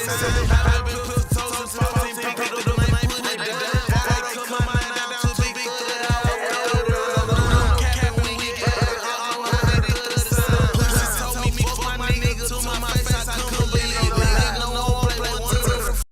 I've been put toes and 14 pick it up the night, put it down. Photo come my down to be good. Cap when we get back, all my niggas to the sun. Pussy told me fuck my nigga to my face, I couldn't believe it. Nigga no more play one time.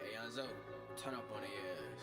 Hey, Anzo, turn up on the ass.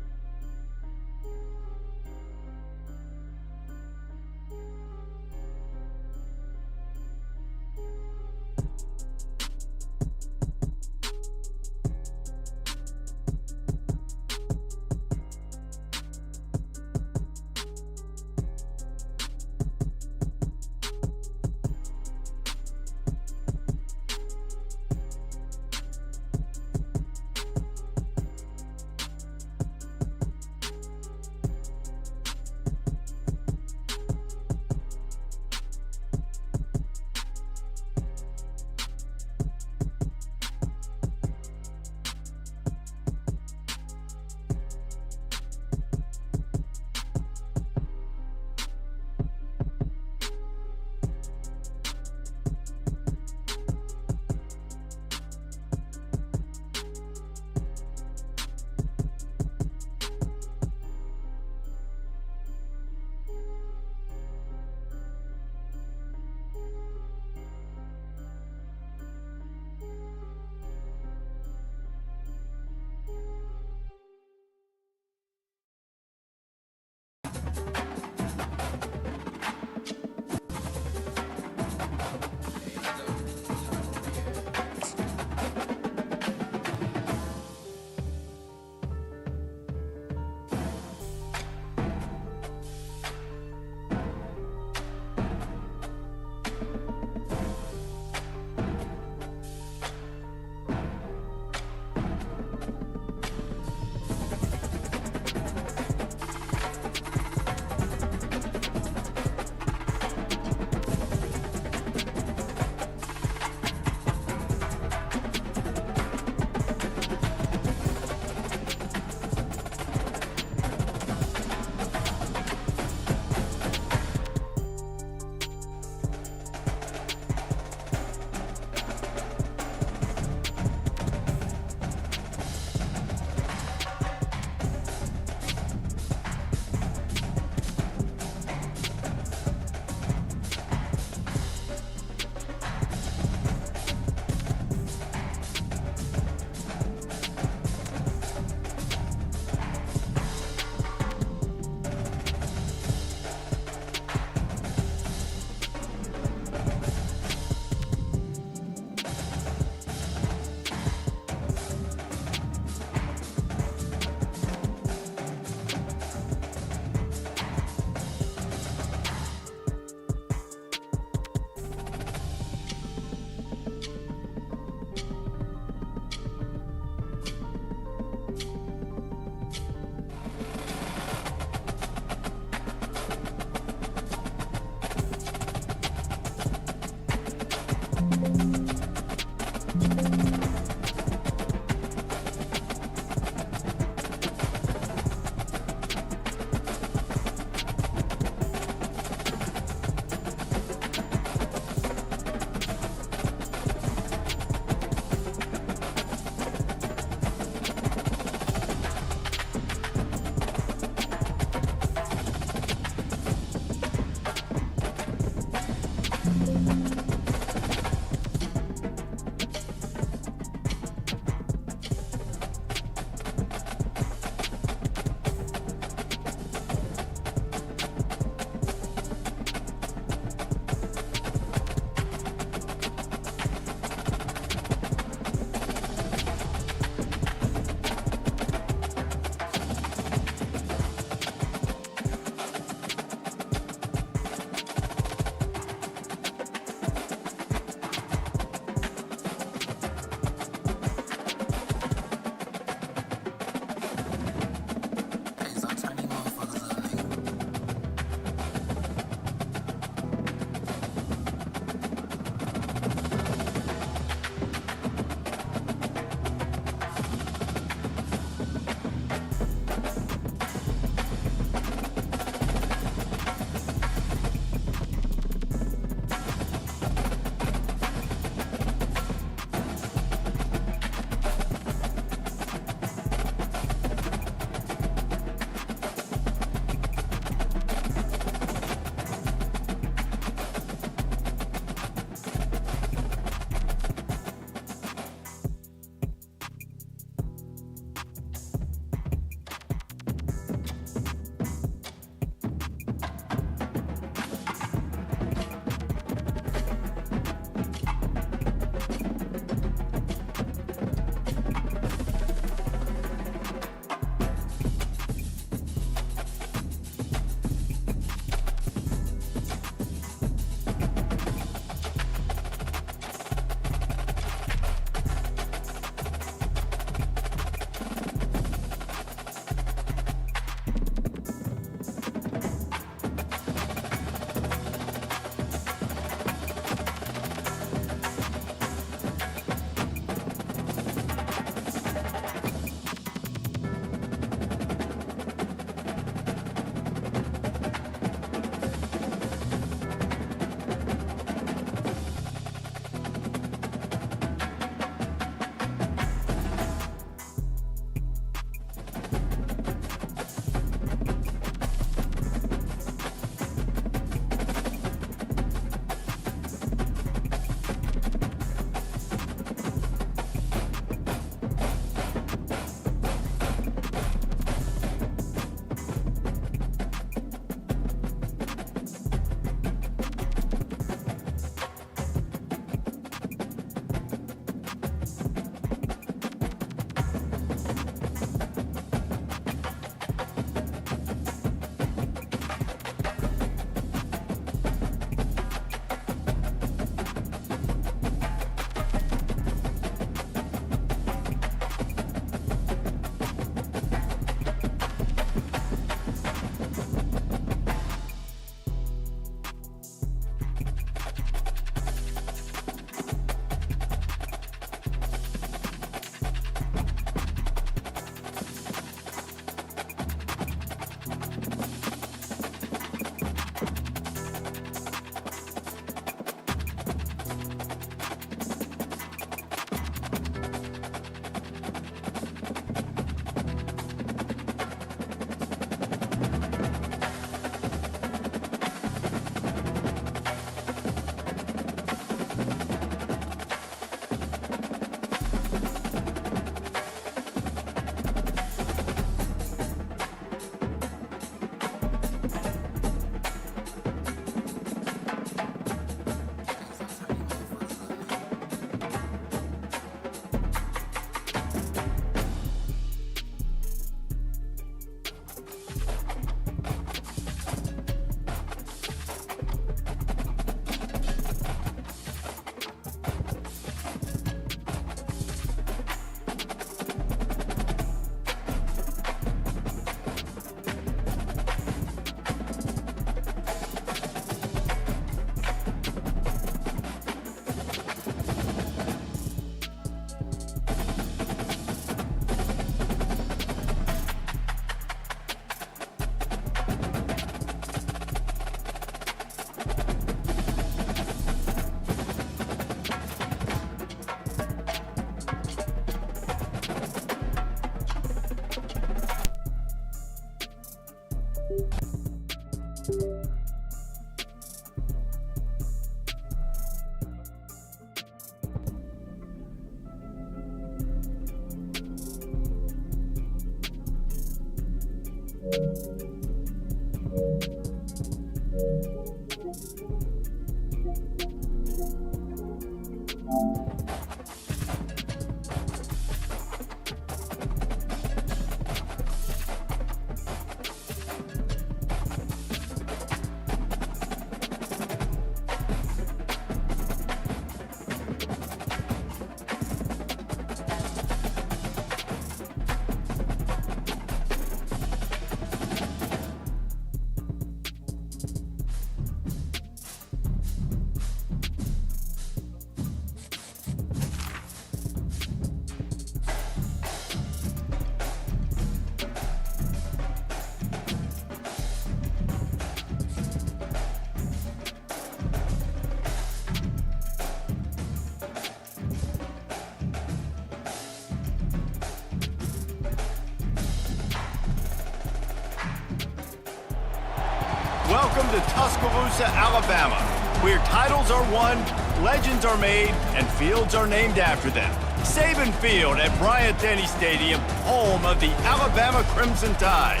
Welcome to Tuscaloosa, Alabama, where titles are won, legends are made, and fields are named after them. Saban Field at Bryant-Denny Stadium, home of the Alabama Crimson Tide.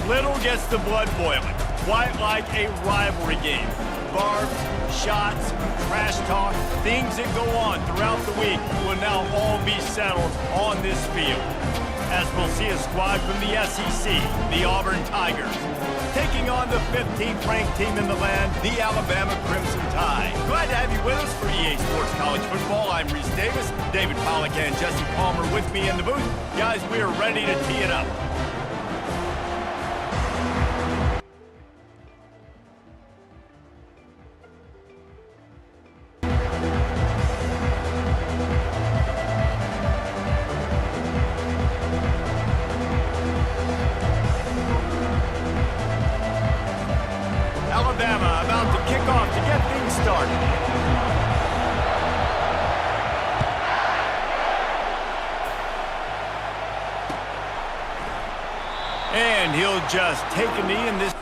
Little gets the blood boiling, quite like a rivalry game. Barbs, shots, trash talk, things that go on throughout the week will now all be settled on this field. As we'll see a squad from the SEC, the Auburn Tigers, taking on the 15th ranked team in the land, the Alabama Crimson Tide. Glad to have you with us for EA Sports College Football. I'm Reese Davis, David Pollack and Jesse Palmer with me in the booth. Guys, we are ready to tee it up. Alabama about to kick off to get things started. And he'll just take a knee in this.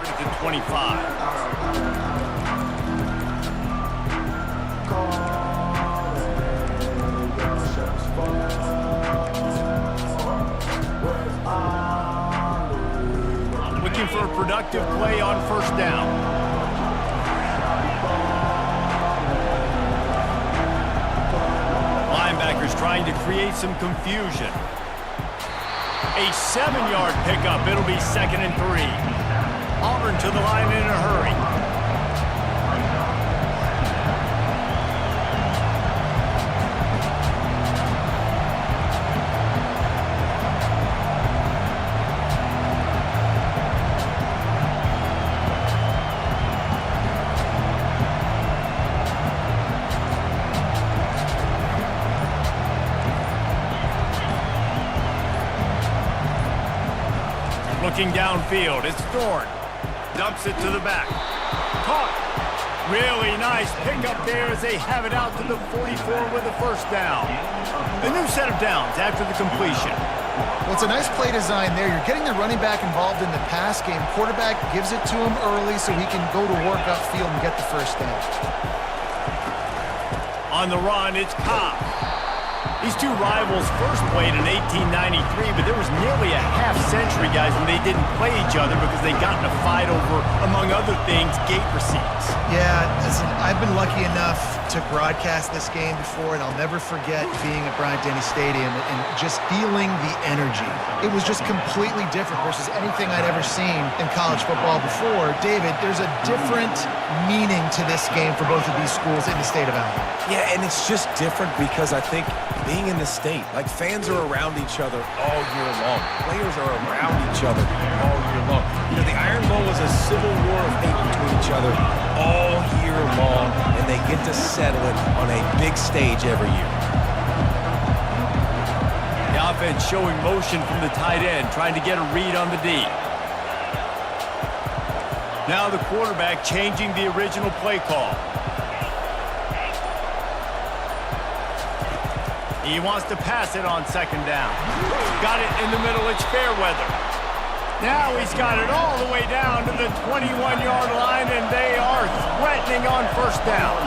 To 25. Looking for a productive play on first down. Linebackers trying to create some confusion. A 7-yard pickup. It'll be 2nd and 3. Auburn to the line in a hurry. Looking downfield, it's Thorne. Dumps it to the back. Caught. Really nice pickup there as they have it out to the 44 with a first down. A new set of downs after the completion. Well, it's a nice play design there. You're getting the running back involved in the pass game. Quarterback gives it to him early so he can go to work upfield and get the first down. On the run, it's Cobb. These two rivals first played in 1893, but there was nearly a half-century, guys, when they didn't play each other because they got in a fight over, among other things, gate receipts. Yeah, listen, I've been lucky enough to broadcast this game before, and I'll never forget being at Bryant-Denny Stadium and just feeling the energy. It was just completely different versus anything I'd ever seen in college football before. David, there's a different meaning to this game for both of these schools in the state of Alabama. Yeah, and it's just different because I think being in the state, like fans are around each other all year long. Players are around each other all year long. You know, the Iron Bowl was a civil war of hate between each other all year long, and they get to settle it on a big stage every year. The offense showing motion from the tight end, trying to get a read on the D. Now the quarterback changing the original play call. He wants to pass it on second down. Got it in the middle. It's Fairweather. Now he's got it all the way down to the 21-yard line, and they are threatening on first down.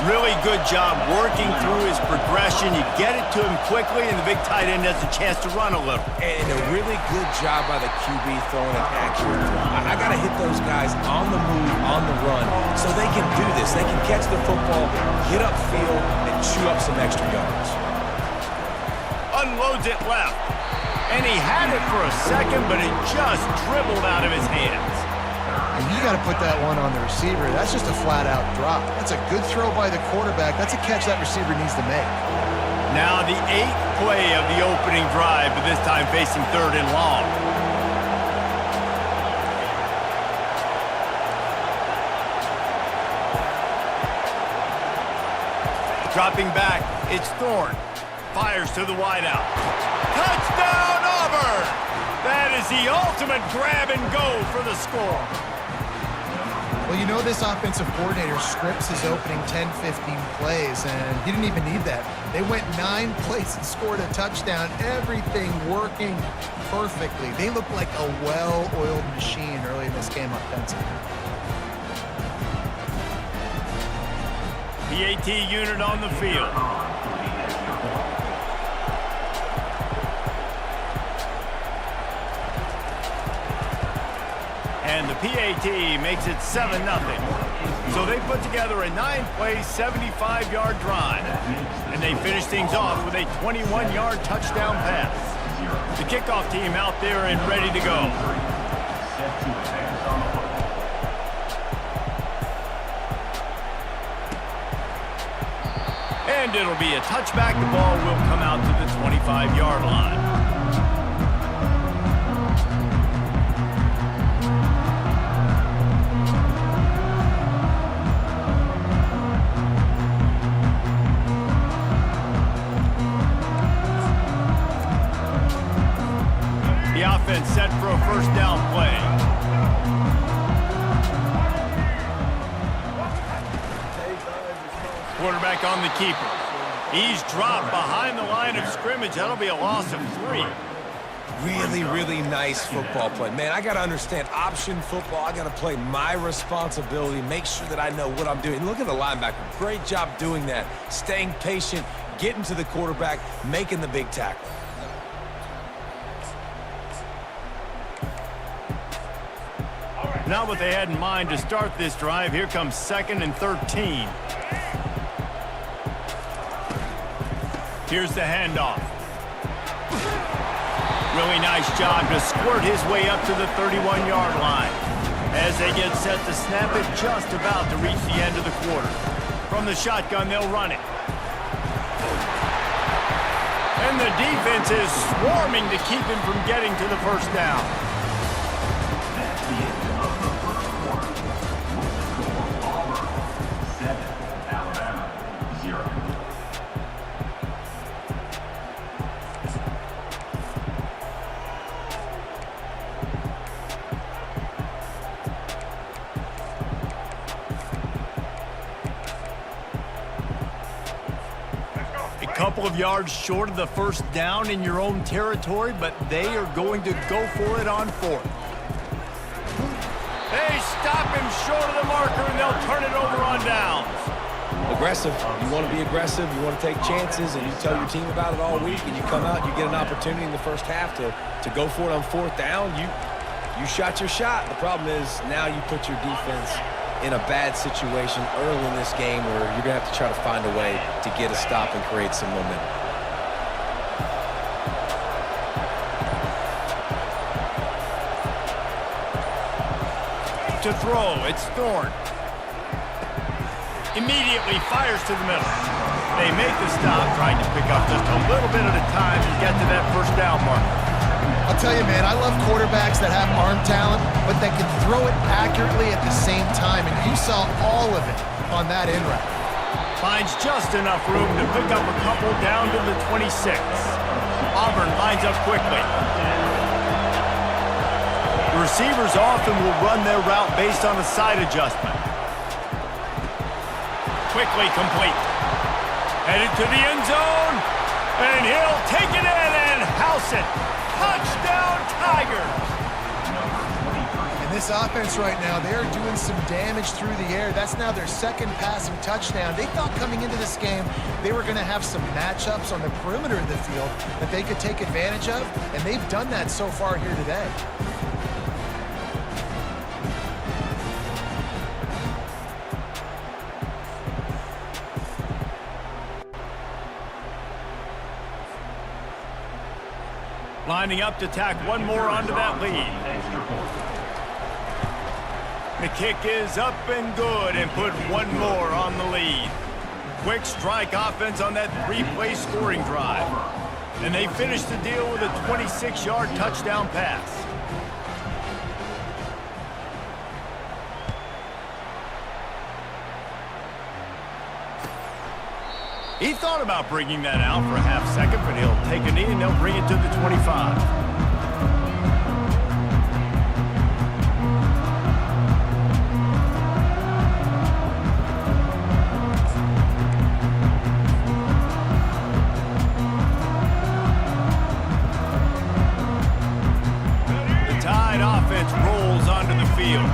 Really good job working through his progression. You get it to him quickly, and the big tight end has a chance to run a little. And a really good job by the QB throwing an accurate throw. I got to hit those guys on the move, on the run, so they can do this. They can catch the football, get upfield, and chew up some extra yards. Unloads it left. And he had it for a second, but it just dribbled out of his hands. And you got to put that one on the receiver. That's just a flat-out drop. That's a good throw by the quarterback. That's a catch that receiver needs to make. Now the 8th play of the opening drive, but this time facing third and long. Dropping back, it's Thorne. Fires to the wideout. Touchdown, Auburn! That is the ultimate grab and go for the score. Well, you know this offensive coordinator scripts his opening 10, 15 plays, and he didn't even need that. They went 9 plays and scored a touchdown. Everything working perfectly. They look like a well-oiled machine early in this game offensively. PAT unit on the field. And the PAT makes it 7-0. So they put together a 9-play, 75-yard drive. And they finish things off with a 21-yard touchdown pass. The kickoff team out there and ready to go. And it'll be a touchback. The ball will come out to the 25-yard line. The offense set for a first down play. Quarterback on the keeper. He's dropped behind the line of scrimmage. That'll be a loss of 3. Really, really nice football play. Man, I got to understand option football. I got to play my responsibility, make sure that I know what I'm doing. Look at the linebacker. Great job doing that. Staying patient, getting to the quarterback, making the big tackle. Not what they had in mind to start this drive. Here comes 2nd and 13. Here's the handoff. Really nice job to squirt his way up to the 31-yard line. As they get set to snap it, just about to reach the end of the quarter. From the shotgun, they'll run it. And the defense is swarming to keep him from getting to the first down. Couple of yards short of the first down in your own territory, but they are going to go for it on 4th. They stop him short of the marker, and they'll turn it over on downs. Aggressive. You want to be aggressive. You want to take chances, and you tell your team about it all week, and you come out, you get an opportunity in the first half to go for it on 4th down. You shot your shot. The problem is now you put your defense in a bad situation early in this game where you're going to have to try to find a way to get a stop and create some momentum. To throw, it's Thorne. Immediately fires to the middle. They make the stop, trying to pick up just a little bit at a time to get to that first down marker. I'll tell you, man, I love quarterbacks that have arm talent, but that can throw it accurately at the same time, and you saw all of it on that in route. Finds just enough room to pick up a couple down to the 26. Auburn lines up quickly. The receivers often will run their route based on a side adjustment. Quickly complete. Headed to the end zone, and he'll take it in and house it. Touchdown, Tigers! And this offense right now, they're doing some damage through the air. That's now their second passing touchdown. They thought coming into this game they were going to have some matchups on the perimeter of the field that they could take advantage of, and they've done that so far here today. Lining up to tack one more onto that lead. The kick is up and good and put one more on the lead. Quick strike offense on that three-play scoring drive. And they finish the deal with a 26-yard touchdown pass. He thought about bringing that out for a half second, but he'll take a knee and they'll bring it to the 25. The Tide offense rolls onto the field.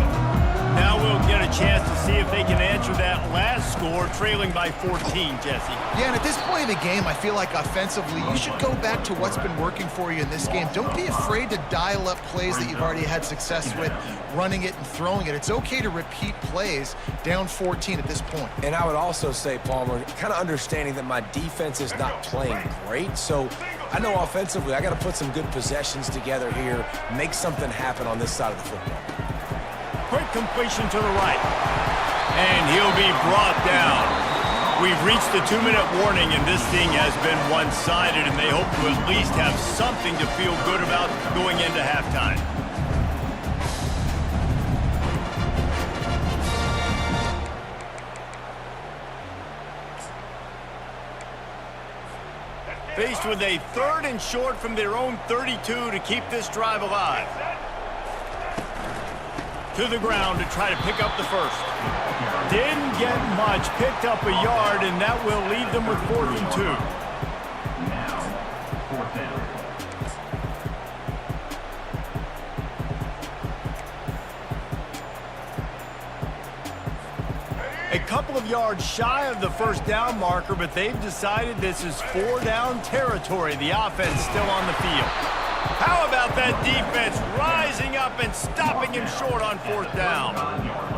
Now we'll get a chance to see if they can answer that last score, trailing by 14, Jesse. Yeah, and at this point in the game, I feel like offensively, you should go back to what's been working for you in this game. Don't be afraid to dial up plays that you've already had success with, running it and throwing it. It's okay to repeat plays down 14 at this point. And I would also say, Palmer, kind of understanding that my defense is not playing great, so I know offensively I got to put some good possessions together here, make something happen on this side of the football. Quick completion to the right. And he'll be brought down. We've reached the 2-minute warning, and this thing has been one-sided, and they hope to at least have something to feel good about going into halftime. Faced with a 3rd and short from their own 32 to keep this drive alive. To the ground to try to pick up the first. Didn't get much, picked up a yard, and that will leave them with 4th and 2. Now, 4th down. A couple of yards shy of the first down marker, but they've decided this is 4-down territory. The offense still on the field. How about that defense rising up and stopping him short on 4th down?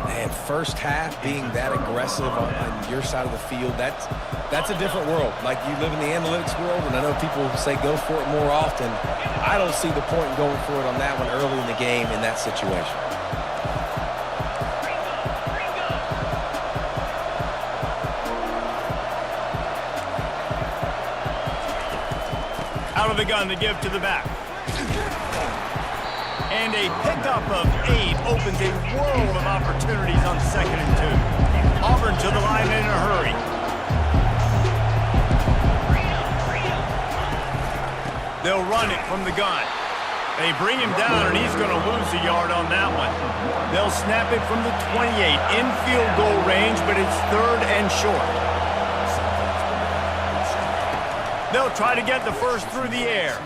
Man, first half being that aggressive on your side of the field, that's a different world. Like, you live in the analytics world, and I know people say go for it more often. I don't see the point in going for it on that one early in the game in that situation. Out of the gun to give to the back. And a pickup of 8 opens a world of opportunities on 2nd and 2. Auburn to the line in a hurry. They'll run it from the gun. They bring him down, and he's going to lose a yard on that one. They'll snap it from the 28 in field goal range, but it's 3rd and short. They'll try to get the first through the air.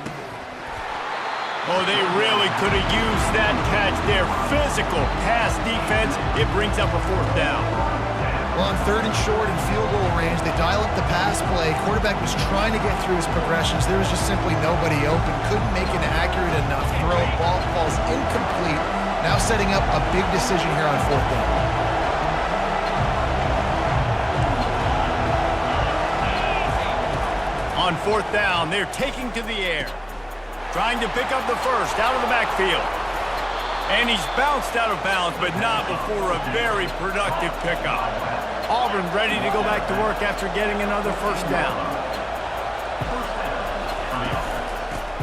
Oh, they really could have used that catch there. Physical pass defense. It brings up a 4th down. Well, on 3rd and short and field goal range, they dial up the pass play. Quarterback was trying to get through his progressions. There was just simply nobody open. Couldn't make an accurate enough throw. Ball falls incomplete. Now setting up a big decision here on 4th down. On fourth down, they're taking to the air. Trying to pick up the first out of the backfield. And he's bounced out of bounds, but not before a very productive pickup. Auburn ready to go back to work after getting another first down.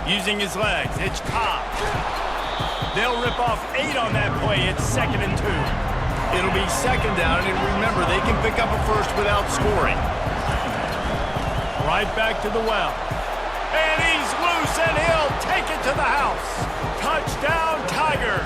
Using his legs, it's Cobb. They'll rip off 8 on that play. It's 2nd and 2. It'll be 2nd down, and remember, they can pick up a first without scoring. Right back to the well. And he's loose, and he'll take it to the house. Touchdown, Tigers.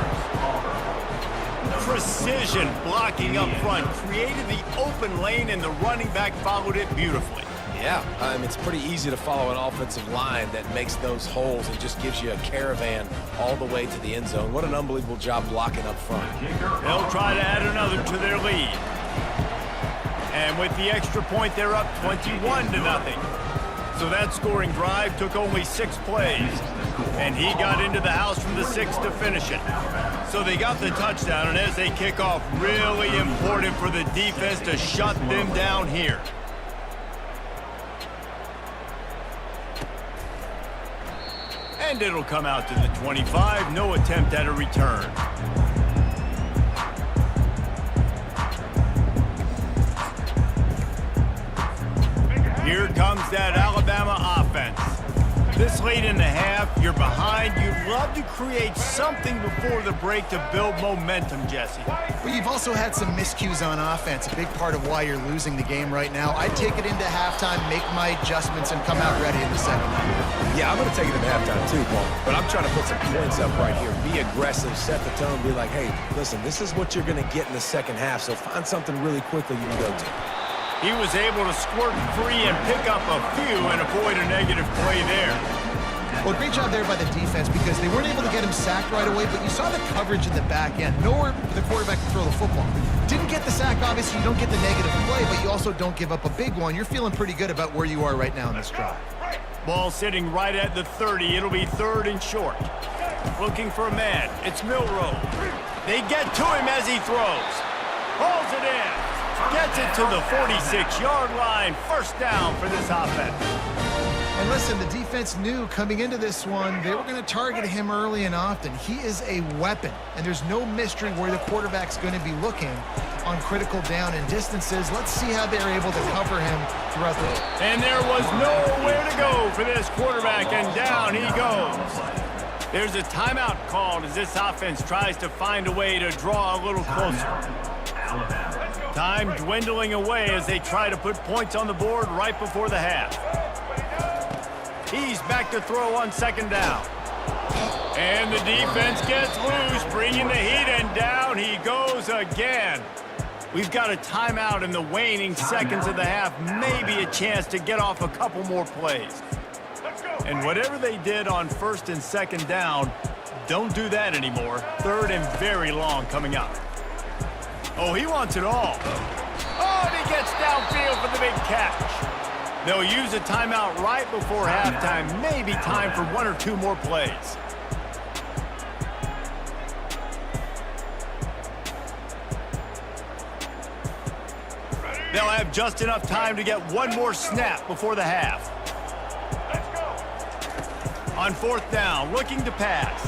Precision blocking up front created the open lane, and the running back followed it beautifully. Yeah, it's pretty easy to follow an offensive line that makes those holes and just gives you a caravan all the way to the end zone. What an unbelievable job blocking up front. They'll try to add another to their lead. And with the extra point, they're up 21-0. So that scoring drive took only 6 plays. And he got into the house from the 6 to finish it. So they got the touchdown, and as they kick off, really important for the defense to shut them down here. And it'll come out to the 25. No attempt at a return. Here comes that Alabama offense. This late in the half, you're behind. You'd love to create something before the break to build momentum, Jesse. Well, you've also had some miscues on offense, a big part of why you're losing the game right now. I'd take it into halftime, make my adjustments, and come out ready in the second half. Yeah, I'm going to take it into halftime too, Paul. But I'm trying to put some points up right here. Be aggressive, set the tone, be like, hey, listen, this is what you're going to get in the second half, so find something really quickly you can go to. He was able to squirt free and pick up a few and avoid a negative play there. Well, great job there by the defense because they weren't able to get him sacked right away, but you saw the coverage in the back end. Nowhere for the quarterback to throw the football. Didn't get the sack, obviously. You don't get the negative play, but you also don't give up a big one. You're feeling pretty good about where you are right now in this drive. Ball sitting right at the 30. It'll be 3rd and short. Looking for a man. It's Milroe. They get to him as he throws. Pulls it in. Gets it to the 46-yard line. First down for this offense. And listen, the defense knew coming into this one, they were going to target him early and often. He is a weapon, and there's no mystery where the quarterback's going to be looking on critical down and distances. Let's see how they're able to cover him throughout the... And there was nowhere to go for this quarterback, and down he goes. There's a timeout called as this offense tries to find a way to draw a little closer. Time dwindling away as they try to put points on the board right before the half. He's back to throw on 2nd down. And the defense gets loose, bringing the heat, and down he goes again. We've got a timeout in the waning seconds of the half, maybe a chance to get off a couple more plays. And whatever they did on 1st and 2nd down, don't do that anymore. 3rd and very long coming up. Oh, he wants it all. Oh, and he gets downfield for the big catch. They'll use a timeout right before halftime. Maybe time for 1 or 2 more plays. They'll have just enough time to get 1 more snap before the half. On 4th down, looking to pass.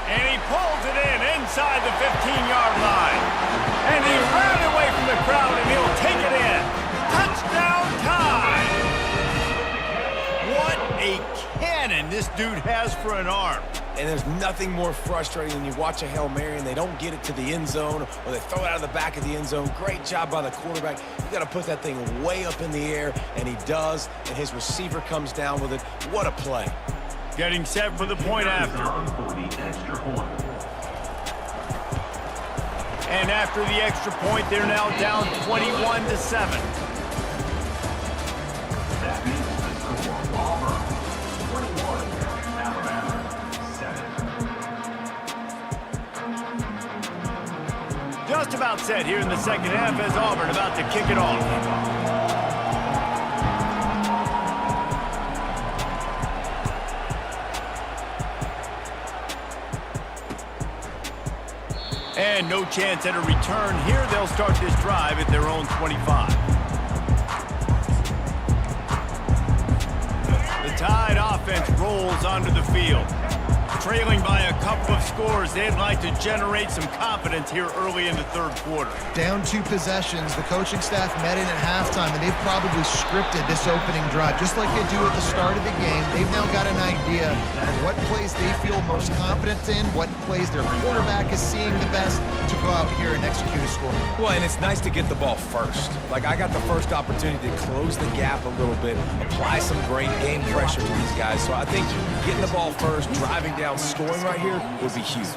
And he pulls it in inside the 15-yard line. And he ran away from the crowd, and he'll take it in. Touchdown time! What a cannon this dude has for an arm. And there's nothing more frustrating than you watch a Hail Mary and they don't get it to the end zone or they throw it out of the back of the end zone. Great job by the quarterback. You got to put that thing way up in the air, and he does, and his receiver comes down with it. What a play. Getting set for the point after. And after the extra point, they're now down 21-7. That means the score, Auburn 21, Alabama 7. Just about set here in the second half as Auburn about to kick it off. And no chance at a return here. They'll start this drive at their own 25. rolls onto the field. Trailing by a couple of scores, they'd like to generate some confidence here early in the third quarter. Down 2 possessions, the coaching staff met in at halftime, and they've probably scripted this opening drive. Just like they do at the start of the game, they've now got an idea of what plays they feel most confident in, what plays their quarterback is seeing the best to go out here and execute a score. Well, and it's nice to get the ball first. Like, I got the first opportunity to close the gap a little bit, apply some great game pressure to these guys. So I think getting the ball first, driving down, scoring right here would be huge.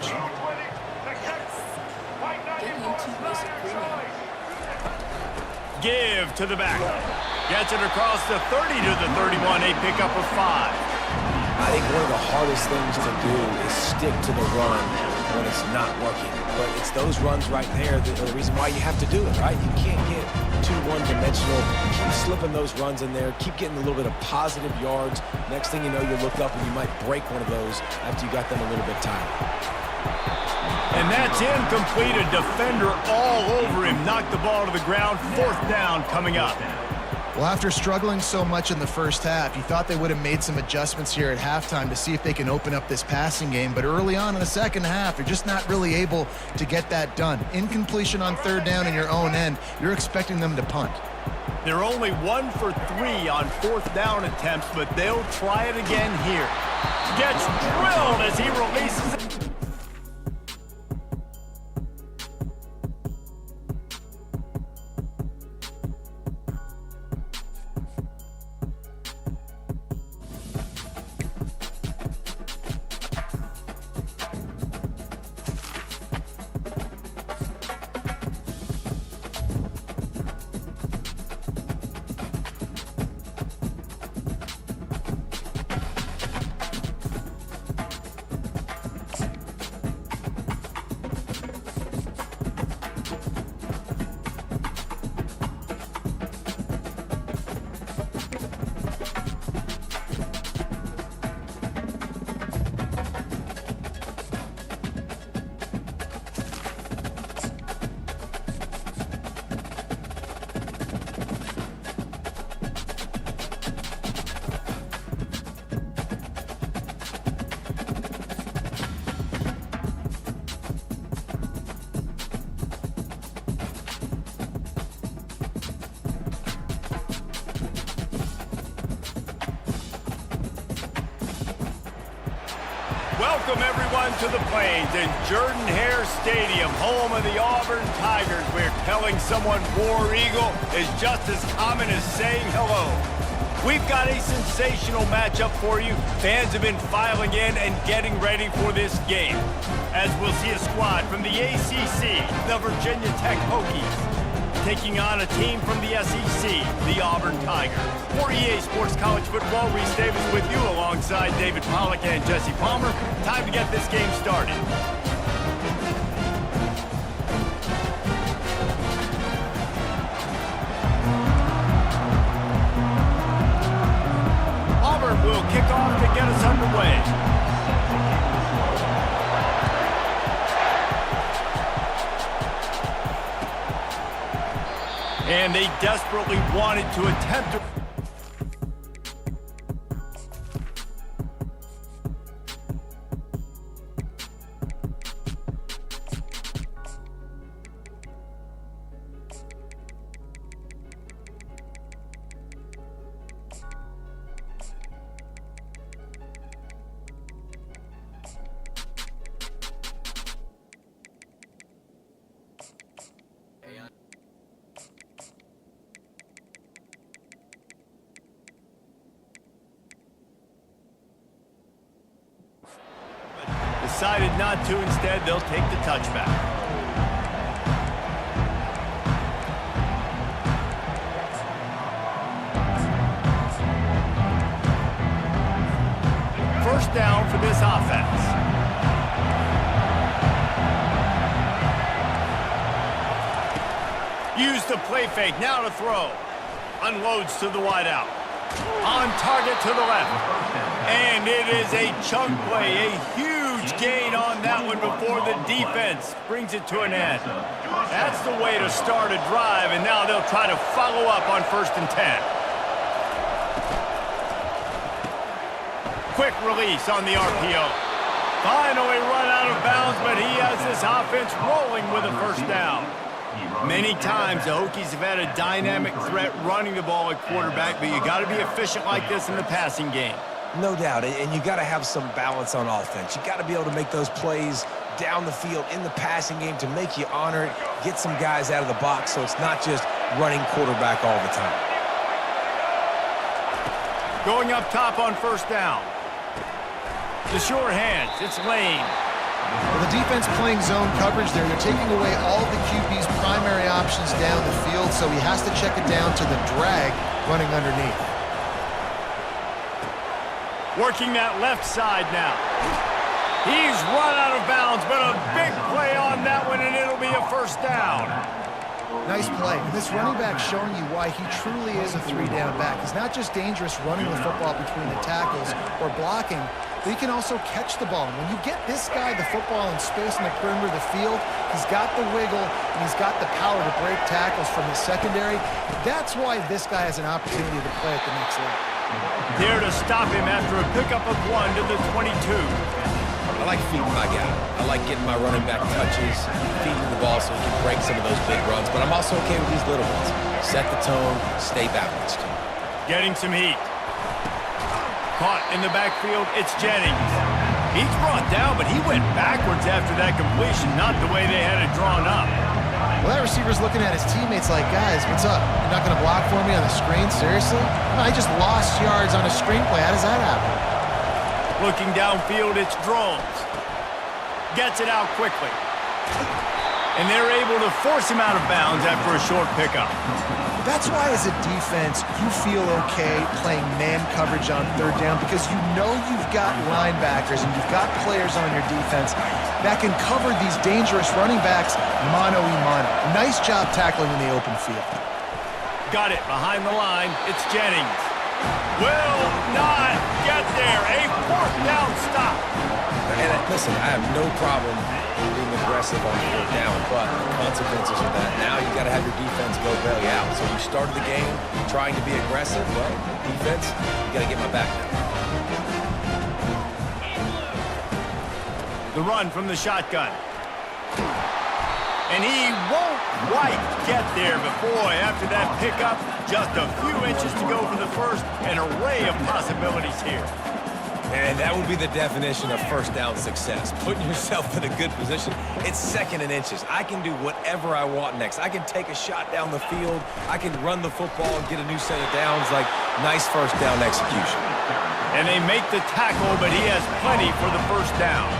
Give to the back. Gets it across the 30 to the 31. A pickup of 5. I think one of the hardest things to do is stick to the run when it's not working. But it's those runs right there that are the reason why you have to do it, right? You can't get too one-dimensional. Keep slipping those runs in there. Keep getting a little bit of positive yards. Next thing you know, you look up and you might break one of those after you got them a little bit tired. And that's incomplete. A defender all over him. Knocked the ball to the ground. 4th down coming up. Well, after struggling so much in the first half, you thought they would have made some adjustments here at halftime to see if they can open up this passing game. But early on in the second half, they're just not really able to get that done. Incompletion on 3rd down in your own end, you're expecting them to punt. They're only 1 for 3 on 4th down attempts, but they'll try it again here. Gets drilled as he releases it. Welcome, everyone, to the Plains and Jordan-Hare Stadium, home of the Auburn Tigers, where telling someone War Eagle is just as common as saying hello. We've got a sensational matchup for you. Fans have been filing in and getting ready for this game, as we'll see a squad from the ACC, the Virginia Tech Hokies, taking on a team from the SEC, the Auburn Tigers. For EA Sports College Football, Reese Davis with you alongside David Pollack and Jesse Palmer. Time to get this game started. Auburn will kick off to get us underway. And they desperately wanted to attempt to... Decided not to. Instead, they'll take the touchback. First down for this offense. Use the play fake. Now to throw. Unloads to the wideout. On target to the left. And it is a chunk play. A huge gain on that one before the defense brings it to an end. That's the way to start a drive, and now they'll try to follow up on 1st and 10. Quick release on the RPO. Finally run out of bounds, but he has this offense rolling with a first down. Many times the Hokies have had a dynamic threat running the ball at quarterback, but you got to be efficient like this in the passing game. No doubt, and you got to have some balance on offense. You got to be able to make those plays down the field in the passing game to make you honor it, get some guys out of the box so it's not just running quarterback all the time. Going up top on first down. The sure hands, it's Lane. Well, the defense playing zone coverage there. They're taking away all the QB's primary options down the field, so he has to check it down to the drag running underneath. Working that left side now. He's run out of bounds, but a big play on that one, and it'll be a first down. Nice play. And this running back showing you why he truly is a three-down back. He's not just dangerous running the football between the tackles or blocking, but he can also catch the ball. And when you get this guy the football in space in the perimeter of the field, he's got the wiggle and he's got the power to break tackles from the secondary. That's why this guy has an opportunity to play at the next level. There to stop him after a pickup of 1 to the 22. I like feeding my guy. I like getting my running back touches, feeding the ball so he can break some of those big runs, but I'm also okay with these little ones. Set the tone, stay balanced. Getting some heat. Caught in the backfield, it's Jennings. He's brought down, but he went backwards after that completion, not the way they had it drawn up. Well, that receiver's looking at his teammates like, guys, what's up? You're not going to block for me on the screen? Seriously? No, I just lost yards on a screen play. How does that happen? Looking downfield, it's Drones. Gets it out quickly. And they're able to force him out of bounds after a short pickup. That's why as a defense, you feel okay playing man coverage on third down because you know you've got linebackers and you've got players on your defense that can cover these dangerous running backs mano-a-mano. Nice job tackling in the open field. Got it behind the line. It's Jennings. Will not get there. A fourth down stop. And listen, I have no problem being aggressive on fourth down, but the consequences of that, now you got to have your defense go bail you out. So you started the game trying to be aggressive. Well, defense, you got to get my back now. The run from the shotgun. And he won't quite get there, but boy, after that pickup, just a few inches to go for the first, an array of possibilities here. And that would be the definition of first down success. Putting yourself in a good position. It's second and inches. I can do whatever I want next. I can take a shot down the field. I can run the football and get a new set of downs. Like, nice first down execution. And they make the tackle, but he has plenty for the first down.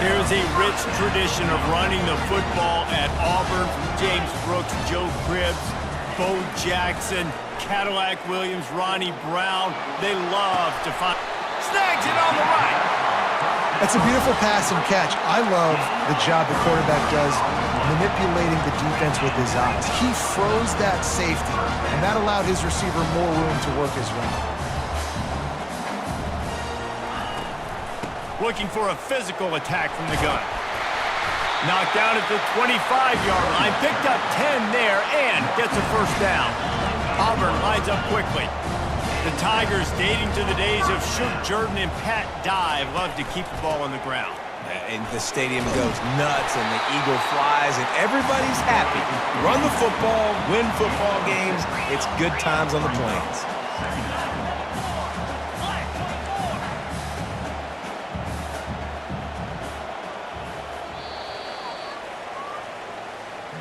There's a rich tradition of running the football at Auburn from James Brooks, Joe Cribbs, Bo Jackson, Cadillac Williams, Ronnie Brown. They love to find... Snags it on the right. That's a beautiful pass and catch. I love the job the quarterback does manipulating the defense with his eyes. He froze that safety, and that allowed his receiver more room to work his route. Looking for a physical attack from the gun. Knocked down at the 25-yard line. Picked up 10 there and gets a first down. Auburn lines up quickly. The Tigers, dating to the days of Shook Jordan and Pat Dye, love to keep the ball on the ground. And the stadium goes nuts, and the eagle flies, and everybody's happy. Run the football, win football games. It's good times on the plains.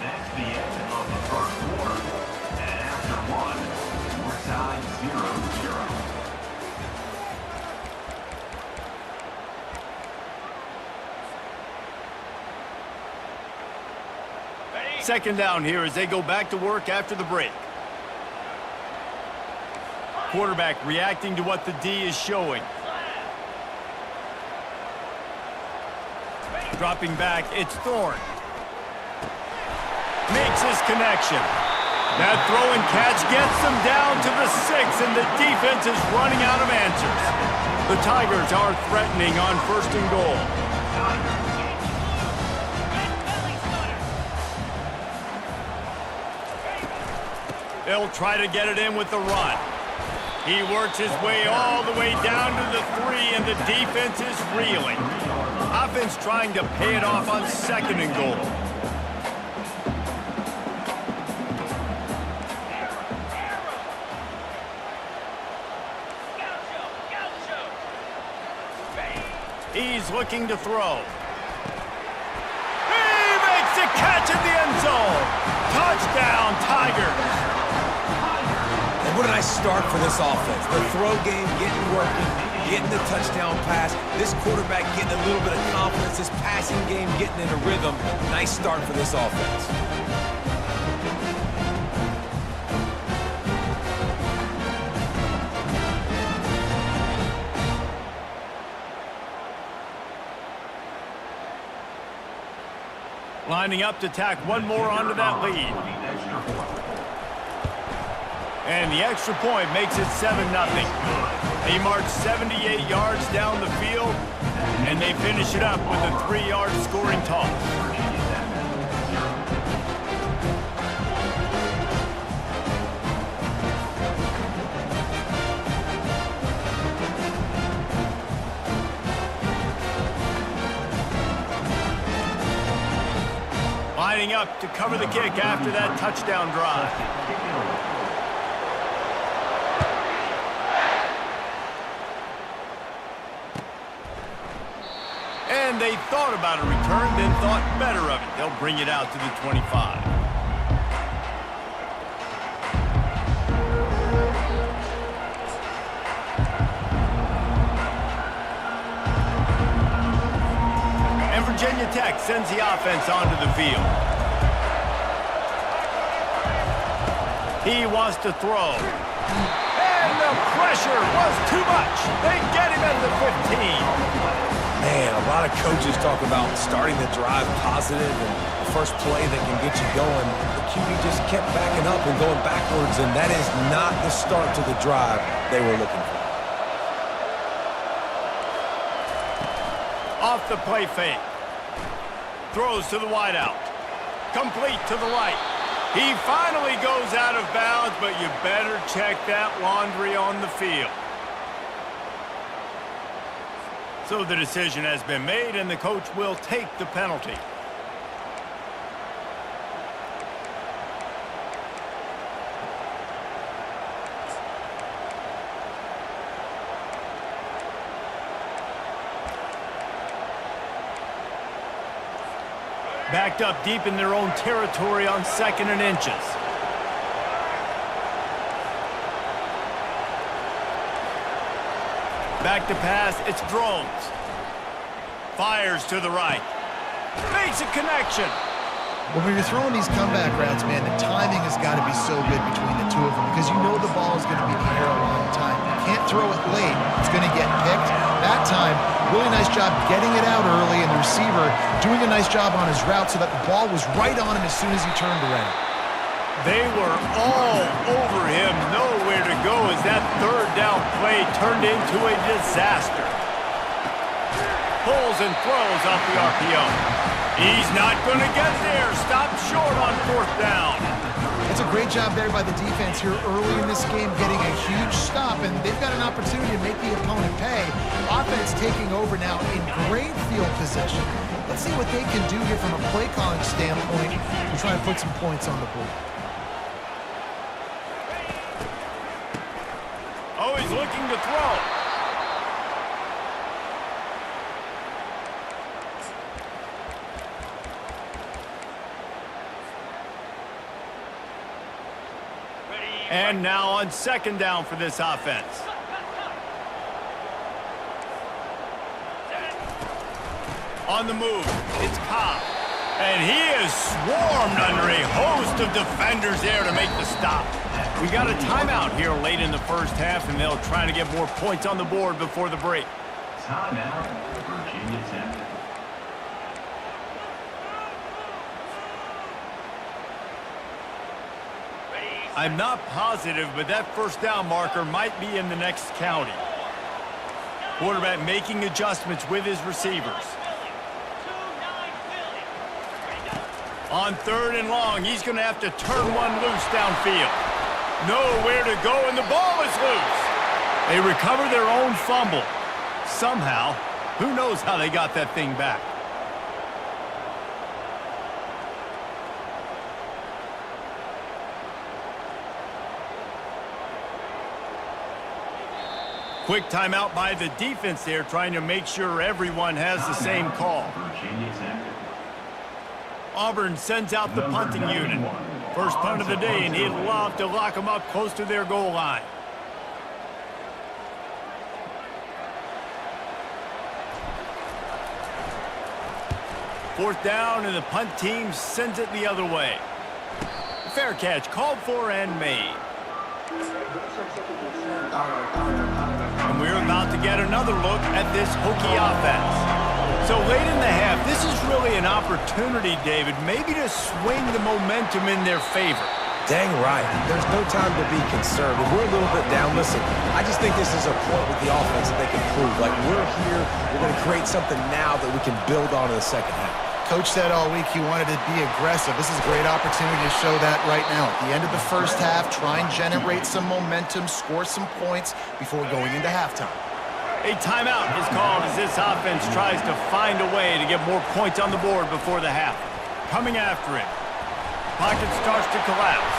That's the end of the first quarter. And after one, we're tied 0-0. Second down here as they go back to work after the break. Quarterback reacting to what the D is showing. Dropping back, it's Thorne. Makes his connection. That throw and catch gets them down to the 6, and the defense is running out of answers. The Tigers are threatening on first and goal. They'll try to get it in with the run. He works his way all the way down to the 3, and the defense is reeling. Offense trying to pay it off on 2nd and goal. He's looking to throw. He makes a catch in the end zone. Touchdown, Tigers. And what a nice start for this offense. The throw game getting working, getting the touchdown pass. This quarterback getting a little bit of confidence. This passing game getting in a rhythm. Nice start for this offense. Lining up to tack one more onto that lead. And the extra point makes it 7-0. They march 78 yards down the field, and they finish it up with a 3-yard scoring toss. Lining up to cover the kick after that touchdown drive. And they thought about a return, then thought better of it. They'll bring it out to the 25. And Virginia Tech sends the offense onto the field. He wants to throw. And the pressure was too much. They get him at the 15. Man, a lot of coaches talk about starting the drive positive and the first play that can get you going. The QB just kept backing up and going backwards, and that is not the start to the drive they were looking for. Off the play fake. Throws to the wideout. Complete to the right. He finally goes out of bounds, but you better check that laundry on the field. So the decision has been made, and the coach will take the penalty. Backed up deep in their own territory on 2nd and inches. Back to pass, it's Drones. Fires to the right. Makes a connection. Well, when you're throwing these comeback routes, man, the timing has got to be so good between the two of them because you know the ball is going to be in the air a long time. You can't throw it late. It's going to get picked. That time, really nice job getting it out early, and the receiver doing a nice job on his route so that the ball was right on him as soon as he turned around. They were all over him, nowhere to go as that 3rd down play turned into a disaster. Pulls and throws off the RPO. He's not going to get there. Stopped short on 4th down. It's a great job there by the defense here early in this game, getting a huge stop, and they've got an opportunity to make the opponent pay. Offense taking over now in great field possession. Let's see what they can do here from a play calling standpoint to try and put some points on the board. Oh, he's looking to throw. And now on 2nd down for this offense. On the move, it's Cobb. And he is swarmed under a host of defenders there to make the stop. We got a timeout here late in the first half, and they'll try to get more points on the board before the break. Timeout, Virginia Tech. I'm not positive, but that 1st down marker might be in the next county. Quarterback making adjustments with his receivers. On 3rd and long, he's going to have to turn one loose downfield. Nowhere to go, and the ball is loose. They recover their own fumble. Somehow, who knows how they got that thing back. Quick timeout by the defense there, trying to make sure everyone has the same call. Virginia Tech. Auburn sends out the punting unit. First punt of the day, and he'd love to lock them up close to their goal line. Fourth down, and the punt team sends it the other way. Fair catch called for and made. And we're about to get another look at this Hokie offense. So late in the half, this is really an opportunity, David, maybe to swing the momentum in their favor. Dang right. There's no time to be concerned. If we're a little bit down, listen, I just think this is a point with the offense that they can prove. Like, we're here, we're going to create something now that we can build on in the second half. Coach said all week he wanted to be aggressive. This is a great opportunity to show that right now. At the end of the first half, try and generate some momentum, score some points before going into halftime. A timeout is called as this offense tries to find a way to get more points on the board before the half. Coming after it. Pocket starts to collapse.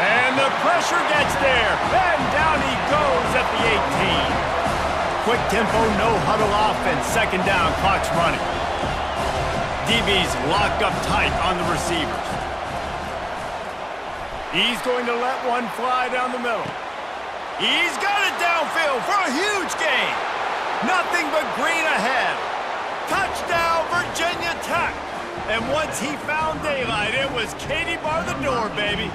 And the pressure gets there. And down he goes at the 18. Quick tempo, no huddle offense. Second down, clock's running. DB's locked up tight on the receivers. He's going to let one fly down the middle. He's got it downfield for a huge gain. Nothing but green ahead. Touchdown, Virginia Tech. And once he found daylight, it was Katie bar the door, baby.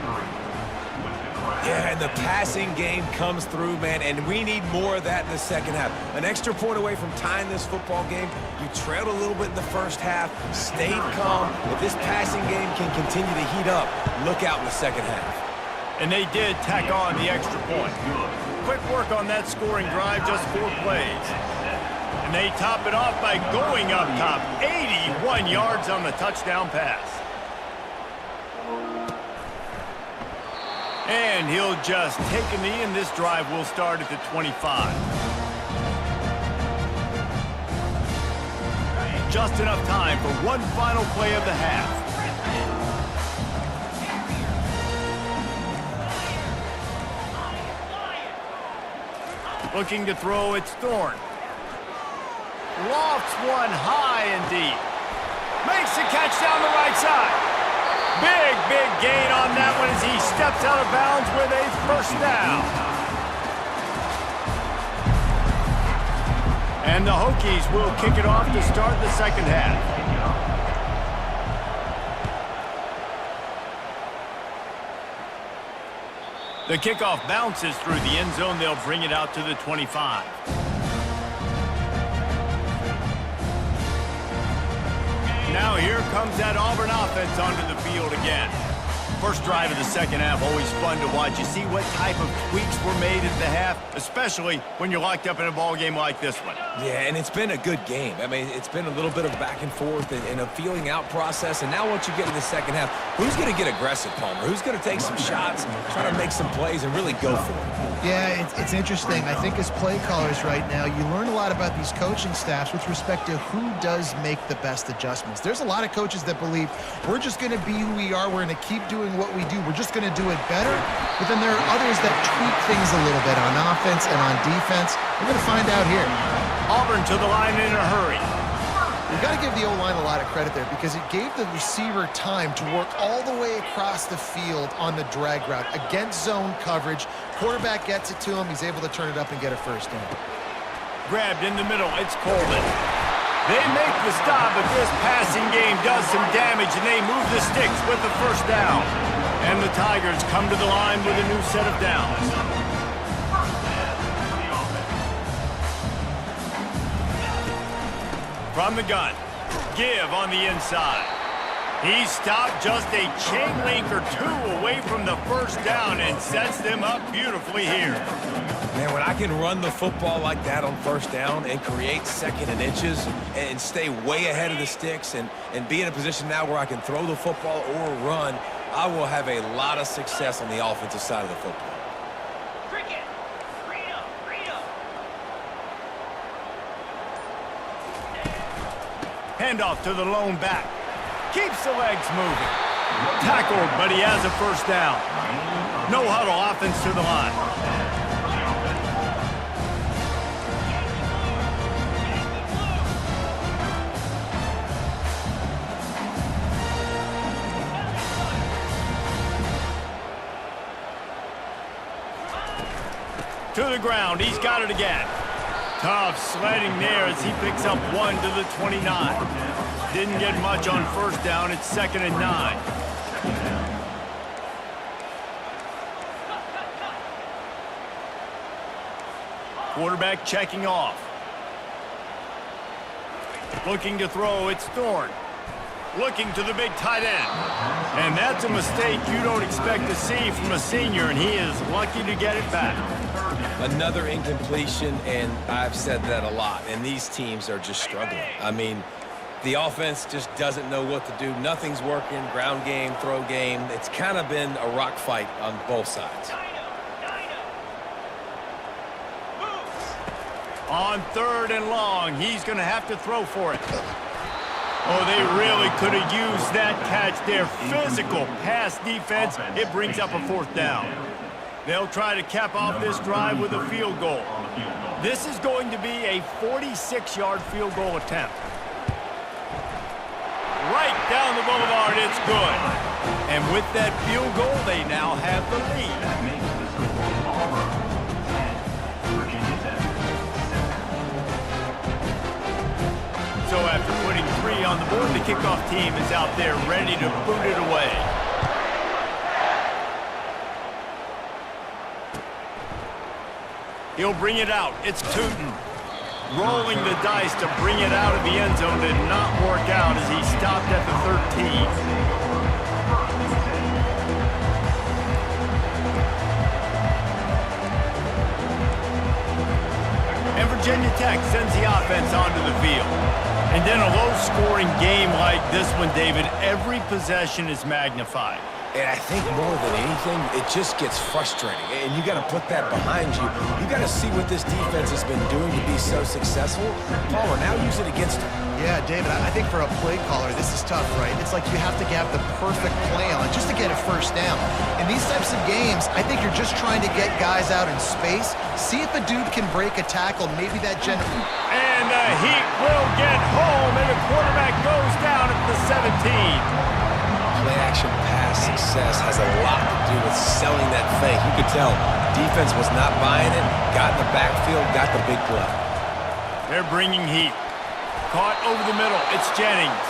Yeah, and the passing game comes through, man, and we need more of that in the second half. An extra point away from tying this football game. You trailed a little bit in the first half, stayed calm. If this passing game can continue to heat up, look out in the second half. And they did tack on the extra point. Quick work on that scoring drive, just 4 plays. And they top it off by going up top, 81 yards on the touchdown pass. And he'll just take a knee, and this drive will start at the 25. Just enough time for one final play of the half. Looking to throw, it's Thorne. Lofts one high and deep. Makes the catch down the right side. Big gain on that one as he steps out of bounds with a first down. And the Hokies will kick it off to start the second half. The kickoff bounces through the end zone. They'll bring it out to the 25. Now here comes that Auburn offense onto the field again. First drive of the second half, always fun to watch. You see what type of tweaks were made at the half, especially when you're locked up in a ball game like this one. Yeah, and it's been a good game. I mean, it's been a little bit of back and forth and a feeling out process. And now once you get in the second half, who's going to get aggressive, Palmer? Who's going to take some shots, try to make some plays, and really go for it? Yeah, it's interesting. I think as play callers right now, you learn a lot about these coaching staffs with respect to who does make the best adjustments. There's a lot of coaches that believe we're just going to be who we are. We're going to keep doing what we do. We're just going to do it better. But then there are others that tweak things a little bit on offense and on defense. We're going to find out here. Auburn to the line in a hurry. You've got to give the O-line a lot of credit there because it gave the receiver time to work all the way across the field on the drag route against zone coverage. Quarterback gets it to him. He's able to turn it up and get a first down. Grabbed in the middle. It's Coleman. They make the stop, but this passing game does some damage, and they move the sticks with the first down. And the Tigers come to the line with a new set of downs. From the gun, Give on the inside. He stopped just a chain link or two away from the first down and sets them up beautifully here. Man, when I can run the football like that on first down and create second and inches and stay way ahead of the sticks and be in a position now where I can throw the football or run, I will have a lot of success on the offensive side of the football. Handoff to the lone back. Keeps the legs moving. Tackled, but he has a first down. No huddle offense to the line. To the ground, he's got it again. Tough sledding there as he picks up 1 to the 29. Didn't get much on first down, it's 2nd and 9. Quarterback checking off. Looking to throw, it's Thorne. Looking to the big tight end. And that's a mistake you don't expect to see from a senior, and he is lucky to get it back. Another incompletion, and I've said that a lot, and these teams are just struggling. I mean, the offense just doesn't know what to do. Nothing's working, ground game, throw game. It's kind of been a rock fight on both sides. On 3rd and long, he's going to have to throw for it. Oh, they really could have used that catch there. Physical pass defense. It brings up a 4th down. They'll try to cap off this drive with a field goal. This is going to be a 46-yard field goal attempt. Right down the boulevard, it's good. And with that field goal, they now have the lead. That makes the score Auburn 10, Virginia Tech 7. So after putting 3 on the board, the kickoff team is out there ready to boot it away. He'll bring it out. It's Tootin. Rolling the dice to bring it out of the end zone did not work out as he stopped at the 13. And Virginia Tech sends the offense onto the field. And then a low-scoring game like this one, David, every possession is magnified. And I think more than anything, it just gets frustrating. And you got to put that behind you. You got to see what this defense has been doing to be so successful. Palmer, now use it against him. Yeah, David, I think for a play caller, this is tough, right? It's like you have to have the perfect play on just to get a first down. In these types of games, I think you're just trying to get guys out in space, see if a dude can break a tackle, maybe that And the Heat will get home, and the quarterback goes down at the 17. Play-action pass success has a lot to do with selling that fake. You could tell defense was not buying it, got in the backfield, got the big play. They're bringing heat. Caught over the middle, it's Jennings.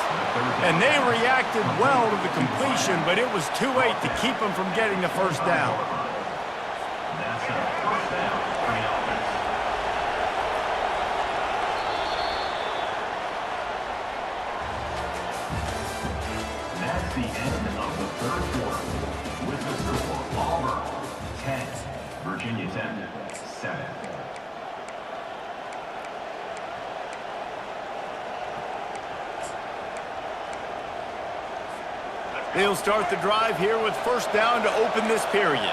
And they reacted well to the completion, but it was too late to keep them from getting the first down. That's a first down for the offense. That's the end of the third quarter. With the score, Auburn 10, Virginia Tech 7. They'll start the drive here with first down to open this period.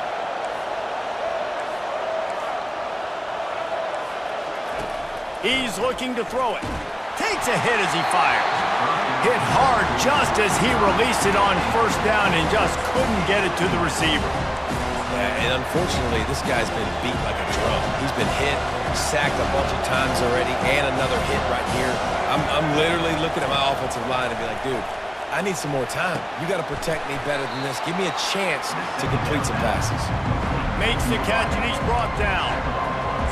He's looking to throw it. Takes a hit as he fires. Hit hard just as he released it on first down and just couldn't get it to the receiver. Yeah, and unfortunately, this guy's been beat like a drum. He's been hit, sacked a bunch of times already, and another hit right here. I'm literally looking at my offensive line and be like, dude, I need some more time. You got to protect me better than this. Give me a chance to complete some passes. Makes the catch and he's brought down.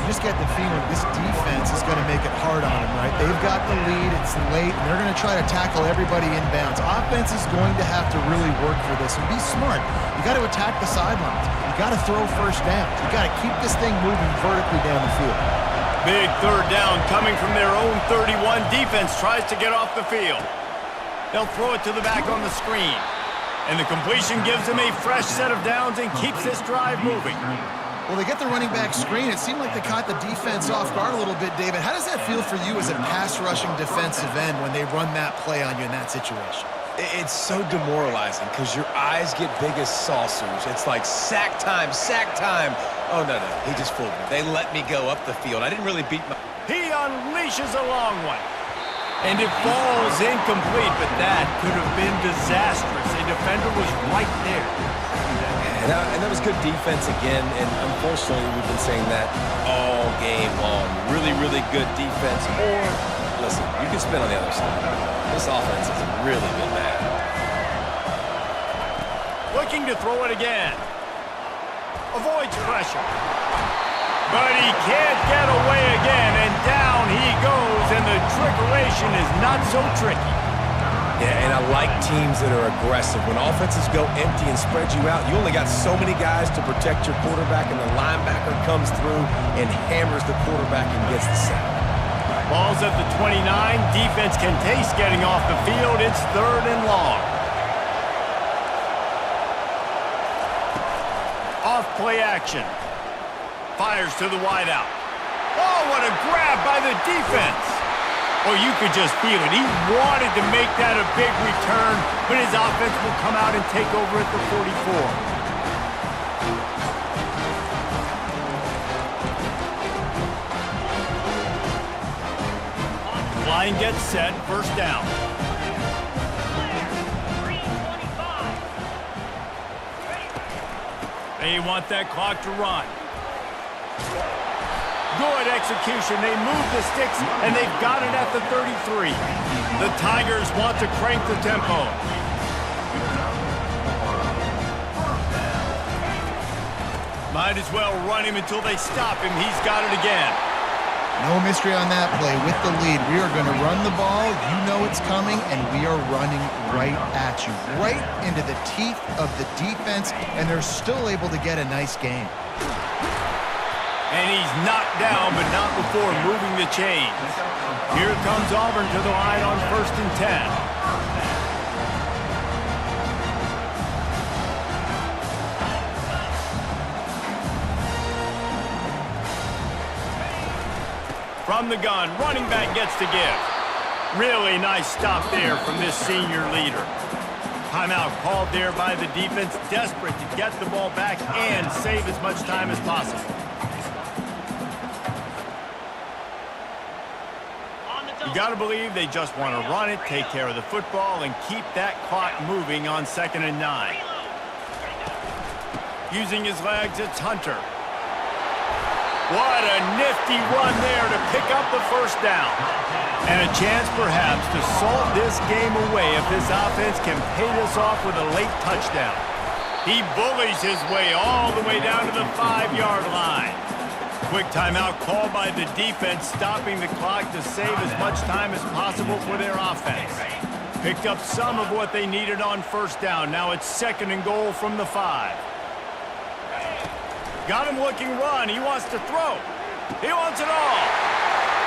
You just get the feeling this defense is going to make it hard on them, right? They've got the lead, it's late, and they're going to try to tackle everybody inbounds. Offense is going to have to really work for this and be smart. You got to attack the sidelines. You got to throw first down. You got to keep this thing moving vertically down the field. Big third down coming from their own 31. Defense tries to get off the field. They'll throw it to the back on the screen. And the completion gives them a fresh set of downs and keeps this drive moving. Well, they get the running back screen. It seemed like they caught the defense off guard a little bit, David. How does that feel for you as a pass-rushing defensive end when they run that play on you in that situation? It's so demoralizing because your eyes get big as saucers. It's like sack time, sack time. Oh, no, he just fooled me. They let me go up the field. I didn't really beat my... He unleashes a long one. And it falls incomplete, but that could have been disastrous. A defender was right there. And that was good defense again, and unfortunately we've been saying that all game long. Really, really good defense. Or, listen, you can spin on the other side. This offense has really been bad. Looking to throw it again. Avoids pressure. But he can't get away again, and down he goes, and the trickeration is not so tricky. Yeah, and I like teams that are aggressive. When offenses go empty and spread you out, you only got so many guys to protect your quarterback, and the linebacker comes through and hammers the quarterback and gets the sack. Ball's at the 29. Defense can taste getting off the field. It's 3rd and long. Off play action. Fires to the wideout. Oh, what a grab by the defense. Oh, you could just feel it. He wanted to make that a big return, but his offense will come out and take over at the 44. Line gets set, 1st down. They want that clock to run. Good execution. They move the sticks, and they've got it at the 33. The Tigers want to crank the tempo. Might as well run him until they stop him. He's got it again. No mystery on that play. With the lead, we are going to run the ball. You know it's coming, and we are running right at you, right into the teeth of the defense, and they're still able to get a nice game. And he's knocked down, but not before moving the chains. Here comes Auburn to the line on 1st and 10. From the gun, running back gets to give. Really nice stop there from this senior leader. Timeout called there by the defense, desperate to get the ball back and save as much time as possible. You got to believe they just want to run it, take care of the football, and keep that clock moving on 2nd and 9. Using his legs, it's Hunter. What a nifty run there to pick up the 1st down. And a chance perhaps to salt this game away if this offense can pay this off with a late touchdown. He bullies his way all the way down to the 5-yard line. Quick timeout called by the defense, stopping the clock to save as much time as possible for their offense. Picked up some of what they needed on 1st down. Now it's 2nd and goal from the 5. Got him looking run. He wants to throw. He wants it all.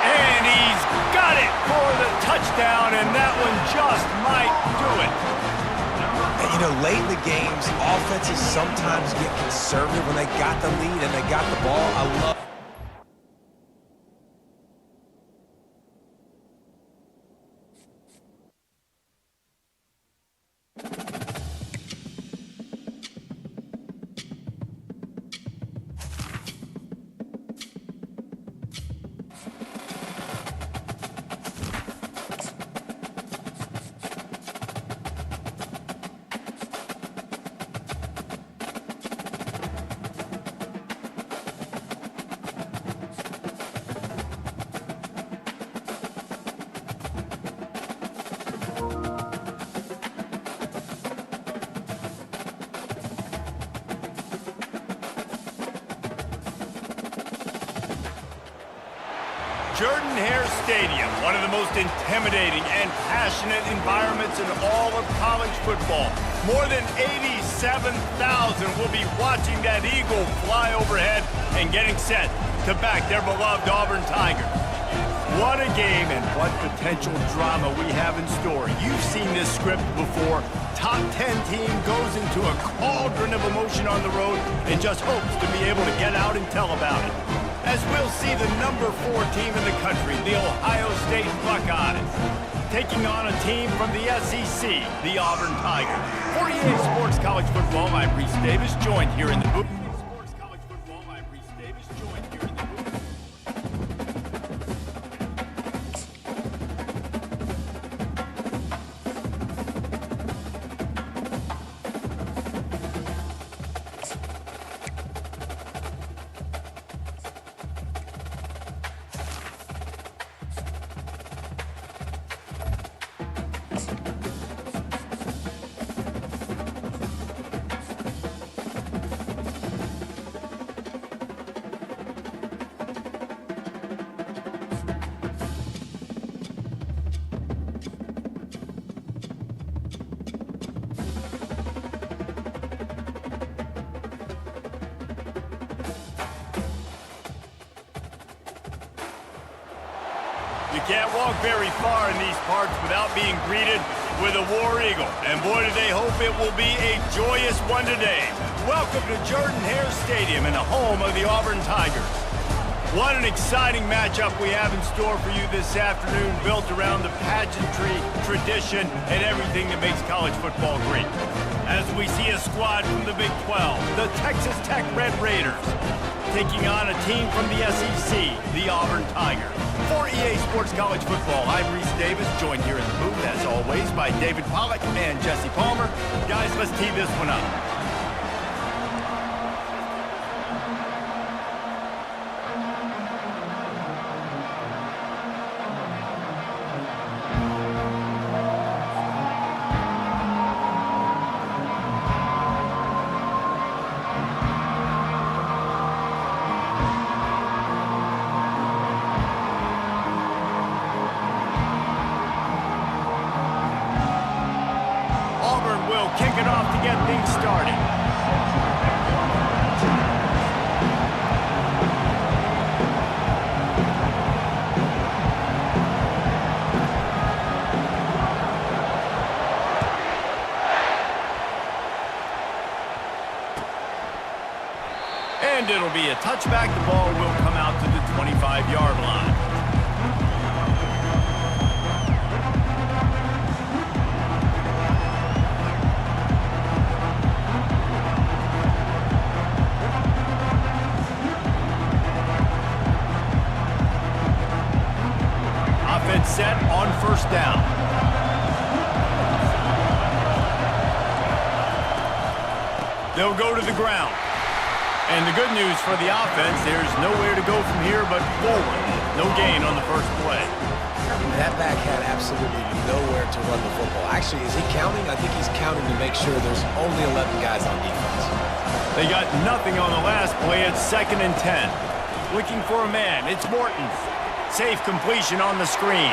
And he's got it for the touchdown, and that one just might do it. And, you know, late in the games, offenses sometimes get conservative when they got the lead and they got the ball. I love Jordan-Hare Stadium, one of the most intimidating and passionate environments in all of college football. More than 87,000 will be watching that Eagle fly overhead and getting set to back their beloved Auburn Tigers. What a game and what potential drama we have in store. You've seen this script before. Top 10 team goes into a cauldron of emotion on the road and just hopes to be able to get out and tell about it. As we'll see the number 4 team in the country, the Ohio State Buckeyes, taking on a team from the SEC, the Auburn Tigers. For EA Sports College Football, I'm Reese Davis, joined here in the booth. You can't walk very far in these parts without being greeted with a War Eagle. And boy, do they hope it will be a joyous one today. Welcome to Jordan-Hare Stadium and the home of the Auburn Tigers. What an exciting matchup we have in store for you this afternoon, built around the pageantry, tradition, and everything that makes college football great. As we see a squad from the Big 12, the Texas Tech Red Raiders, taking on a team from the SEC, the Auburn Tigers. For EA Sports College Football, I'm Reese Davis, joined here in the booth, as always, by David Pollack and Jesse Palmer. Guys, let's tee this one up. Kick it off to get things started. And it'll be a touchback. The ball will come out to the 25-yard line. Set on first down. They'll go to the ground. And the good news for the offense, there's nowhere to go from here but forward. No gain on the first play. That back had absolutely nowhere to run the football. Actually, is he counting? I think he's counting to make sure there's only 11 guys on defense. They got nothing on the last play. It's 2nd and 10. Looking for a man. It's Morton. Safe completion on the screen.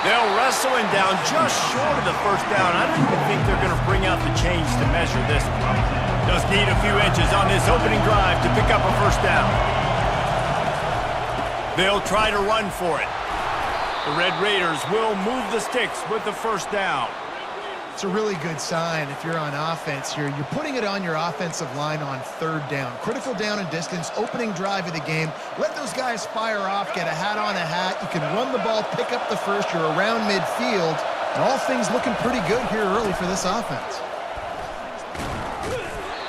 They'll wrestle him down just short of the first down. I don't even think they're going to bring out the chains to measure this one. Just need a few inches on this opening drive to pick up a first down. They'll try to run for it. The Red Raiders will move the sticks with the first down. It's a really good sign if you're on offense here. You're putting it on your offensive line on 3rd down. Critical down and distance, opening drive of the game. Let those guys fire off, get a hat on a hat. You can run the ball, pick up the first. You're around midfield. And all things looking pretty good here early for this offense.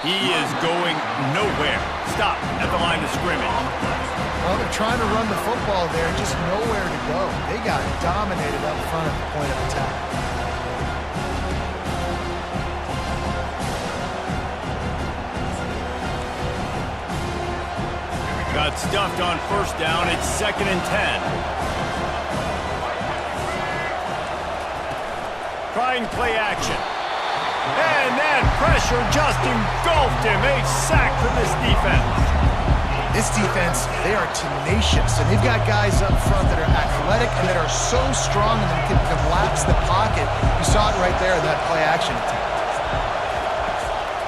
He is going nowhere. Stop at the line of scrimmage. Well, they're trying to run the football there, just nowhere to go. They got dominated up front at the point of attack. Got stuffed on first down. It's 2nd and 10. Trying play action. And that pressure just engulfed him. A sack for this defense. This defense, they are tenacious, and they've got guys up front that are athletic and that are so strong and that can collapse the pocket. You saw it right there in that play action attempt.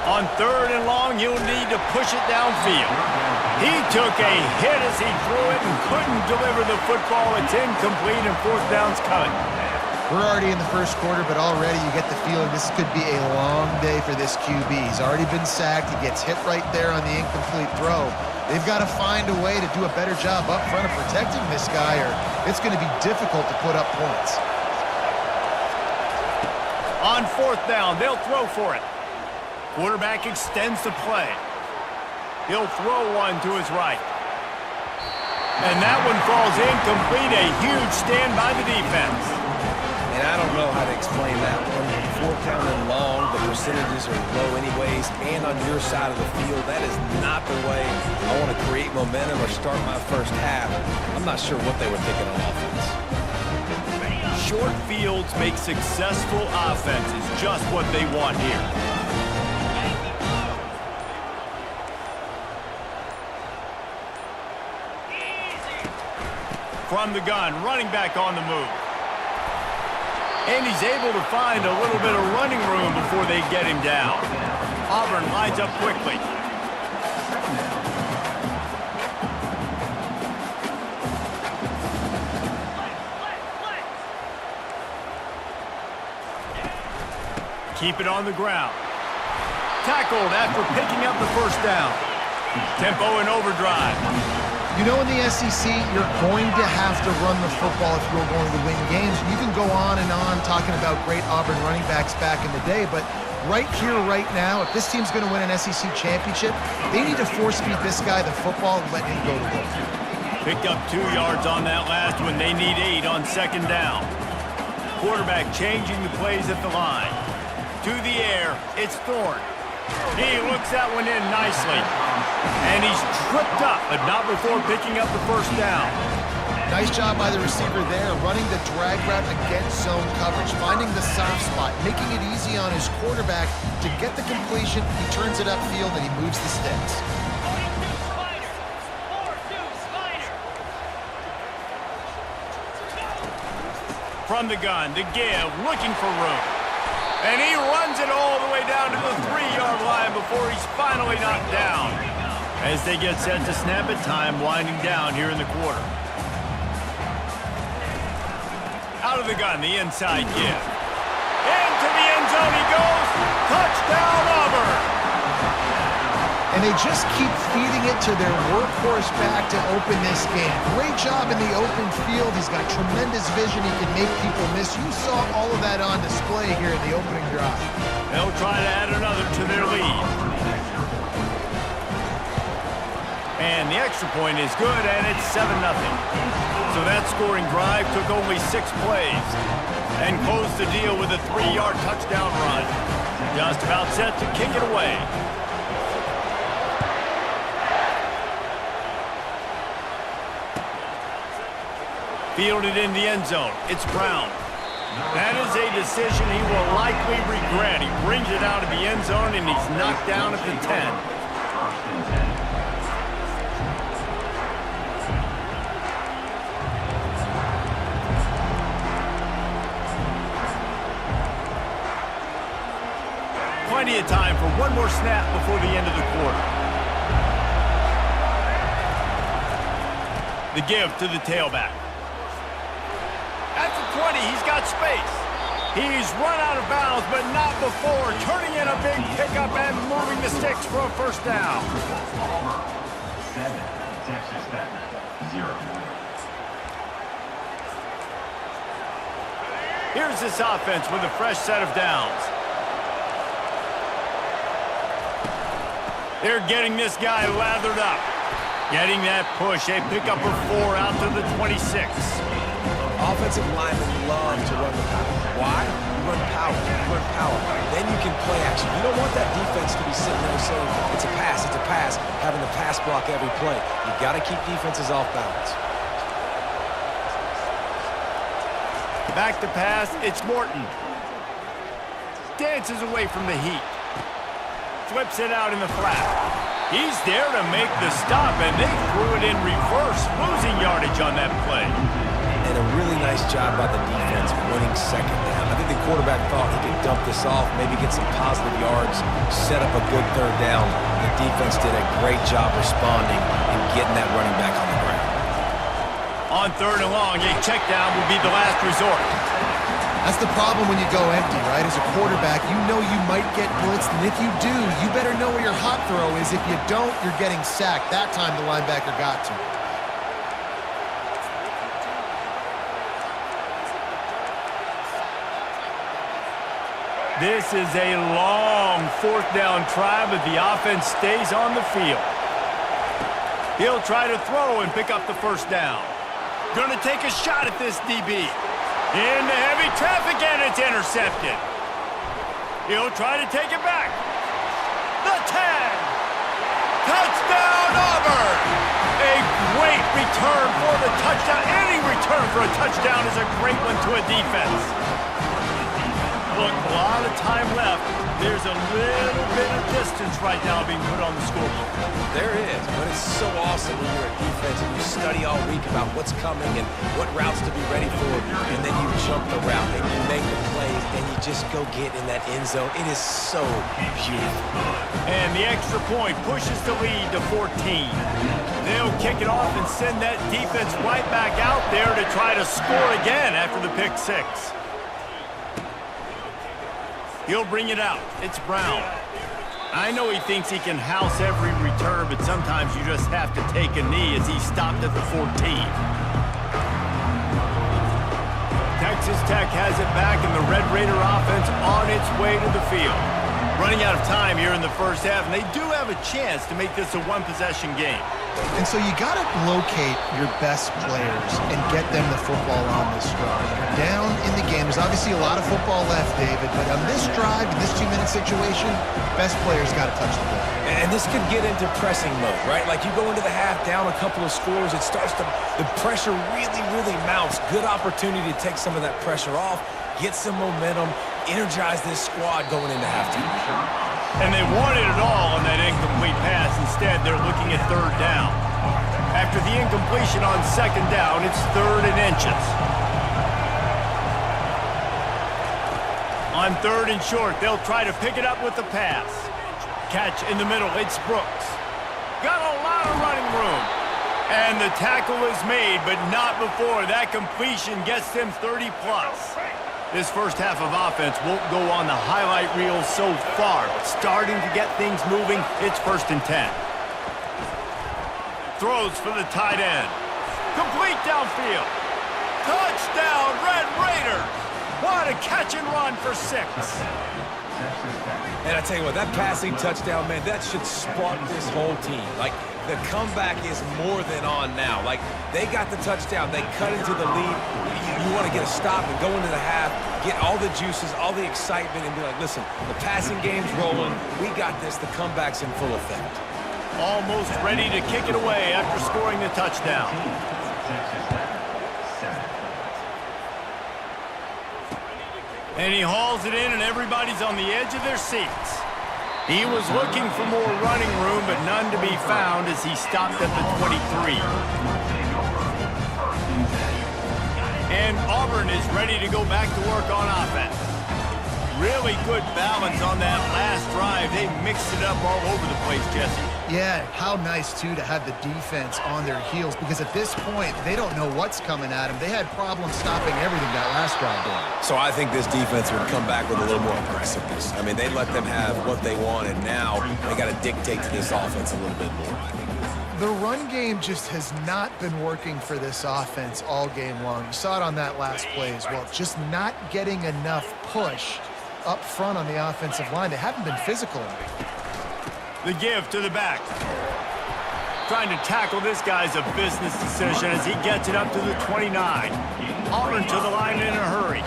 On 3rd and long, you'll need to push it downfield. He took a hit as he threw it and couldn't deliver the football. It's incomplete and 4th down's coming. We're already in the first quarter, but already you get the feeling this could be a long day for this QB. He's already been sacked. He gets hit right there on the incomplete throw. They've got to find a way to do a better job up front of protecting this guy, or it's going to be difficult to put up points. On 4th down, they'll throw for it. Quarterback extends the play. He'll throw one to his right. And that one falls incomplete. A huge stand by the defense. And I don't know how to explain that one. 4th down and long, the percentages are low anyways, and on your side of the field, that is not the way I want to create momentum or start my first half. I'm not sure what they were thinking on offense. Short fields make successful offenses just what they want here. From the gun, running back on the move. And he's able to find a little bit of running room before they get him down. Auburn lines up quickly. keep it on the ground. Tackled after picking up the first down. Tempo and overdrive. You know, in the SEC, you're going to have to run the football if you're going to win games. You can go on and on talking about great Auburn running backs back in the day, but right here, right now, if this team's going to win an SEC championship, they need to force-feed this guy the football and let him go to work. Picked up 2 yards on that last one. They need 8 on second down. Quarterback changing the plays at the line. To the air, it's Thorne. He looks that one in nicely. And he's tripped up, but not before picking up the first down. Nice job by the receiver there, running the drag route against zone coverage, finding the soft spot, making it easy on his quarterback to get the completion. He turns it upfield and he moves the sticks. From the gun, to give, looking for room. And he runs it all the way down to the 3-yard line before he's finally knocked down. As they get set to snap it, time winding down here in the quarter. Out of the gun, the inside give. Into the end zone he goes. Touchdown, Auburn! And they just keep feeding it to their workhorse back to open this game. Great job in the open field. He's got tremendous vision. He can make people miss. You saw all of that on display here in the opening drive. They'll try to add another to their lead. And the extra point is good, and it's 7-0. So that scoring drive took only 6 plays and closed the deal with a 3-yard touchdown run. Just about set to kick it away. Fielded in the end zone. It's Brown. That is a decision he will likely regret. He brings it out of the end zone, and he's knocked down at the 10. Plenty of time for one more snap before the end of the quarter. The give to the tailback. At the 20, he's got space. He's run out of bounds, but not before turning in a big pickup and moving the sticks for a first down. 7, Texas Tech, 0. Here's this offense with a fresh set of downs. They're getting this guy lathered up. Getting that push. They pick up a 4 out to the 26. Offensive linemen love to run the power. Why? You run power. You run power. Then you can play action. You don't want that defense to be sitting there saying, it's a pass, having the pass block every play. You got to keep defenses off balance. Back to pass, it's Morton. Dances away from the heat. Flips it out in the flat. He's there to make the stop, and they threw it in reverse, losing yardage on that play. And a really nice job by the defense winning second down. I think the quarterback thought he could dump this off, maybe get some positive yards, set up a good third down. The defense did a great job responding and getting that running back on the ground. On 3rd and long, a check down will be the last resort. That's the problem when you go empty, right? As a quarterback, you know you might get blitzed, and if you do, you better know where your hot throw is. If you don't, you're getting sacked. That time the linebacker got to. This is a long 4th down try, but the offense stays on the field. He'll try to throw and pick up the first down. Gonna take a shot at this DB. Into heavy traffic, and it's intercepted. He'll try to take it back. The 10. Touchdown, Auburn! A great return for the touchdown. Any return for a touchdown is a great one to a defense. Look, a lot of time left. There's a little bit of distance right now being put on the scoreboard. There is, but it's so awesome when you're a defense and you study all week about what's coming and what routes to be ready for, and then you jump the route and you make the plays and you just go get in that end zone. It is so beautiful. And the extra point pushes the lead to 14. They'll kick it off and send that defense right back out there to try to score again after the pick 6. He'll bring it out. It's Brown. I know he thinks he can house every return, but sometimes you just have to take a knee as he stopped at the 14. Texas Tech has it back, and the Red Raider offense on its way to the field. Running out of time here in the first half, and they do have a chance to make this a one-possession game. And so you got to locate your best players and get them the football on this drive. You're down in the game. There's obviously a lot of football left, David, but on this drive, in this 2-minute situation, best players got to touch the ball. And this could get into pressing mode, right? Like you go into the half down a couple of scores, the pressure really mounts. Good opportunity to take some of that pressure off, get some momentum, energize this squad going into halftime. And they wanted it all on that incomplete pass. Instead, they're looking at third down. After the incompletion on second down, it's 3rd and inches. On 3rd and short, they'll try to pick it up with the pass. Catch in the middle, it's Brooks. Got a lot of running room. And the tackle is made, but not before that completion gets them 30-plus. This first half of offense won't go on the highlight reel so far, but starting to get things moving, it's 1st and 10. Throws for the tight end. Complete downfield. Touchdown, Red Raiders! What a catch and run for 6. And I tell you what, that passing touchdown, man, that should spark this whole team. Like, the comeback is more than on now. Like, they got the touchdown. They cut into the lead. You want to get a stop and go into the half, get all the juices, all the excitement, and be like, listen, the passing game's rolling. We got this. The comeback's in full effect. Almost ready to kick it away after scoring the touchdown. And he hauls it in, and everybody's on the edge of their seats. He was looking for more running room, but none to be found as he stopped at the 23. And Auburn is ready to go back to work on offense. Really good balance on that last drive. They mixed it up all over the place, Jesse. Yeah, how nice, too, to have the defense on their heels, because at this point, they don't know what's coming at them. They had problems stopping everything that last drive did. So I think this defense would come back with a little more aggressiveness. I mean, they let them have what they want, and now they got to dictate to this offense a little bit more. The run game just has not been working for this offense all game long. You saw it on that last play as well. Just not getting enough push up front on the offensive line. They haven't been physical enough. The give to the back. Trying to tackle this guy's a business decision as he gets it up to the 29. Auburn to the line in a hurry.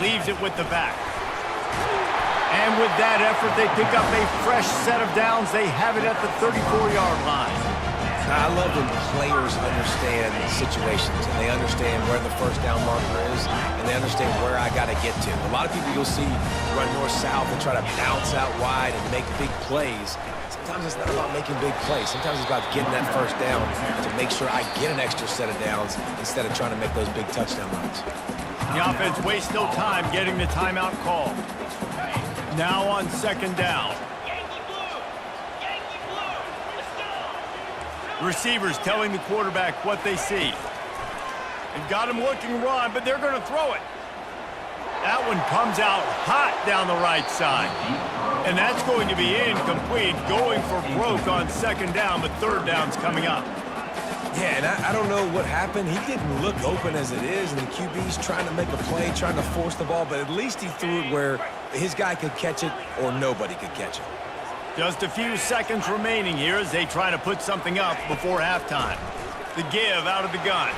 Leaves it with the back. And with that effort, they pick up a fresh set of downs. They have it at the 34-yard line. I love when players understand situations and they understand where the first down marker is and they understand where I got to get to. A lot of people you'll see run north-south and try to bounce out wide and make big plays. Sometimes it's not about making big plays. Sometimes it's about getting that first down to make sure I get an extra set of downs instead of trying to make those big touchdown runs. The offense wastes no time getting the timeout call. Now on second down. Receivers telling the quarterback what they see. They've got him looking run, but they're going to throw it. That one comes out hot down the right side. And that's going to be incomplete, going for broke on second down, but third down's coming up. Yeah, and I don't know what happened. He didn't look open as it is, and the QB's trying to make a play, trying to force the ball, but at least he threw it where his guy could catch it or nobody could catch it. Just a few seconds remaining here as they try to put something up before halftime. The give out of the gun.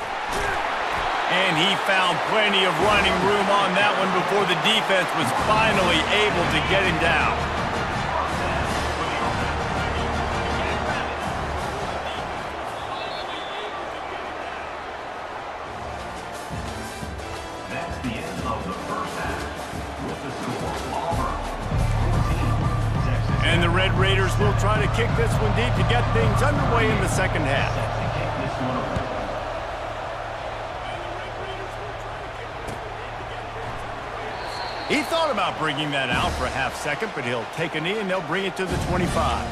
And he found plenty of running room on that one before the defense was finally able to get him down. That's the end of the first half. With the score, Auburn 14, Texas. And the Red Raiders will try to kick this one deep to get things underway in the second half. This one away. He thought about bringing that out for a half second, but he'll take a knee and they'll bring it to the 25.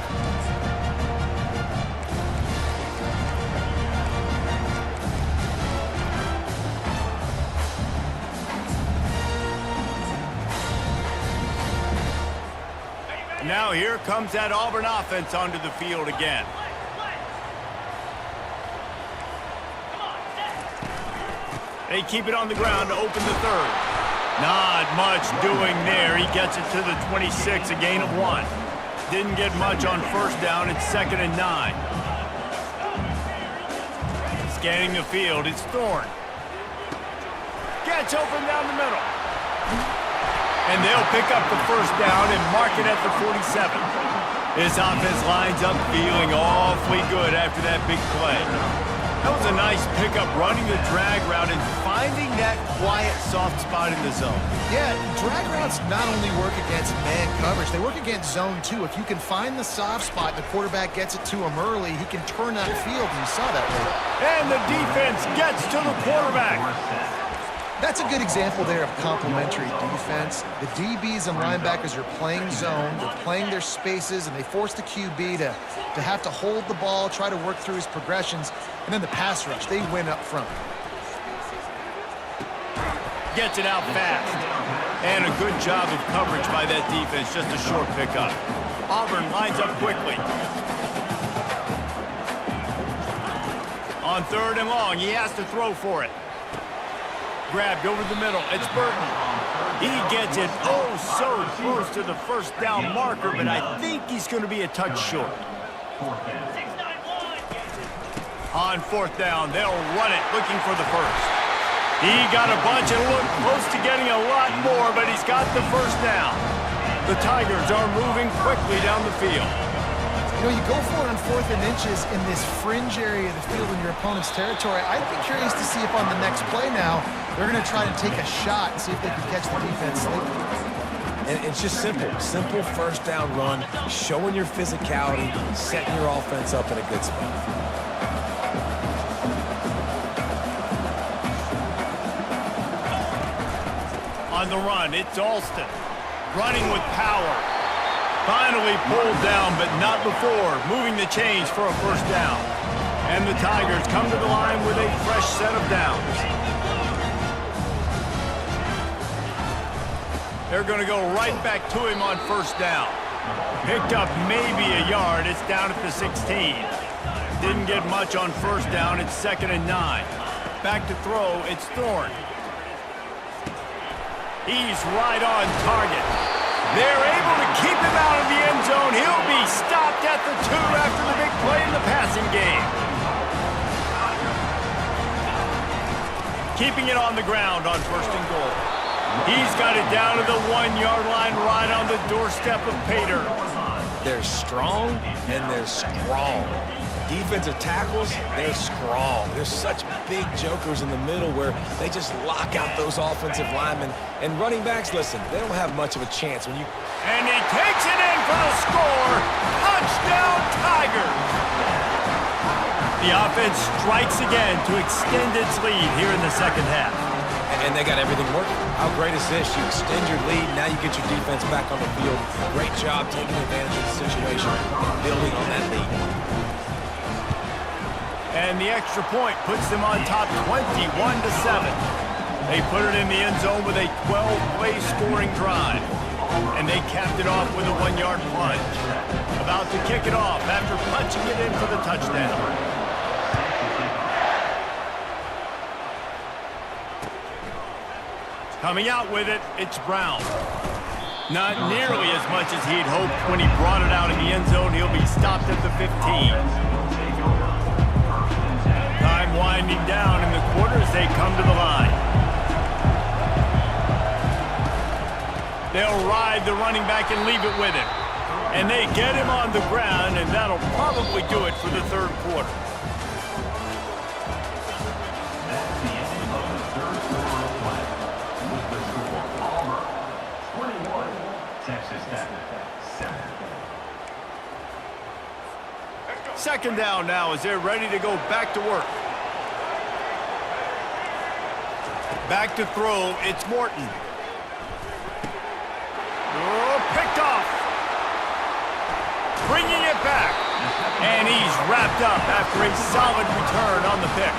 now here comes that Auburn offense onto the field again. They keep it on the ground to open the third. Not much doing there. He gets it to the 26, a gain of 1. Didn't get much on first down. It's 2nd and 9. Scanning the field, it's Thorne. Gets open down the middle. And they'll pick up the first down and mark it at the 47. This offense lines up feeling awfully good after that big play. That was a nice pickup, running the drag route and finding that quiet, soft spot in the zone. Yeah, drag routes not only work against man coverage, they work against zone too. If you can find the soft spot, the quarterback gets it to him early, he can turn that field, and you saw that later. And the defense gets to the quarterback. That's a good example there of complementary defense. The DBs and linebackers are playing zone, they're playing their spaces, and they force the QB to have to hold the ball, try to work through his progressions, and then the pass rush, they win up front. Gets it out fast. And a good job of coverage by that defense, just a short pickup. Auburn lines up quickly. On 3rd and long, he has to throw for it. Grabbed over the middle. It's Burton. He gets it so close to the first down marker, but I think he's going to be a touch short. On 4th down, they'll run it, looking for the first. He got a bunch and looked close to getting a lot more, but he's got the first down. The Tigers are moving quickly down the field. You know, you go for it on 4th and inches in this fringe area of the field in your opponent's territory. I'd be curious to see if on the next play now, they're going to try to take a shot and see if they can catch the defense sleeping. And it's just simple first down run, showing your physicality, setting your offense up in a good spot. On the run, it's Alston. Running with power. Finally pulled down, but not before. Moving the chains for a first down. And the Tigers come to the line with a fresh set of downs. They're going to go right back to him on first down. Picked up maybe a yard. It's down at the 16. Didn't get much on first down. It's 2nd and 9. Back to throw. It's Thorne. He's right on target. They're able to keep him out of the end zone. He'll be stopped at the 2 after the big play in the passing game. Keeping it on the ground on 1st and goal. He's got it down to the 1-yard line, right on the doorstep of Pater. They're strong and they're strong. Defensive tackles, they're strong. There's such big jokers in the middle where they just lock out those offensive linemen. And running backs, listen, they don't have much of a chance when you... And he takes it in for the score. Touchdown, Tigers! The offense strikes again to extend its lead here in the second half. And they got everything working. How great is this? You extend your lead, now you get your defense back on the field. Great job taking advantage of the situation, building on that lead. And the extra point puts them on top 21-7. They put it in the end zone with a 12-play scoring drive. And they capped it off with a 1-yard plunge. About to kick it off after punching it in for the touchdown. Coming out with it, it's Brown. Not nearly as much as he'd hoped when he brought it out in the end zone. He'll be stopped at the 15. Time winding down in the quarter as they come to the line. They'll ride the running back and leave it with him. And they get him on the ground, and that'll probably do it for the third quarter. That's the end of the third quarter of play. With the score, Auburn 21, Texas Tech 7. Second down now as they're ready to go back to work. Back to throw, it's Morton. Oh, picked off. Bringing it back. And he's wrapped up after a solid return on the pick.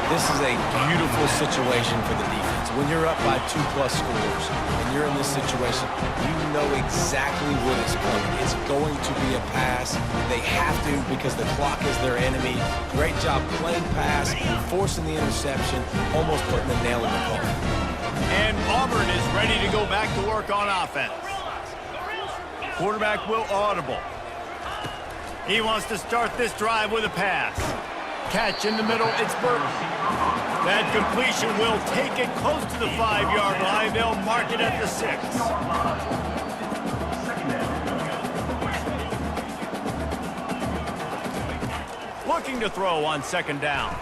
This is a beautiful situation for the defense. When you're up by 2+ scores and you're in this situation, you know exactly what is coming. It's going to be a pass. They have to because the clock is their enemy. Great job playing pass, forcing the interception, almost putting the nail in the coffin. And Auburn is ready to go back to work on offense. Quarterback will audible. He wants to start this drive with a pass. Catch in the middle, it's Burton. That completion will take it close to the 5-yard line. They'll mark it at the 6. Looking to throw on 2nd down.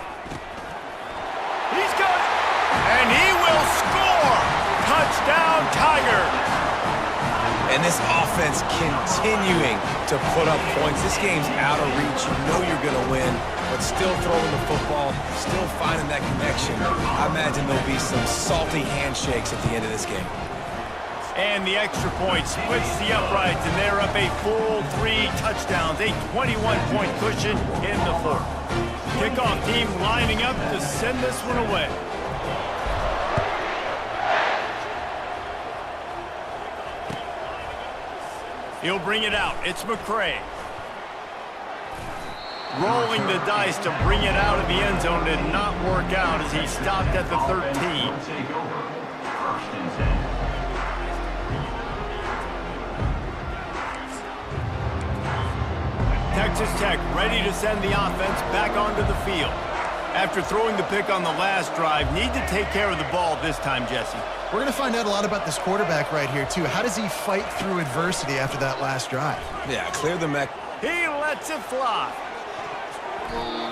He's got it! And he will score! Touchdown, Tigers! And this offense continuing to put up points. This game's out of reach. You know you're going to win, but still throwing the football, still finding that connection. I imagine there'll be some salty handshakes at the end of this game. And the extra point splits the uprights, and they're up a full 3 touchdowns, a 21-point cushion in the 4th. Kickoff team lining up to send this one away. He'll bring it out. It's McCray. Rolling the dice to bring it out of the end zone did not work out as he stopped at the 13. Take over. 1st and 10. Texas Tech ready to send the offense back onto the field. After throwing the pick on the last drive, need to take care of the ball this time, Jesse. We're going to find out a lot about this quarterback right here, too. How does he fight through adversity after that last drive? Yeah, clear the mech. He lets it fly.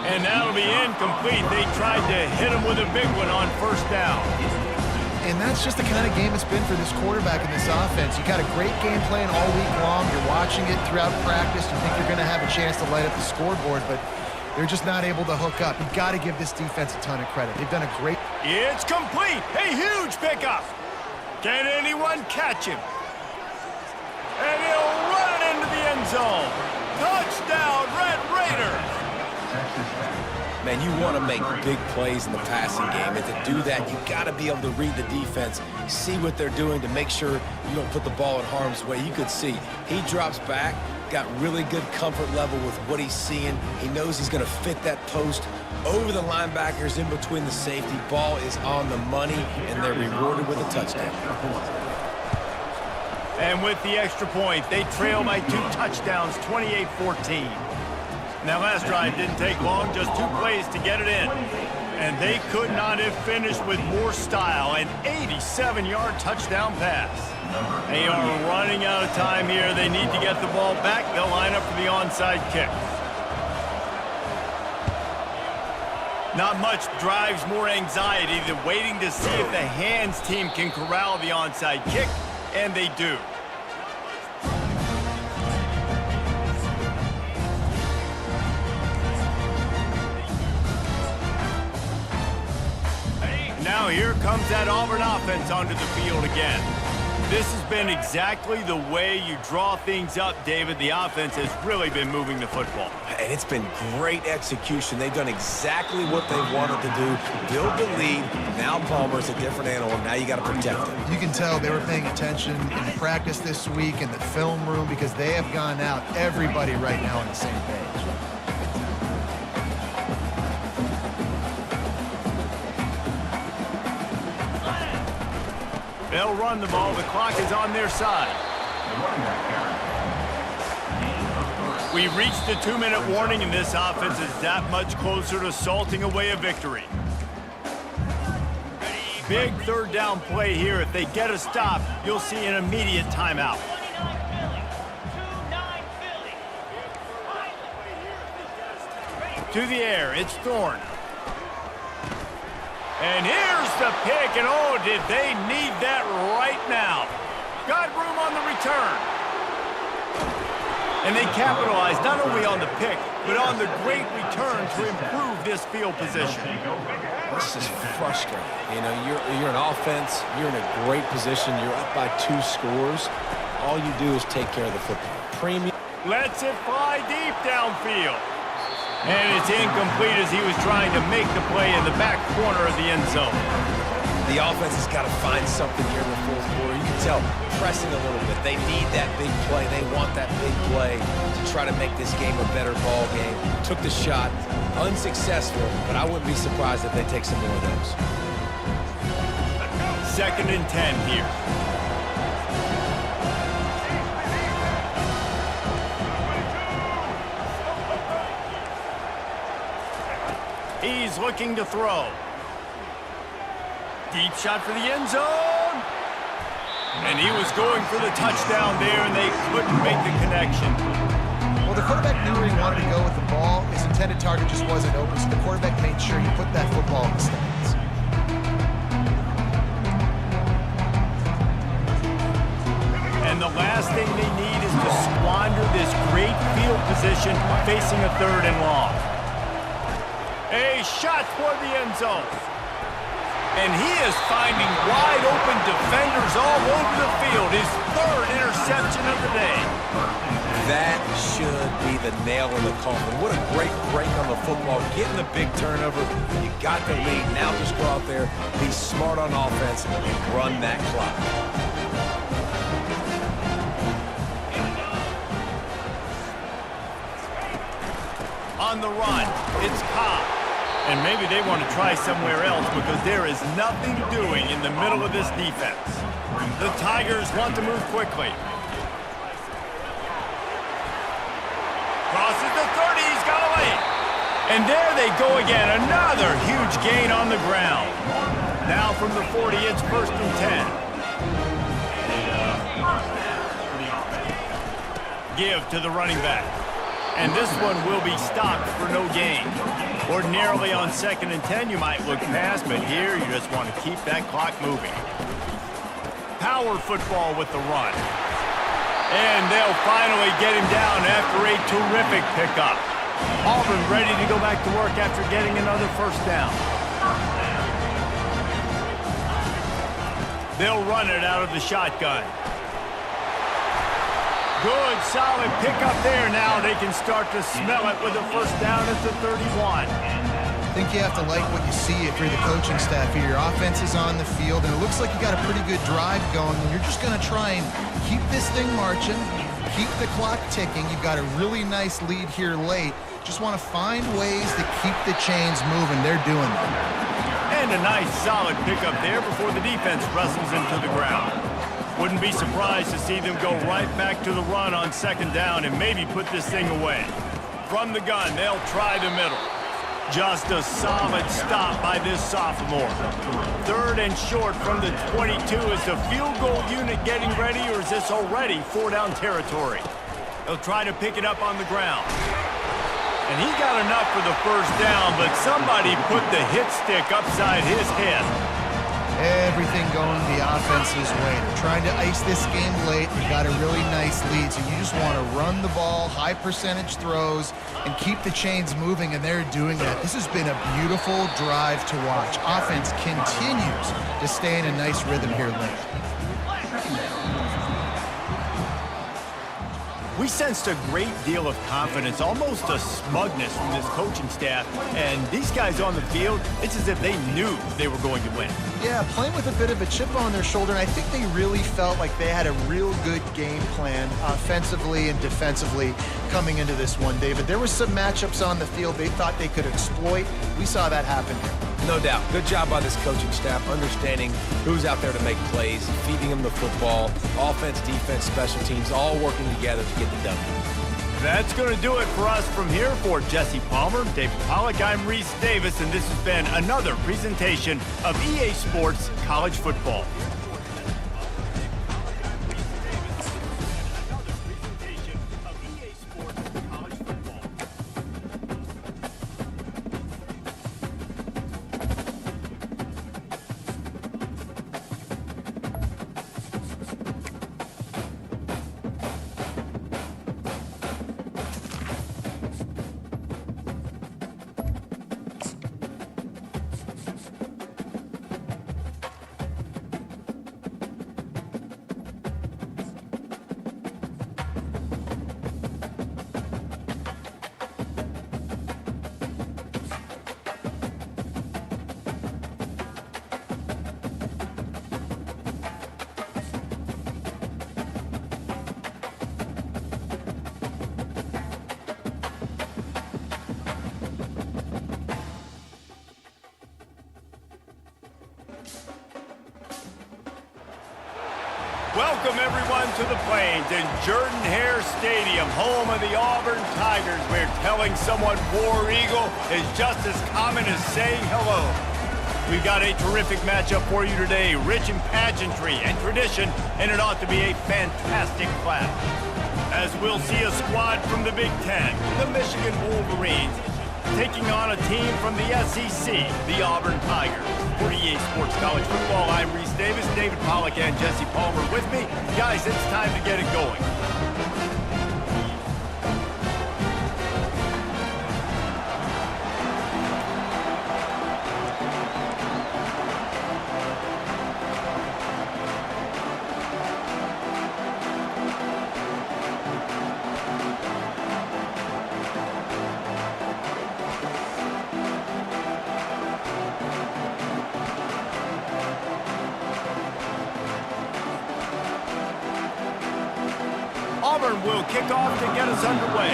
And that'll be incomplete. They tried to hit him with a big one on 1st down. And that's just the kind of game it's been for this quarterback in this offense. You got a great game plan all week long. You're watching it throughout practice. You think you're going to have a chance to light up the scoreboard, but they're just not able to hook up. You've got to give this defense a ton of credit. They've done a great... It's complete. A huge pickup. Can anyone catch him? And he'll run it into the end zone. Touchdown, Red Raiders. Man, you want to make big plays in the passing game, and to do that, you got to be able to read the defense, see what they're doing to make sure you don't put the ball in harm's way. You could see he drops back, got really good comfort level with what he's seeing. He knows he's going to fit that post over the linebackers in between the safety. Ball is on the money, and they're rewarded with a touchdown. And with the extra point, they trail by 2 touchdowns, 28-14. That last drive didn't take long, just 2 plays to get it in. And they could not have finished with more style. An 87-yard touchdown pass. They are running out of time here. They need to get the ball back. They'll line up for the onside kick. Not much drives more anxiety than waiting to see if the hands team can corral the onside kick, and they do. Now here comes that Auburn offense onto the field again. This has been exactly the way you draw things up, David. The offense has really been moving the football. And it's been great execution. They've done exactly what they wanted to do. Build the lead. Now Palmer's a different animal. Now you got to protect him. You can tell they were paying attention in practice this week in the film room because they have gone out, everybody right now on the same page. They'll run the ball. The clock is on their side. We've reached the 2-minute warning, and this offense is that much closer to salting away a victory. Big 3rd down play here. If they get a stop, you'll see an immediate timeout. To the air, it's Thorne. And here's the pick, and oh, did they need that right now. Got room on the return. And they capitalized not only on the pick, but on the great return to improve this field position. This is frustrating. You know, you're an offense, you're in a great position, you're up by 2 scores. All you do is take care of the football. Premium. Lets it fly deep downfield. And it's incomplete as he was trying to make the play in the back corner of the end zone. The offense has got to find something here in the fourth quarter. You can tell pressing a little bit. They need that big play. They want that big play to try to make this game a better ball game. Took the shot, unsuccessful, but I wouldn't be surprised if they take some more of those. 2nd and 10 here. He's looking to throw. Deep shot for the end zone. And he was going for the touchdown there, and they couldn't make the connection. Well, the quarterback knew where he wanted to go with the ball. His intended target just wasn't open, so the quarterback made sure he put that football in the stands. And the last thing they need is to squander this great field position facing a 3rd and long. A shot toward the end zone. And he is finding wide open defenders all over the field. His 3rd interception of the day. That should be the nail in the coffin. What a great break on the football. Getting the big turnover. You got the lead. Now just go out there, be smart on offense, and run that clock. On the run, it's Cobb. And maybe they want to try somewhere else because there is nothing doing in the middle of this defense. The Tigers want to move quickly. Crosses the 30, he's got a lead. And there they go again, another huge gain on the ground. Now from the 40, it's 1st and 10. Give to the running back. And this one will be stopped for no gain. Ordinarily on 2nd and 10, you might look past, but here you just want to keep that clock moving. Power football with the run. And they'll finally get him down after a terrific pickup. Auburn ready to go back to work after getting another 1st down. They'll run it out of the shotgun. Good, solid pickup there. Now they can start to smell it with a 1st down at the 31. I think you have to like what you see if you're the coaching staff here. Your offense is on the field, and it looks like you got a pretty good drive going, and you're just going to try and keep this thing marching, keep the clock ticking. You've got a really nice lead here late. Just want to find ways to keep the chains moving. They're doing that. And a nice, solid pickup there before the defense wrestles into the ground. Wouldn't be surprised to see them go right back to the run on 2nd down and maybe put this thing away. From the gun, they'll try the middle. Just a solid stop by this sophomore. 3rd and short from the 22. Is the field goal unit getting ready, or is this already 4-down territory? They'll try to pick it up on the ground. And he got enough for the 1st down, but somebody put the hit stick upside his head. Everything going the offense's way. They're trying to ice this game late. They got a really nice lead, so you just want to run the ball, high percentage throws, and keep the chains moving, and they're doing that. This has been a beautiful drive to watch. Offense continues to stay in a nice rhythm here late. We sensed a great deal of confidence, almost a smugness from this coaching staff. And these guys on the field, it's as if they knew they were going to win. Yeah, playing with a bit of a chip on their shoulder, and I think they really felt like they had a real good game plan offensively and defensively coming into this one, David. There were some matchups on the field they thought they could exploit. We saw that happen here. No doubt. Good job by this coaching staff, understanding who's out there to make plays, feeding them the football, offense, defense, special teams, all working together to get the W. That's going to do it for us from here. For Jesse Palmer, David Pollack, I'm Reese Davis, and this has been another presentation of EA Sports College Football. Welcome everyone to the Plains in Jordan-Hare Stadium, home of the Auburn Tigers, where telling someone War Eagle is just as common as saying hello. We've got a terrific matchup for you today, rich in pageantry and tradition, and it ought to be a fantastic clash. As we'll see a squad from the Big Ten, the Michigan Wolverines, taking on a team from the SEC, the Auburn Tigers. For EA Sports College Football, I'm Reese Davis, David Pollack, and Jesse Palmer with me. Guys, it's time to get it going. Auburn will kick off to get us underway.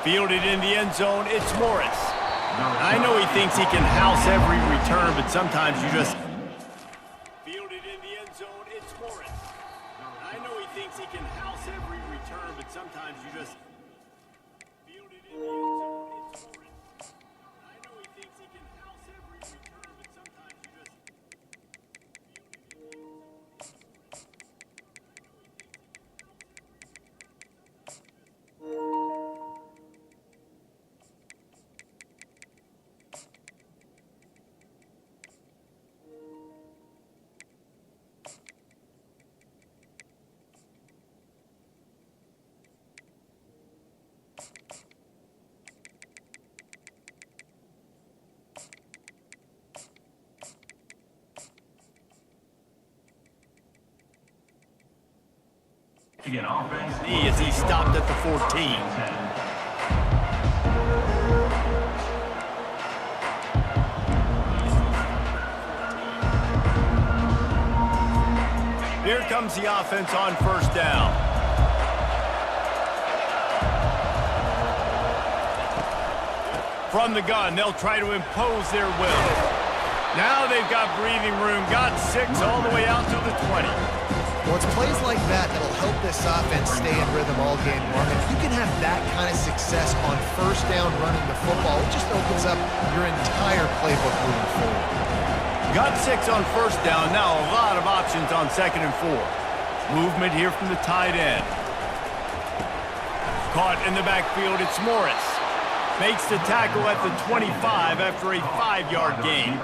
Fielded in the end zone, it's Morris. I know he thinks he can house every return, but sometimes you just... Fielded in the end zone, it's Morris. I know he thinks he can house every return, but sometimes you just... Fielded in the end zone, it's Morris. I know he thinks he can house every return, but sometimes you just... Michigan offense. As he stopped at the 14. Here comes the offense on first down. From the gun, they'll try to impose their will. Now they've got breathing room, got 6 all the way out to the 20. Well, it's plays like that that'll help this offense stay in rhythm all game long. If you can have that kind of success on first down running the football, it just opens up your entire playbook moving forward. Got 6 on first down, now a lot of options on 2nd and 4. Movement here from the tight end. Caught in the backfield, it's Morris. Makes the tackle at the 25 after a 5-yard gain.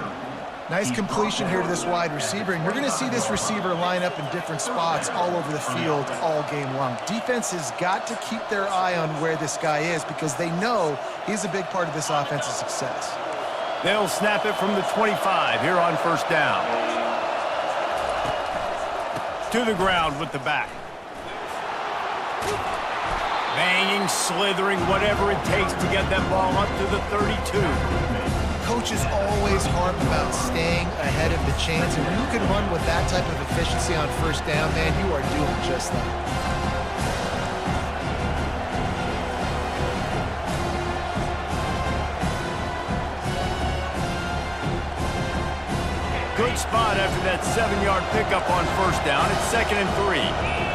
Nice completion here to this wide receiver, and you're going to see this receiver line up in different spots all over the field all game long. Defense has got to keep their eye on where this guy is because they know he's a big part of this offense's success. They'll snap it from the 25 here on first down. To the ground with the back. Banging, slithering, whatever it takes to get that ball up to the 32. Coaches always harp about staying ahead of the chains, and when you can run with that type of efficiency on first down, man, you are doing just that. Good spot after that 7-yard pickup on first down. It's 2nd and 3.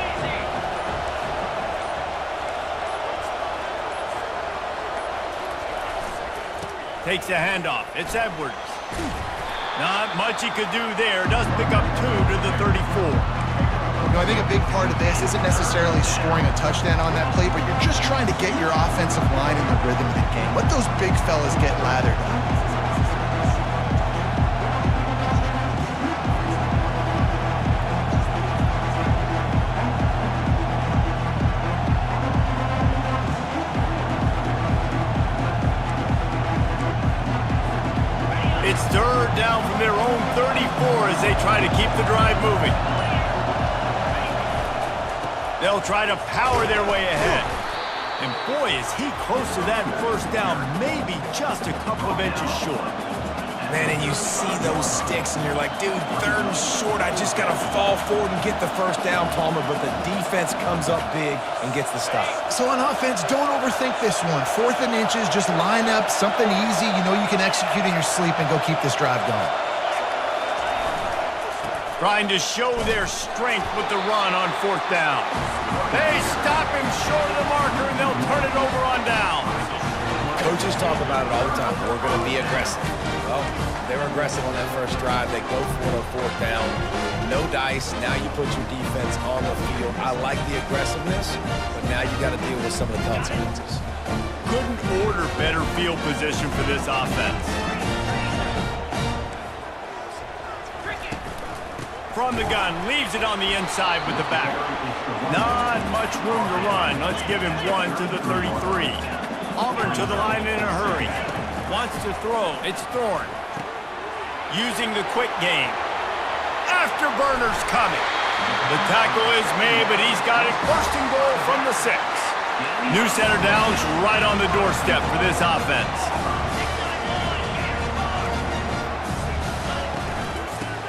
Takes a handoff. It's Edwards. Not much he could do there. Does pick up 2 to the 34. You know, I think a big part of this isn't necessarily scoring a touchdown on that play, but you're just trying to get your offensive line in the rhythm of the game. Let those big fellas get lathered up. It's third down from their own 34 as they try to keep the drive moving. They'll try to power their way ahead. And boy, is he close to that first down, maybe just a couple of inches short. Man, and you see those sticks, and you're like, dude, 3rd and short. I just got to fall forward and get the first down, Palmer. But the defense comes up big and gets the stop. So on offense, don't overthink this one. 4th and inches, just line up, something easy. You know you can execute in your sleep and go keep this drive going. Trying to show their strength with the run on 4th down. They stop him short of the marker, and they'll turn it over on down. Coaches talk about it all the time. We're going to be aggressive. Well, they were aggressive on that first drive. They go for it on 4th down. No dice. Now you put your defense on the field. I like the aggressiveness, but now you got to deal with some of the consequences. Couldn't order better field position for this offense. From the gun, leaves it on the inside with the back. Not much room to run. Let's give him 1 to the 33. Auburn to the line in a hurry. Wants to throw. It's Thorne. Using the quick game. Afterburner's coming. The tackle is made, but he's got it 1st and goal from the 6. New center downs right on the doorstep for this offense.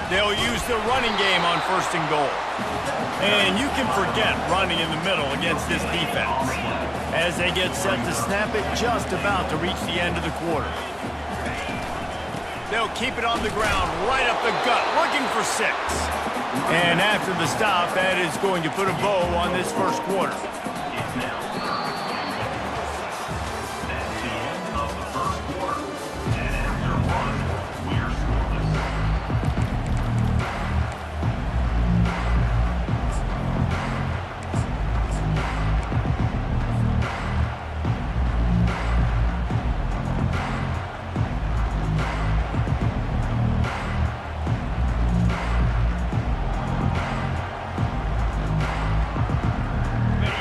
They'll use the running game on 1st and goal. And you can forget running in the middle against this defense, as they get set to snap it just about to reach the end of the quarter. They'll keep it on the ground, right up the gut, looking for 6. And after the stop, that is going to put a bow on this first quarter. That's the end of the first quarter. And after 1, we're scoreless.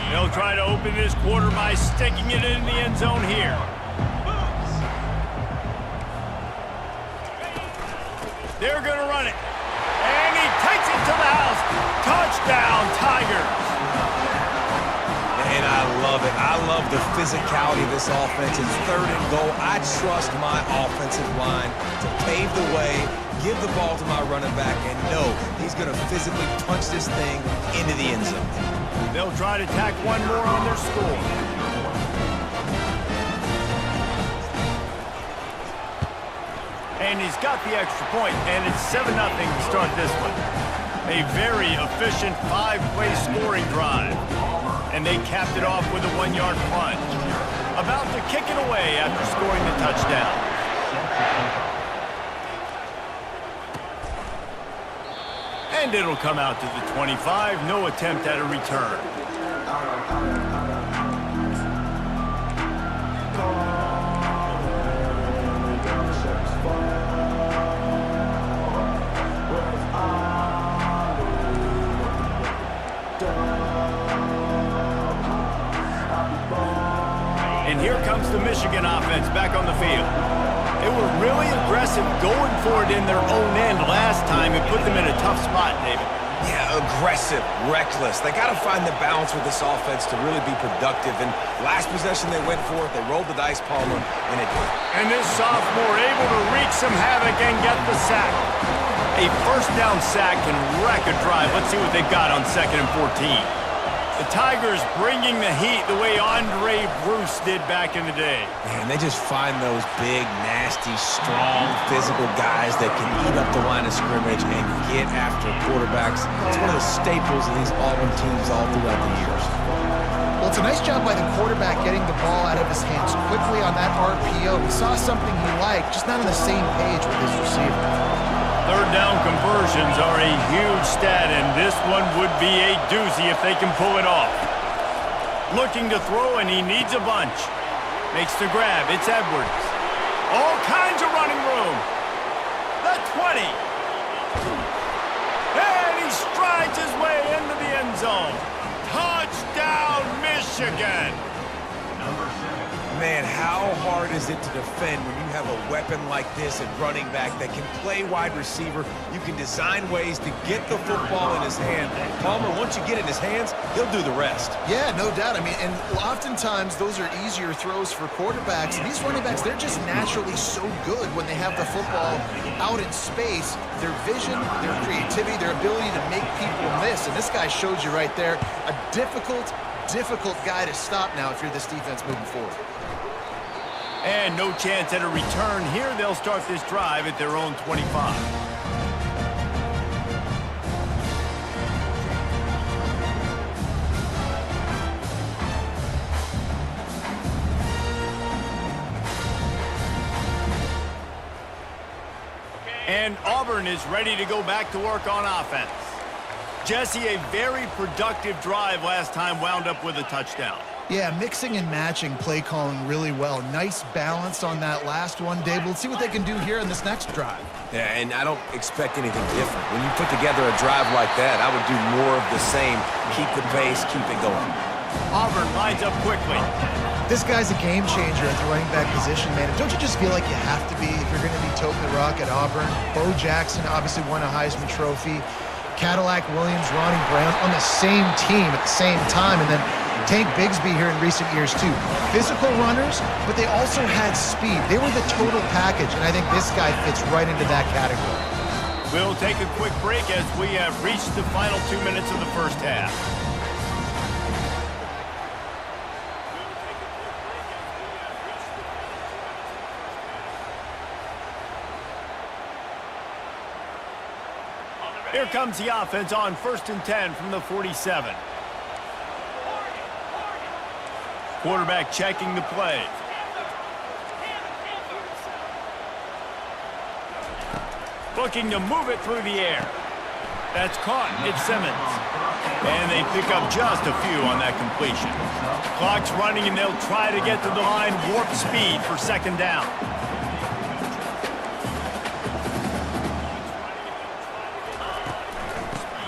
They'll try to open this quarter by sticking it in the end zone here. They're going to run it. And he takes it to the house. Touchdown, Tigers. And I love it. I love the physicality of this offense. It's 3rd and goal. I trust my offensive line to pave the way, give the ball to my running back, and know he's going to physically punch this thing into the end zone. They'll try to tack one more on their score. And he's got the extra point, and it's 7-0 to start this one. A very efficient 5-play scoring drive. And they capped it off with a 1-yard plunge. About to kick it away after scoring the touchdown. And it'll come out to the 25. No attempt at a return. And here comes the Michigan offense back on the field. They were really aggressive going for it in their own end last time. It put them in a tough spot, David. Yeah, aggressive, reckless. They got to find the balance with this offense to really be productive. And last possession they went for it, they rolled the dice, Palmer, and it did. And this sophomore able to wreak some havoc and get the sack. A 1st down sack can wreck a drive. Let's see what they've got on 2nd and 14. The Tigers bringing the heat the way Andre Bruce did back in the day. Man, they just find those big, nasty, strong, physical guys that can eat up the line of scrimmage and get after quarterbacks. It's one of the staples of these Auburn teams all throughout the years. Well, it's a nice job by the quarterback getting the ball out of his hands quickly on that RPO. He saw something he liked, just not on the same page with his receiver. 3rd down conversions are a huge stat, and this one would be a doozy if they can pull it off. Looking to throw, and he needs a bunch. Makes the grab. It's Edwards. All kinds of running room. The 20. And he strides his way into the end zone. Touchdown, Michigan. Number 7. Man, how hard is it to defend when you have a weapon like this at running back that can play wide receiver? You can design ways to get the football in his hand. Palmer, once you get it in his hands, he'll do the rest. Yeah, no doubt. I mean, and oftentimes those are easier throws for quarterbacks. And these running backs, they're just naturally so good when they have the football out in space. Their vision, their creativity, their ability to make people miss. And this guy showed you right there, a difficult guy to stop now if you're this defense moving forward. And no chance at a return here. They'll start this drive at their own 25. And Auburn is ready to go back to work on offense. Jesse, a very productive drive last time wound up with a touchdown. Yeah, mixing and matching play calling really well. Nice balance on that last one, Dave. Let's see what they can do here in this next drive. Yeah, and I don't expect anything different. When you put together a drive like that, I would do more of the same. Keep the pace, keep it going. Auburn lines up quickly. This guy's a game changer at the running back position, man. Don't you just feel like you have to be if you're going to be toting the rock at Auburn? Bo Jackson obviously won a Heisman Trophy. Cadillac Williams, Ronnie Brown on the same team at the same time. And then Tank Bigsby here in recent years, too. Physical runners, but they also had speed. They were the total package, and I think this guy fits right into that category. We'll take a quick break as we have reached the final 2 minutes of the first half. Here comes the offense on 1st and 10 from the 47. Quarterback checking the play. Looking to move it through the air. That's caught. It's Simmons. And they pick up just a few on that completion. Clock's running and they'll try to get to the line. Warp speed for 2nd down.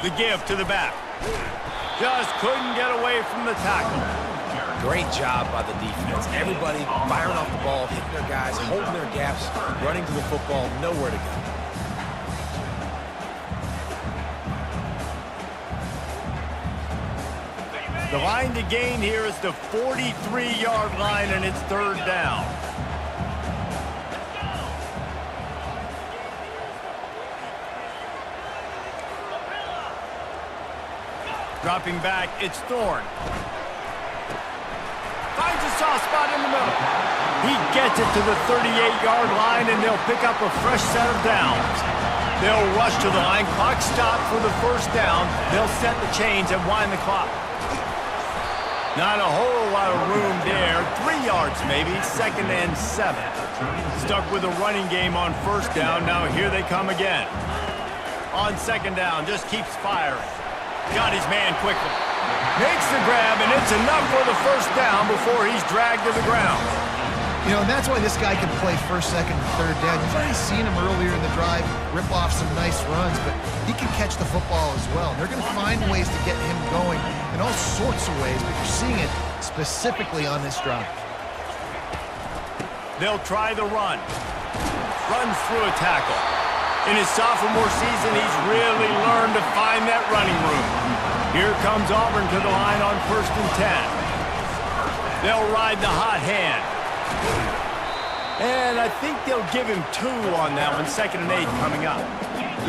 The give to the back. Just couldn't get away from the tackle. Great job by the defense. Everybody firing off the ball, hitting their guys, holding their gaps, running to the football, nowhere to go. The line to gain here is the 43-yard line, and it's 3rd down. Dropping back, it's Thorne. Finds a soft spot in the middle. He gets it to the 38-yard line, and they'll pick up a fresh set of downs. They'll rush to the line. Clock stopped for the 1st down. They'll set the chains and wind the clock. Not a whole lot of room there. 3 yards maybe, 2nd and 7. Stuck with a running game on 1st down. Now here they come again. On 2nd down, just keeps firing. Got his man quickly. Makes the grab, and it's enough for the 1st down before he's dragged to the ground. You know, and that's why this guy can play 1st, 2nd, and 3rd down. You've already seen him earlier in the drive rip off some nice runs, but he can catch the football as well. They're going to find ways to get him going in all sorts of ways, but you're seeing it specifically on this drive. They'll try the run. Runs through a tackle. In his sophomore season, he's really learned to find that running room. Here comes Auburn to the line on 1st and 10. They'll ride the hot hand. And I think they'll give him 2 on that one, 2nd and 8 coming up.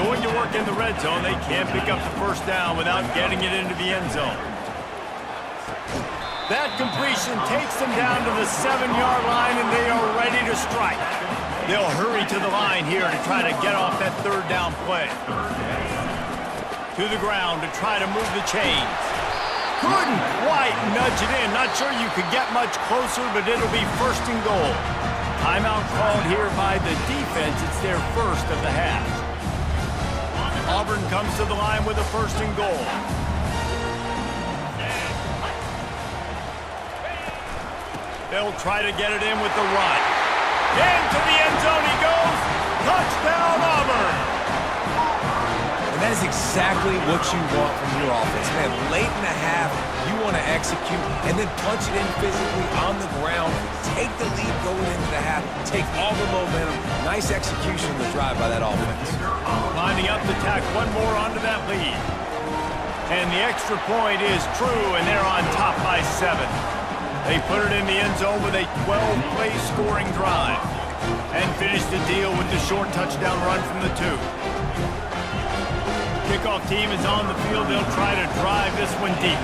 Going to work in the red zone, they can't pick up the 1st down without getting it into the end zone. That completion takes them down to the 7-yard line, and they are ready to strike. They'll hurry to the line here to try to get off that 3rd down play. To the ground to try to move the chains. Couldn't quite nudge it in. Not sure you could get much closer, but it'll be 1st and goal. Timeout called here by the defense. It's their 1st of the half. Auburn comes to the line with a 1st and goal. They'll try to get it in with the run. Into the end zone he goes. Touchdown, Auburn. And That is exactly what you want from your offense. Man, late in the half, you want to execute and then punch it in physically on the ground. Take the lead going into the half. Take all the momentum. Nice execution of the drive by that offense. Lining up to tack one more onto that lead. And the extra point is true, and they're on top by 7. They put it in the end zone with a 12-play scoring drive and finish the deal with the short touchdown run from the 2. Kickoff team is on the field. They'll try to drive this one deep.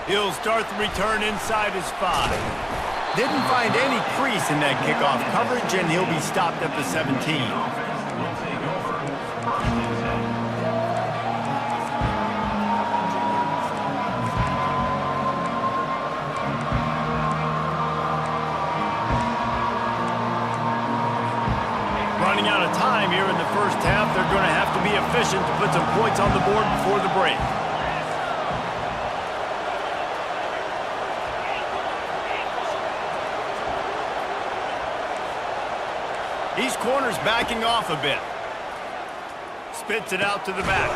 He'll start the return inside his 5. Didn't find any crease in that kickoff coverage, and he'll be stopped at the 17. Running out of time here in the first half, they're going to have to be efficient to put some points on the board before the break. These corners backing off a bit. Spits it out to the back.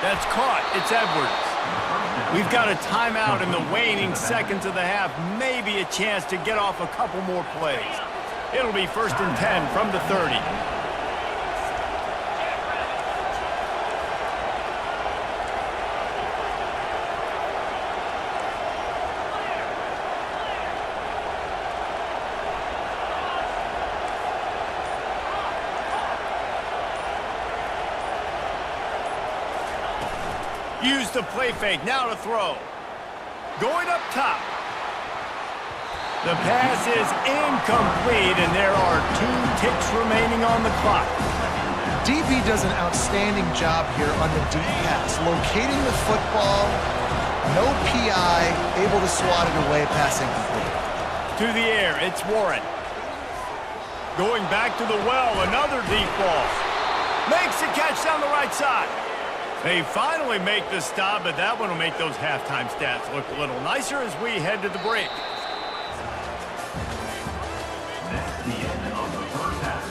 That's caught. It's Edwards. We've got a timeout in the waning seconds of the half. Maybe a chance to get off a couple more plays. It'll be 1st and 10 from the 30. Use the play fake, now to throw. Going up top. The pass is incomplete, and there are 2 ticks remaining on the clock. DB does an outstanding job here on the deep pass, locating the football, no PI, able to swat it away, passing complete. To the air, it's Warren. Going back to the well, another deep ball. Makes the catch down the right side. They finally make the stop, but that one will make those halftime stats look a little nicer as we head to the break. That's the end of the first half.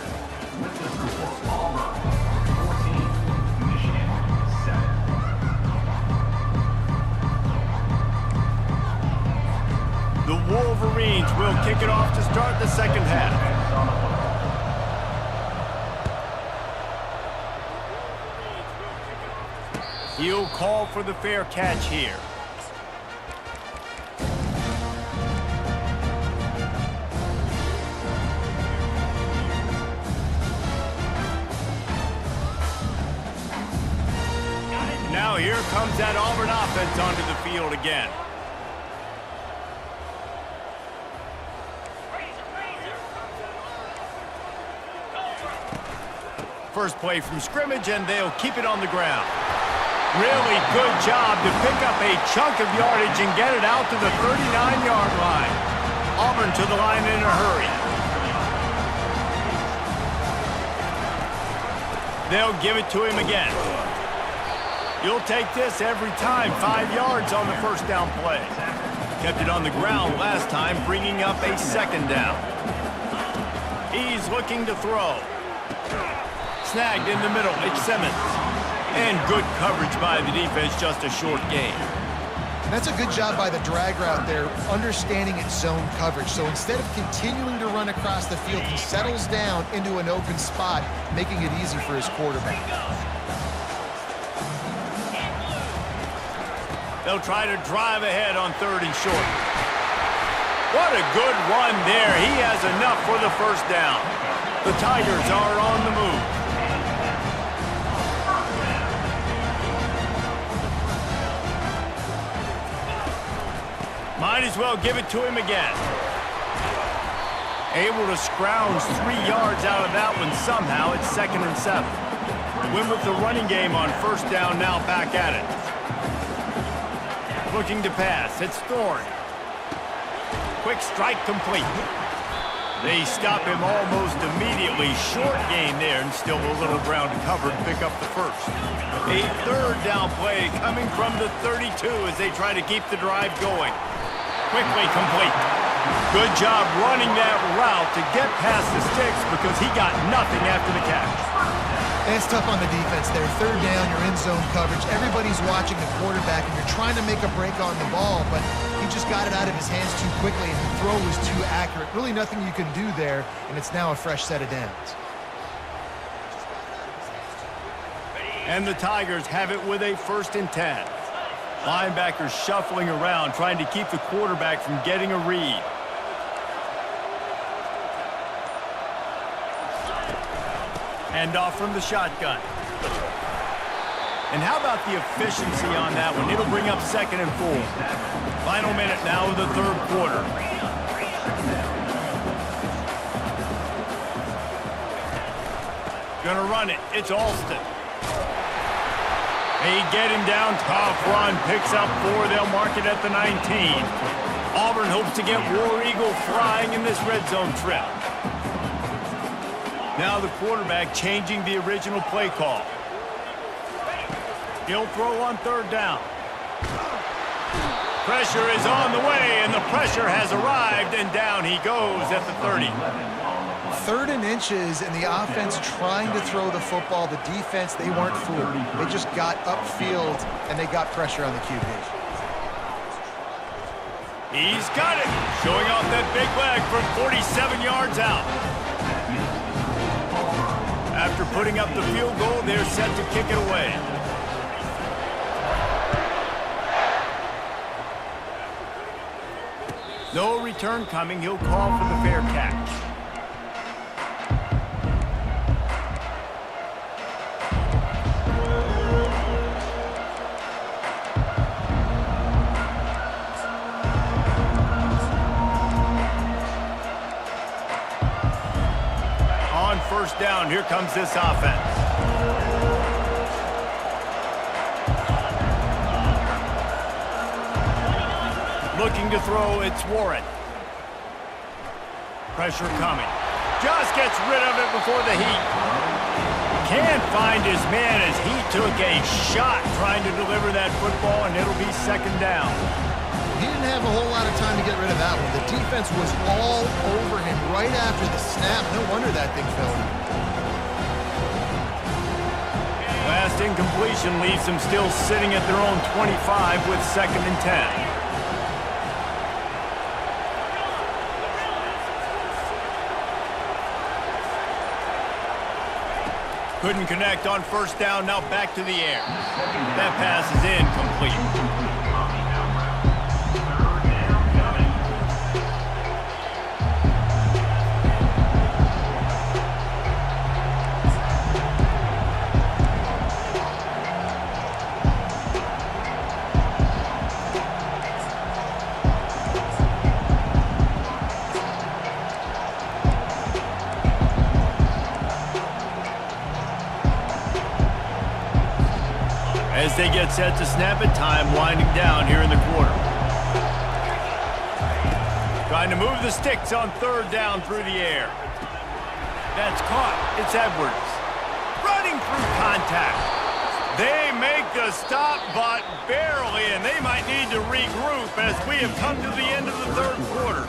With the score, Auburn 14, Michigan 7. The Wolverines will kick it off to start the second half. He'll call for the fair catch here. Now here comes that Auburn offense onto the field again. First play from scrimmage, and they'll keep it on the ground. Really good job to pick up a chunk of yardage and get it out to the 39-yard line. Auburn to the line in a hurry. They'll give it to him again. You'll take this every time. 5 yards on the first down play. Kept it on the ground last time, bringing up a second down. He's looking to throw. Snagged in the middle. It's Simmons. And good coverage by the defense, just a short gain. That's a good job by the drag route there, understanding its zone coverage. So instead of continuing to run across the field, he settles down into an open spot, making it easy for his quarterback. They'll try to drive ahead on 3rd and short. What a good run there. He has enough for the first down. The Tigers are on the move. Might as well give it to him again. Able to scrounge 3 yards out of that one somehow. It's 2nd and 7. Win with the running game on first down, now back at it. Looking to pass. It's Thorne. Quick strike complete. They stop him almost immediately. Short gain there, and still a little ground to cover to pick up the first. A 3rd down play coming from the 32 as they try to keep the drive going. quickly complete. Good job running that route to get past the sticks because he got nothing after the catch. And it's tough on the defense there. Third down, you're in zone coverage. Everybody's watching the quarterback, and you're trying to make a break on the ball, but he just got it out of his hands too quickly, and the throw was too accurate. Really nothing you can do there, and it's now a fresh set of downs. And the Tigers have it with a 1st and 10. Linebackers shuffling around, trying to keep the quarterback from getting a read. Hand off from the shotgun. And how about the efficiency on that one? It'll bring up 2nd and 4. Final minute now of the 3rd quarter. Gonna run it. It's Alston. They get him down. Tough run. Picks up 4. They'll mark it at the 19. Auburn hopes to get War Eagle flying in this red zone trip. Now the quarterback changing the original play call. He'll throw on 3rd down. Pressure is on the way, and the pressure has arrived, and down he goes at the 30. 3rd and inches, and the offense trying to throw the football. The defense, they weren't fooled. They just got upfield, and they got pressure on the QB. He's got it, showing off that big leg from 47 yards out. After putting up the field goal, they're set to kick it away. No return coming. He'll call for the fair catch. On 1st down, here comes this offense. Looking to throw, it's Warren. Pressure coming. Just gets rid of it before the heat. Can't find his man as he took a shot trying to deliver that football, and it'll be 2nd down. He didn't have a whole lot of time to get rid of that one. The defense was all over him right after the snap. No wonder that thing fell. Last incompletion leaves them still sitting at their own 25 with 2nd and 10. Couldn't connect on 1st down, now back to the air. That pass is incomplete. As they get set to snap it, time winding down here in the quarter. Trying to move the sticks on 3rd down through the air. That's caught. It's Edwards. Running through contact. They make the stop, but barely, and they might need to regroup as we have come to the end of the 3rd quarter.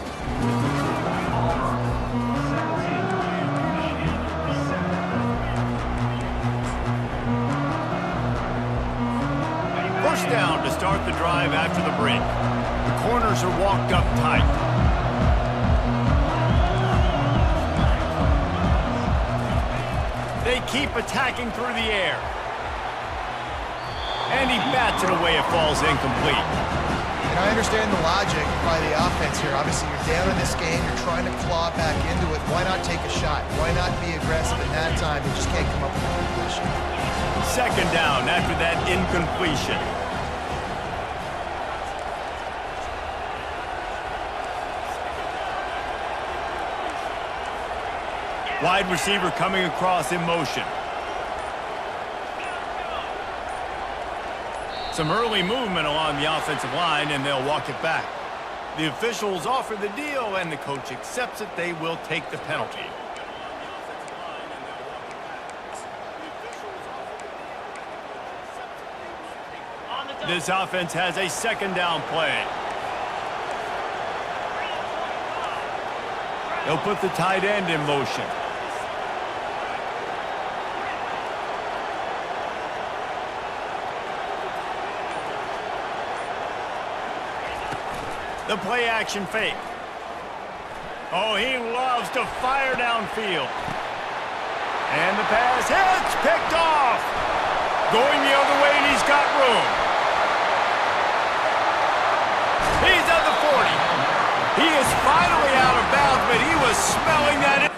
First down to start the drive after the break. The corners are walked up tight. They keep attacking through the air. And he bats it away. It falls incomplete. And I understand the logic by the offense here. Obviously, you're down in this game. You're trying to claw back into it. Why not take a shot? Why not be aggressive in that time? You just can't come up with a completion. 2nd down after that incompletion. Wide receiver coming across in motion. Some early movement along the offensive line, and they'll walk it back. The officials offer the deal, and the coach accepts it. They will take the penalty. This offense has a 2nd down play. They'll put the tight end in motion. The play action fake. Oh, he loves to fire downfield. And the pass hits, picked off. Going the other way, and he's got room. He's at the 40. He is finally out of bounds, but he was smelling that.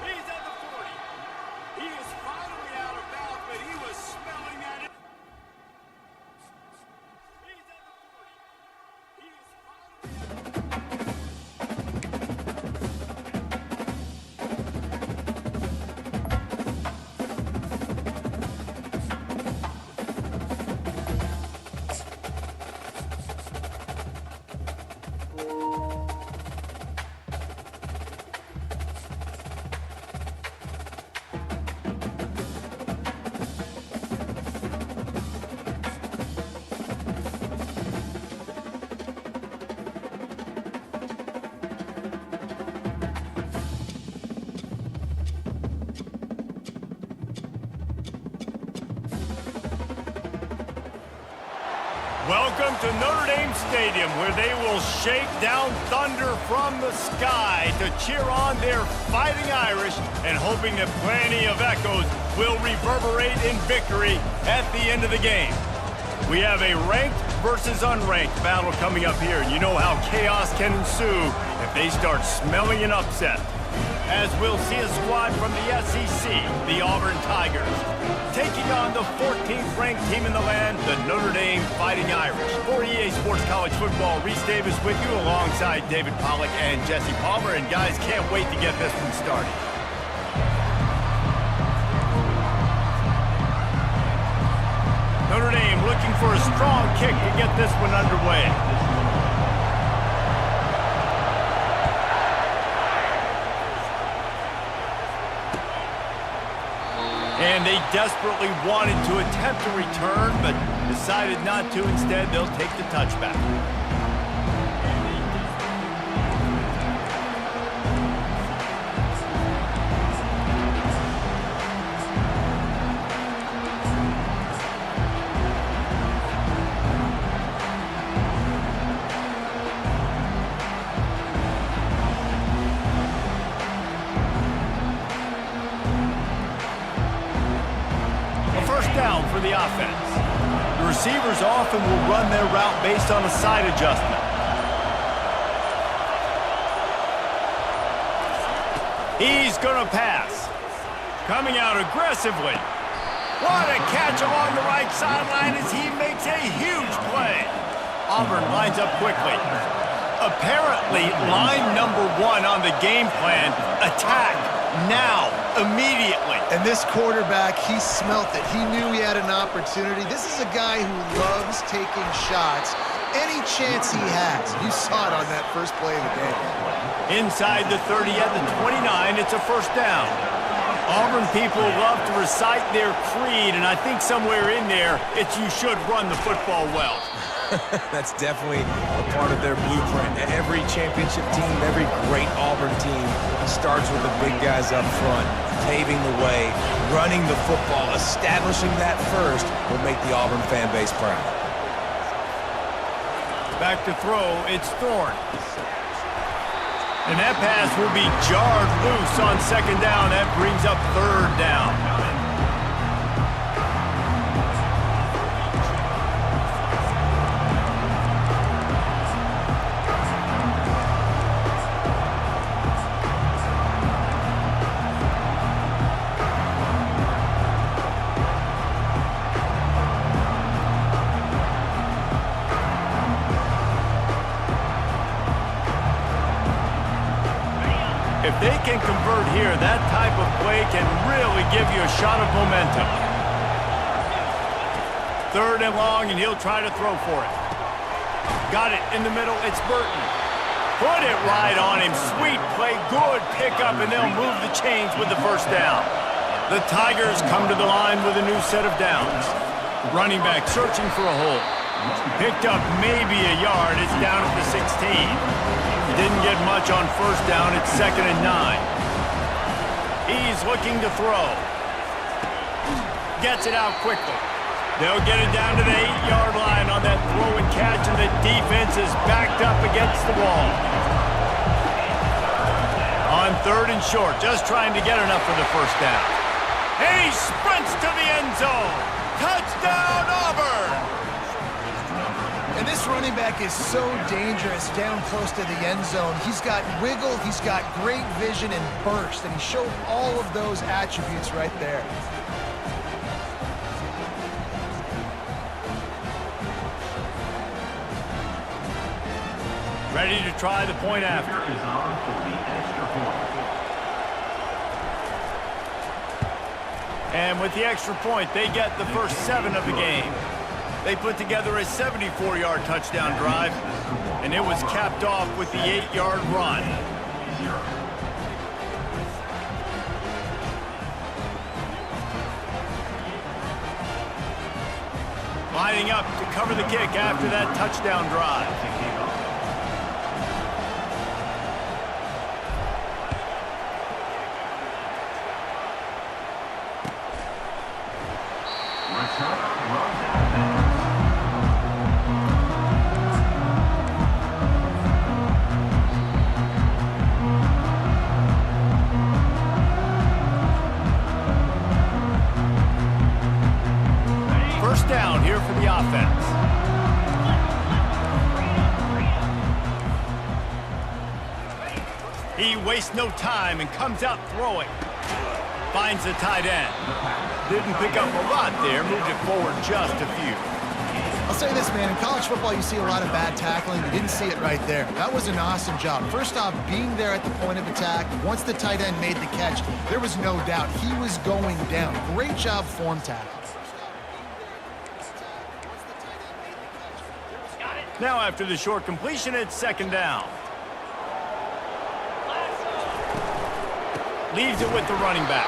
He's at the 40. He is finally out of bounds, but he was smelling that. He's at the 40. He is finally. Welcome to Notre Dame Stadium, where they will shake down thunder from the sky to cheer on their Fighting Irish, and hoping that plenty of echoes will reverberate in victory at the end of the game. We have a ranked versus unranked battle coming up here, and you know how chaos can ensue if they start smelling an upset. As we'll see a squad from the SEC, the Auburn Tigers, taking on the 14th ranked team in the land, the Notre Dame Fighting Irish. For EA Sports College Football, Reese Davis with you alongside David Pollack and Jesse Palmer. And guys, can't wait to get this one started. Notre Dame looking for a strong kick to get this one underway. And they desperately wanted to attempt a return, but decided not to. Instead, they'll take the touchback. Down for the offense. The receivers often will run their route based on a side adjustment. He's going to pass. Coming out aggressively. What a catch along the right sideline as he makes a huge play. Auburn lines up quickly. Apparently, line number one on the game plan, attack now, immediately. And this quarterback, he smelt it. He knew he had an opportunity. This is a guy who loves taking shots any chance he has. You saw it on that first play of the game. Inside the 30 at the 29, it's a first down. Auburn people love to recite their creed, and I think somewhere in there, it's you should run the football well. That's definitely a part of their blueprint. Every championship team, every great Auburn team starts with the big guys up front, paving the way, running the football, establishing that first will make the Auburn fan base proud. Back to throw, it's Thorne. And that pass will be jarred loose on second down. That brings up third down. If they can convert here, that type of play can really give you a shot of momentum. Third and long, and he'll try to throw for it. Got it in the middle, it's Burton. Put it right on him, sweet play, good pickup, and they'll move the chains with the first down. The Tigers come to the line with a new set of downs. Running back searching for a hole. Picked up maybe a yard, it's down at the 16. Didn't get much on first down. It's 2nd and 9. He's looking to throw. Gets it out quickly. They'll get it down to the 8-yard line on that throw and catch, and the defense is backed up against the wall. On 3rd and short, just trying to get enough for the first down. And he sprints to the end zone. Touchdown, Auburn! And this running back is so dangerous down close to the end zone. He's got wiggle, he's got great vision and burst, and he showed all of those attributes right there. Ready to try the point after. Is on for the extra point. And with the extra point, they get the first 7 of the game. They put together a 74-yard touchdown drive, and it was capped off with the 8-yard run. Lining up to cover the kick after that touchdown drive. First down here for the offense. He wastes no time and comes out throwing. Finds the tight end. Didn't pick up a lot there, moved it forward just a few. I'll say this, man, in college football you see a lot of bad tackling. You didn't see it right there. That was an awesome job. First off, being there at the point of attack, once the tight end made the catch, there was no doubt he was going down. Great job form tackle. Now after the short completion, it's 2nd down. Leaves it with the running back.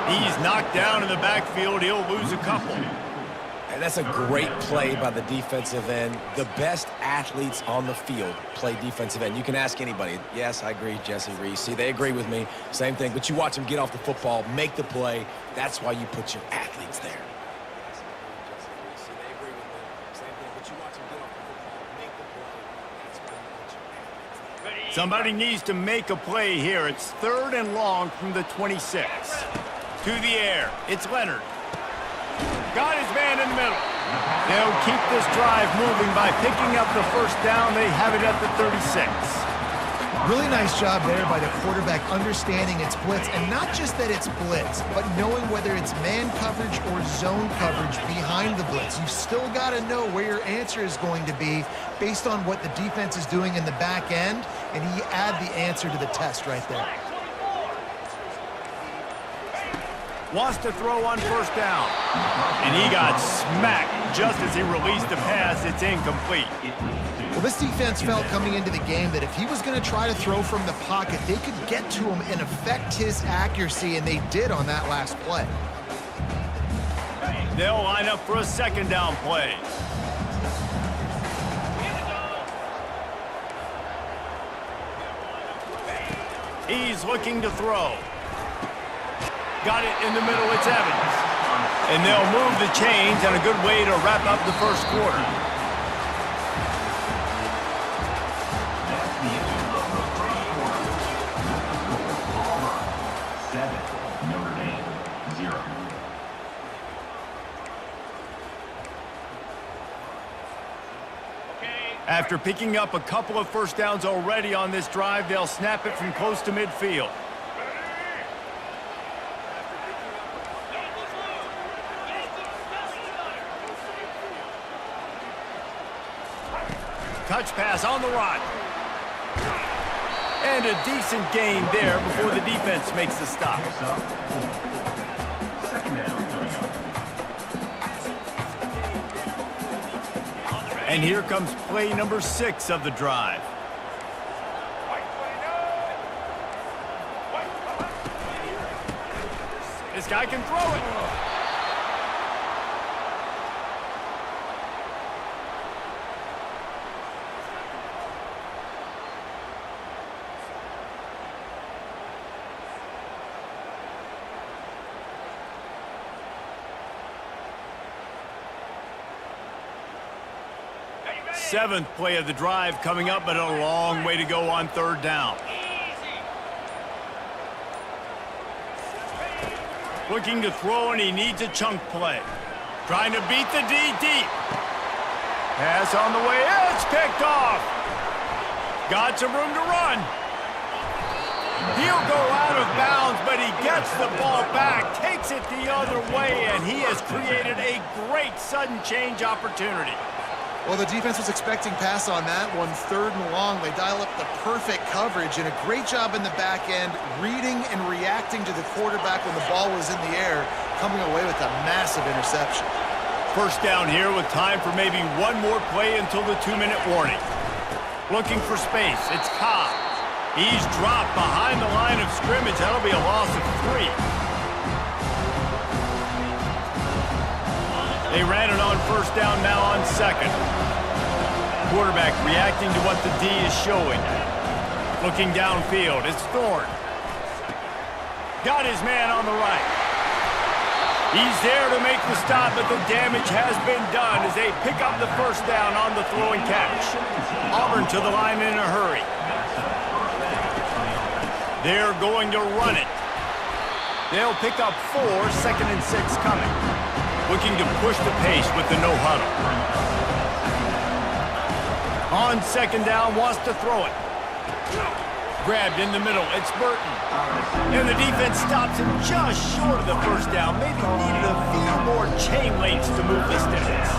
He's knocked down in the backfield. He'll lose a couple. And that's a great play by the defensive end. The best athletes on the field play defensive end. You can ask anybody. Yes, I agree, Jesse Reese. See, they agree with me. Same thing. But you watch them get off the football, make the play. That's why you put your athletes there. Somebody needs to make a play here. It's 3rd and long from the 26. To the air. It's Leonard. Got his man in the middle. They'll keep this drive moving by picking up the first down. They have it at the 36. Really nice job there by the quarterback understanding it's blitz, and not just that it's blitz, but knowing whether it's man coverage or zone coverage behind the blitz. You've still got to know where your answer is going to be based on what the defense is doing in the back end, and he add the answer to the test right there. Wants to throw on first down. And he got smacked just as he released the pass. It's incomplete. Well, this defense felt coming into the game that if he was going to try to throw from the pocket, they could get to him and affect his accuracy, and they did on that last play. They'll line up for a 2nd down play. He's looking to throw. Got it in the middle, it's Evans. And they'll move the chains, and a good way to wrap up the first quarter. That's the end of the first quarter. Auburn 7, Notre Dame 0. After picking up a couple of first downs already on this drive, they'll snap it from close to midfield. Touch pass on the run. And a decent gain there before the defense makes the stop. Second down. And here comes play number 6 of the drive. This guy can throw it. 7th play of the drive coming up, but a long way to go on 3rd down. Looking to throw, and he needs a chunk play. Trying to beat the D deep. Pass on the way. It's picked off. Got some room to run. He'll go out of bounds, but he gets the ball back, takes it the other way, and he has created a great sudden change opportunity. Well, the defense was expecting pass on that one, 3rd and long. They dial up the perfect coverage and a great job in the back end, reading and reacting to the quarterback when the ball was in the air, coming away with a massive interception. First down here with time for maybe one more play until the 2-minute warning. Looking for space. It's Cobb. He's dropped behind the line of scrimmage. That'll be a loss of 3. They ran it on 1st down, now on 2nd. Quarterback reacting to what the D is showing. Looking downfield. It's Thorne. Got his man on the right. He's there to make the stop, but the damage has been done as they pick up the 1st down on the throw and catch. Auburn to the line in a hurry. They're going to run it. They'll pick up 4, 2nd and 6 coming. Looking to push the pace with the no huddle. On 2nd down, wants to throw it. Grabbed in the middle, it's Burton. And the defense stops him just short of the 1st down. Maybe needed a few more chain links to move the sticks.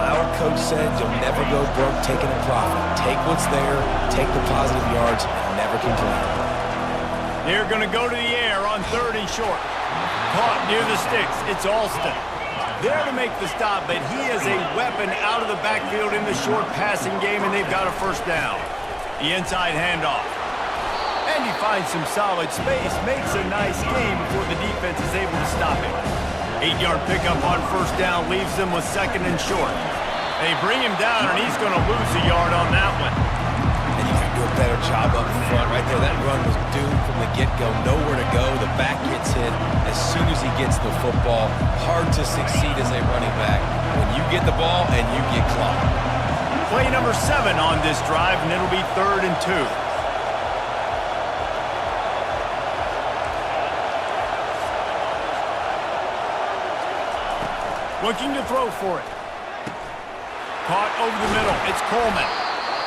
Our coach said you'll never go broke taking a profit. Take what's there, take the positive yards, and never complain. They're going to go to the air on 3rd and short. Caught near the sticks. It's Alston. There to make the stop, but he is a weapon out of the backfield in the short passing game, and they've got a 1st down. The inside handoff. And he finds some solid space, makes a nice game before the defense is able to stop him. 8-yard pickup on 1st down leaves them with 2nd and short. They bring him down, and he's going to lose a yard on that one. And you can do a better job up front right there. That run was doomed from the get-go. Nowhere to go. The back gets hit as soon as he gets the football. Hard to succeed as a running back when you get the ball and you get clocked. Play number 7 on this drive, and it'll be 3rd and 2. Looking to throw for it. Caught over the middle. It's Coleman.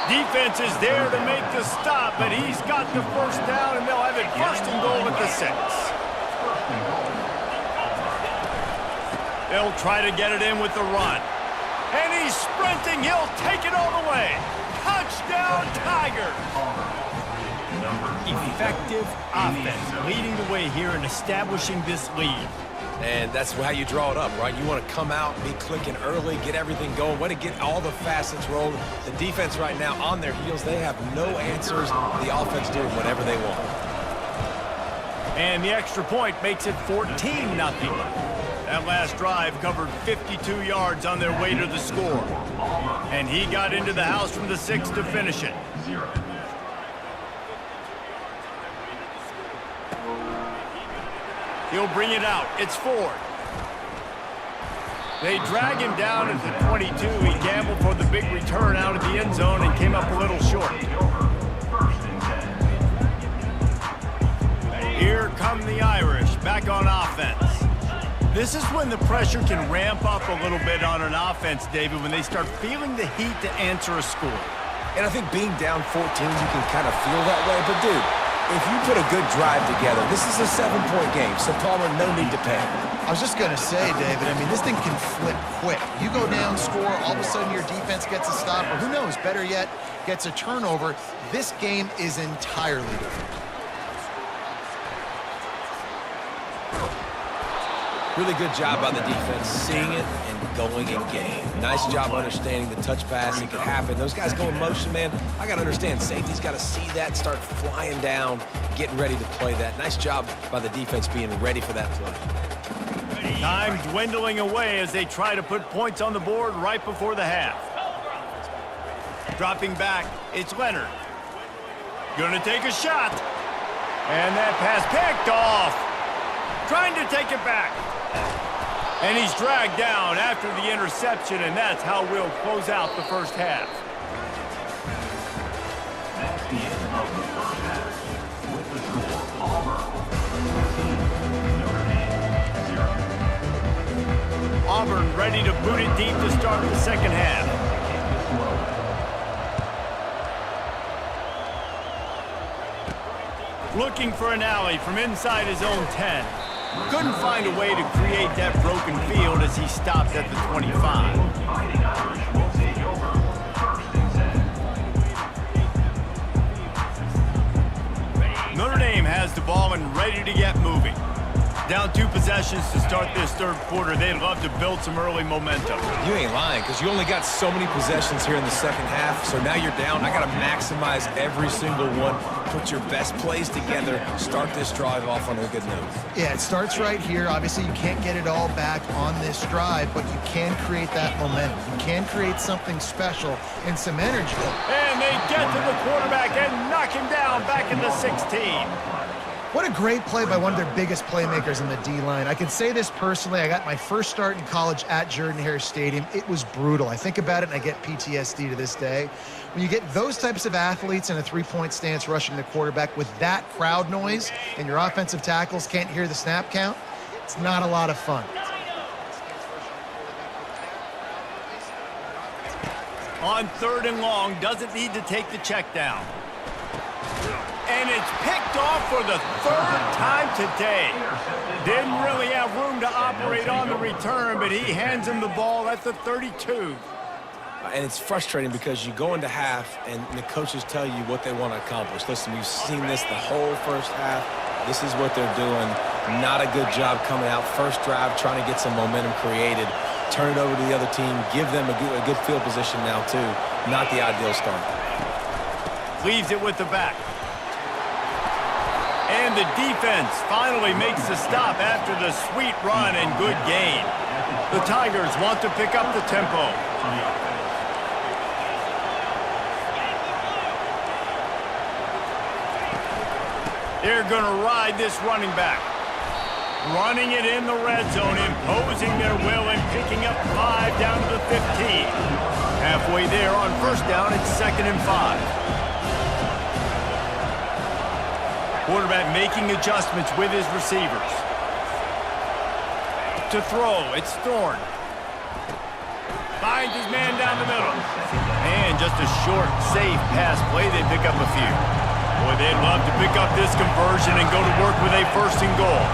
Defense is there to make the stop, but he's got the 1st down, and they'll have it 1st and goal at the 6. They'll try to get it in with the run. And he's sprinting. He'll take it all the way. Touchdown, Tigers! Effective offense leading the way here and establishing this lead. And that's how you draw it up, right? You want to come out, be clicking early, get everything going, want to get all the facets rolling. The defense right now on their heels, they have no answers. The offense doing whatever they want. And the extra point makes it 14-0. That last drive covered 52 yards on their way to the score. And he got into the house from the 6 to finish it. He'll bring it out. It's Ford. They drag him down at the 22. He gambled for the big return out of the end zone and came up a little short. Here come the Irish back on offense. This is when the pressure can ramp up a little bit on an offense, David, when they start feeling the heat to answer a score. And I think being down 14, you can kind of feel that way. But, dude, if you put a good drive together, this is a 7-point game, so Palmer, no need to panic. I was just going to say, David, I mean, this thing can flip quick. You go down, score, all of a sudden your defense gets a stop, or who knows, better yet, gets a turnover. This game is entirely different. Really good job by the defense, seeing it and going and getting it. Nice job understanding the touch pass. It could happen. Those guys go in motion, man. I got to understand, safety's got to see that, start flying down, getting ready to play that. Nice job by the defense being ready for that play. Time dwindling away as they try to put points on the board right before the half. Dropping back, it's Leonard. Gonna take a shot. And that pass picked off. Trying to take it back. And he's dragged down after the interception, and that's how we'll close out the first half. That's the end of the first half. With the score, Auburn 14, Notre Dame 0. Auburn ready to boot it deep to start the second half. Looking for an alley from inside his own 10. Couldn't find a way to create that broken field as he stopped at the 25. Fighting Irish will take over. First and 10. Notre Dame has the ball and ready to get moving. Down 2 possessions to start this third quarter. They'd love to build some early momentum. You ain't lying, because you only got so many possessions here in the second half, so now you're down. I got to maximize every single one. Put your best plays together. Start this drive off on a good note. Yeah, it starts right here. Obviously, you can't get it all back on this drive, but you can create that momentum. You can create something special and some energy. And they get to the quarterback and knock him down back in the 16. What a great play by one of their biggest playmakers in the D-line. I can say this personally. I got my first start in college at Jordan-Hare Stadium. It was brutal. I think about it and I get PTSD to this day. When you get those types of athletes in a three-point stance rushing the quarterback with that crowd noise and your offensive tackles can't hear the snap count, it's not a lot of fun. On 3rd and long, doesn't need to take the check down. And it's picked off for the 3rd time today. Didn't really have room to operate on the return, but he hands him the ball at the 32. And it's frustrating because you go into half and the coaches tell you what they want to accomplish. Listen, we've seen this the whole first half. This is what they're doing. Not a good job coming out. First drive, trying to get some momentum created. Turn it over to the other team. Give them a good field position now, too. Not the ideal start. Leaves it with the back. And the defense finally makes the stop after the sweet run and good gain. The Tigers want to pick up the tempo. They're going to ride this running back. Running it in the red zone, imposing their will and picking up 5 down to the 15. Halfway there on first down, it's 2nd and 5. Quarterback making adjustments with his receivers. To throw, it's Thorne. Finds his man down the middle. And just a short, safe pass play, they pick up a few. Boy, they'd love to pick up this conversion and go to work with a 1st and goal.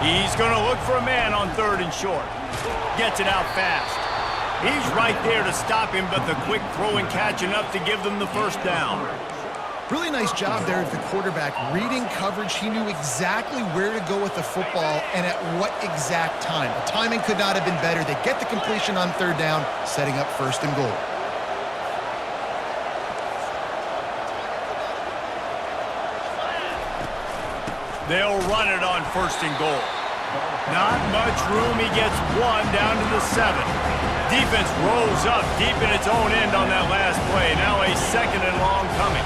He's going to look for a man on 3rd and short. Gets it out fast. He's right there to stop him, but the quick throw and catch enough to give them the 1st down. Really nice job there of the quarterback. Reading coverage, he knew exactly where to go with the football and at what exact time. The timing could not have been better. They get the completion on 3rd down, setting up 1st and goal. They'll run it on 1st and goal. Not much room. He gets 1 down to the 7. Defense rolls up deep in its own end on that last play. Now a 2nd and long coming.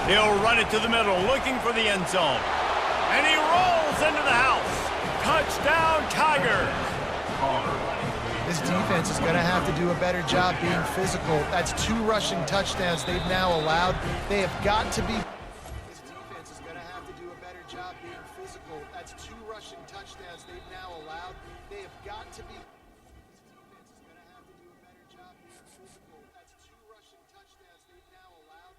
He'll run it to the middle, looking for the end zone. And he rolls into the house. Touchdown, Tigers. This defense is going to have to do a better job being physical. That's 2 rushing touchdowns they've now allowed. They have got to be... This defense is going to have to do a better job being physical. That's 2 rushing touchdowns they've now allowed. They have got to be... This defense is going to have to do a better job being physical. That's 2 rushing touchdowns they've now allowed.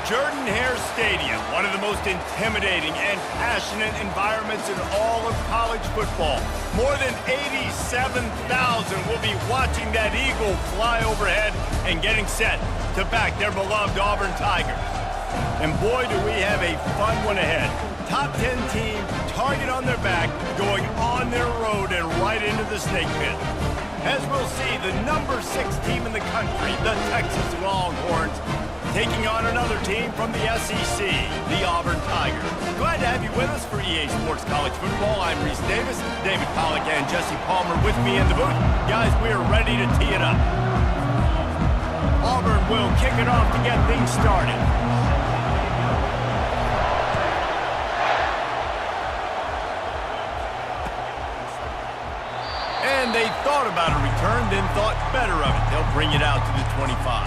Jordan-Hare Stadium, one of the most intimidating and passionate environments in all of college football. More than 87,000 will be watching that eagle fly overhead and getting set to back their beloved Auburn Tigers. And boy, do we have a fun one ahead. Top 10 team, target on their back, going on their road and right into the snake pit. As we'll see, the number 6 team in the country, the Texas Longhorns, taking on another team from the SEC, the Auburn Tigers. Glad to have you with us for EA Sports College Football. I'm Reese Davis, David Pollack and Jesse Palmer with me in the booth. Guys, we are ready to tee it up. Auburn will kick it off to get things started. And they thought about a return, then thought better of it. They'll bring it out to the 25.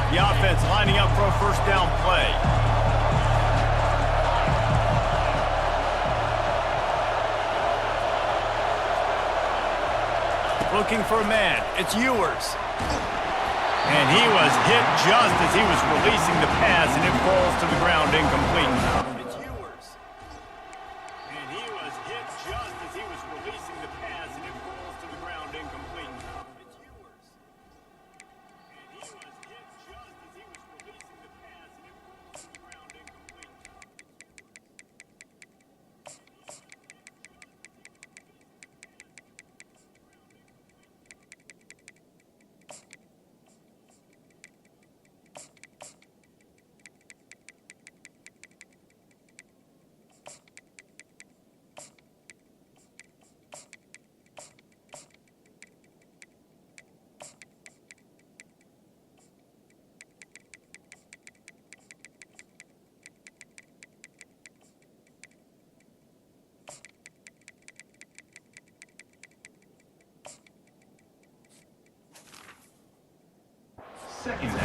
The offense lining up for a first down play. Looking for a man. It's Ewers. And he was hit just as he was releasing the pass, and it falls to the ground incomplete. It's Ewers. And he was hit just as he was releasing the pass, and it falls to the ground incomplete. It's Ewers. And he was hit just as he was releasing the pass, and it falls to the ground incomplete.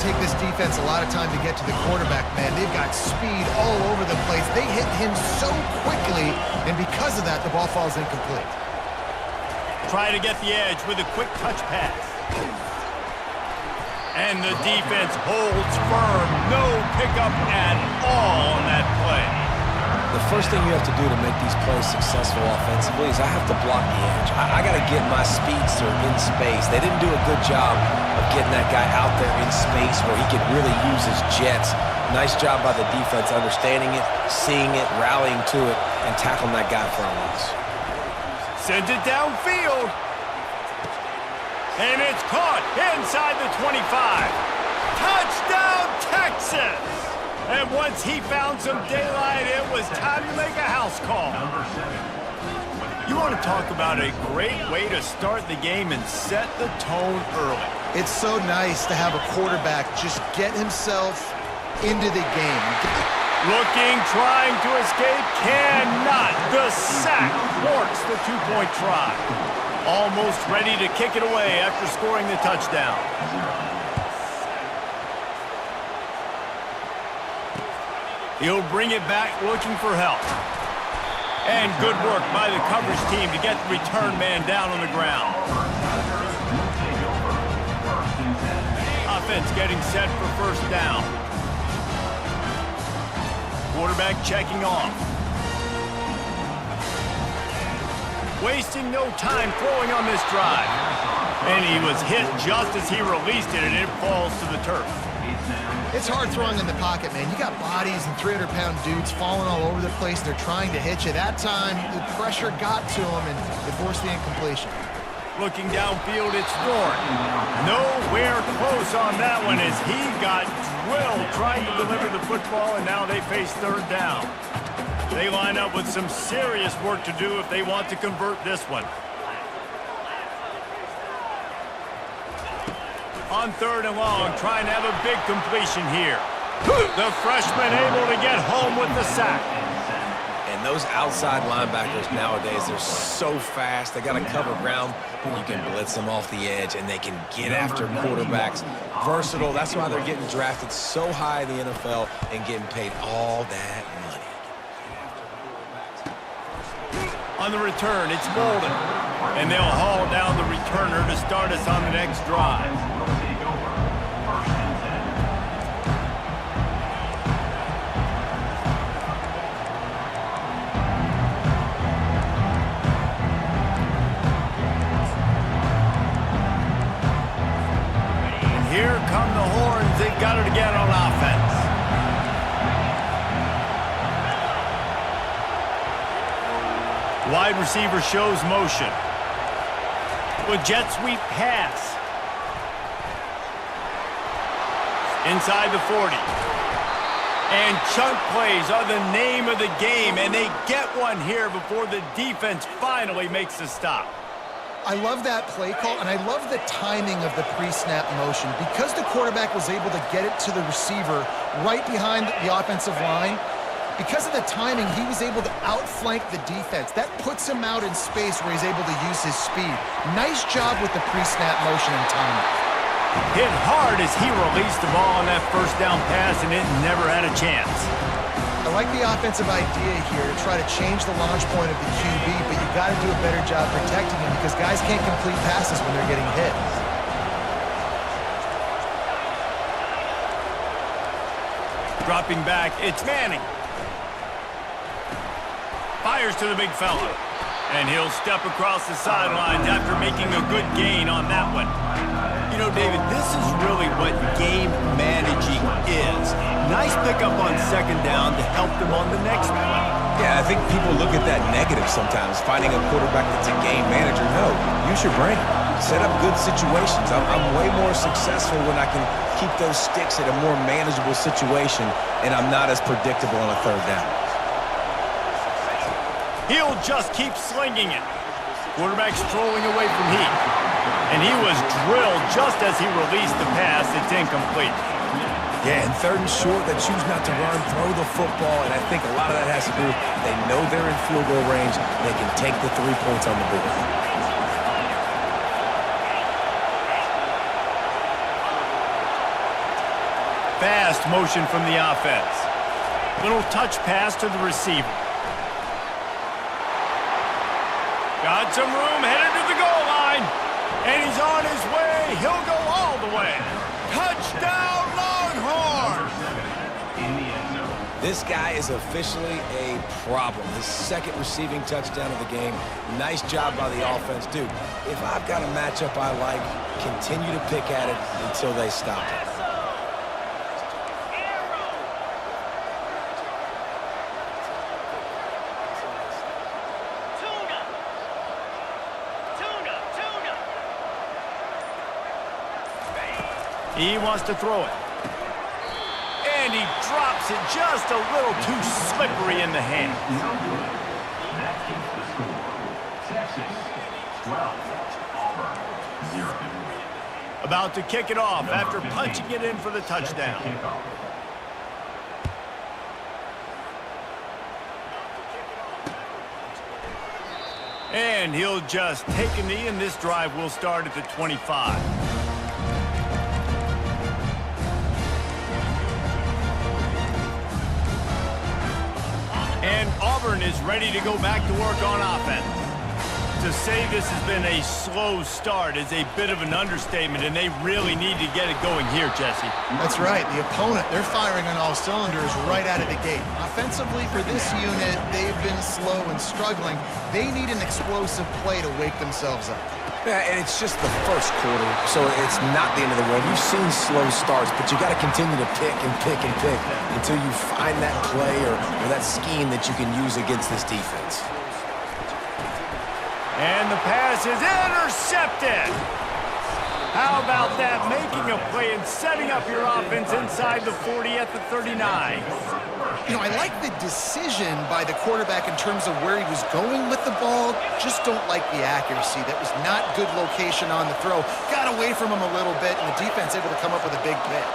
Take this defense a lot of time to get to the quarterback, man. They've got speed all over the place. They hit him so quickly, and because of that, the ball falls incomplete. Try to get the edge with a quick touch pass. And the defense holds firm. No pickup at all on that play. The first thing you have to do to make these plays successful offensively is I have to block the edge. I got to get my speedster in space. They didn't do a good job of getting that guy out there in space where he could really use his jets. Nice job by the defense understanding it, seeing it, rallying to it, and tackling that guy for a loss. Sends it downfield. And it's caught inside the 25. Touchdown, Texas! And once he found some daylight, it was time to make a house call. You want to talk about a great way to start the game and set the tone early. It's so nice to have a quarterback just get himself into the game. Looking, trying to escape, cannot. The sack thwarts the two-point try. Almost ready to kick it away after scoring the touchdown. He'll bring it back looking for help. And good work by the coverage team to get the return man down on the ground. Offense getting set for first down. Quarterback checking off. Wasting no time throwing on this drive. And he was hit just as he released it, and it falls to the turf. It's hard throwing in the pocket, man. You got bodies and 300-pound dudes falling all over the place. They're trying to hit you. That time, the pressure got to him, and it forced the incompletion. Looking downfield, it's Thorne. Nowhere close on that one as he got drilled trying to deliver the football, and now they face third down. They line up with some serious work to do if they want to convert this one. On third and long, trying to have a big completion here. The freshman able to get home with the sack. And those outside linebackers nowadays, they're so fast. They got to cover ground. You can blitz them off the edge, and they can get after quarterbacks. Versatile. That's why they're getting drafted so high in the NFL and getting paid all that money. On the return, it's Bolden. And they'll haul down the returner to start us on the next drive. here come the horns. They've got it again on offense. Wide receiver shows motion. With jet sweep pass. Inside the 40. And chunk plays are the name of the game, and they get one here before the defense finally makes the stop. I love that play call, and I love the timing of the pre-snap motion. Because the quarterback was able to get it to the receiver right behind the offensive line, because of the timing, he was able to outflank the defense. That puts him out in space where he's able to use his speed. Nice job with the pre-snap motion and timing. Hit hard as he released the ball on that first down pass, and it never had a chance. I like the offensive idea here to try to change the launch point of the QB, but you got to do a better job protecting him because guys can't complete passes when they're getting hit. Dropping back, it's Manning. Fires to the big fella. And he'll step across the sidelines after making a good gain on that one. You know, David, this is really what game managing is. Nice pickup on second down to help them on the next play. Yeah, I think people look at that negative sometimes, finding a quarterback that's a game manager. No, use your brain. Set up good situations. I'm way more successful when I can keep those sticks at a more manageable situation, and I'm not as predictable on a third down. He'll just keep slinging it. Quarterback strolling away from heat. And he was drilled just as he released the pass. It's incomplete. Yeah, and third and short, they choose not to run, throw the football, and I think a lot of that has to do with they know they're in field goal range. They can take the 3 points on the board. Fast motion from the offense. Little touch pass to the receiver. Got some room, headed to the goal line. And he's on his way. He'll go all the way. Touchdown, Longhorns! This guy is officially a problem. His second receiving touchdown of the game. Nice job by the offense. Dude, if I've got a matchup I like, continue to pick at it until they stop it. He wants to throw it. And he drops it just a little too slippery in the hand. That keeps the score. Texas 12, Auburn 0. About to kick it off after punching it in for the touchdown. And he'll just take a knee, and this drive will start at the 25. And Auburn is ready to go back to work on offense. To say this has been a slow start is a bit of an understatement, and they really need to get it going here, Jesse. That's right. The opponent, they're firing on all cylinders right out of the gate. Offensively, for this unit, they've been slow and struggling. They need an explosive play to wake themselves up. Yeah, and it's just the first quarter, so it's not the end of the world. You've seen slow starts, but you got to continue to pick and pick and pick until you find that play or that scheme that you can use against this defense. And the pass is intercepted. How about that? Making a play and setting up your offense inside the 40 at the 39. You know, I like the decision by the quarterback in terms of where he was going with the ball. Just don't like the accuracy. That was not good location on the throw. Got away from him a little bit, and the defense able to come up with a big pick.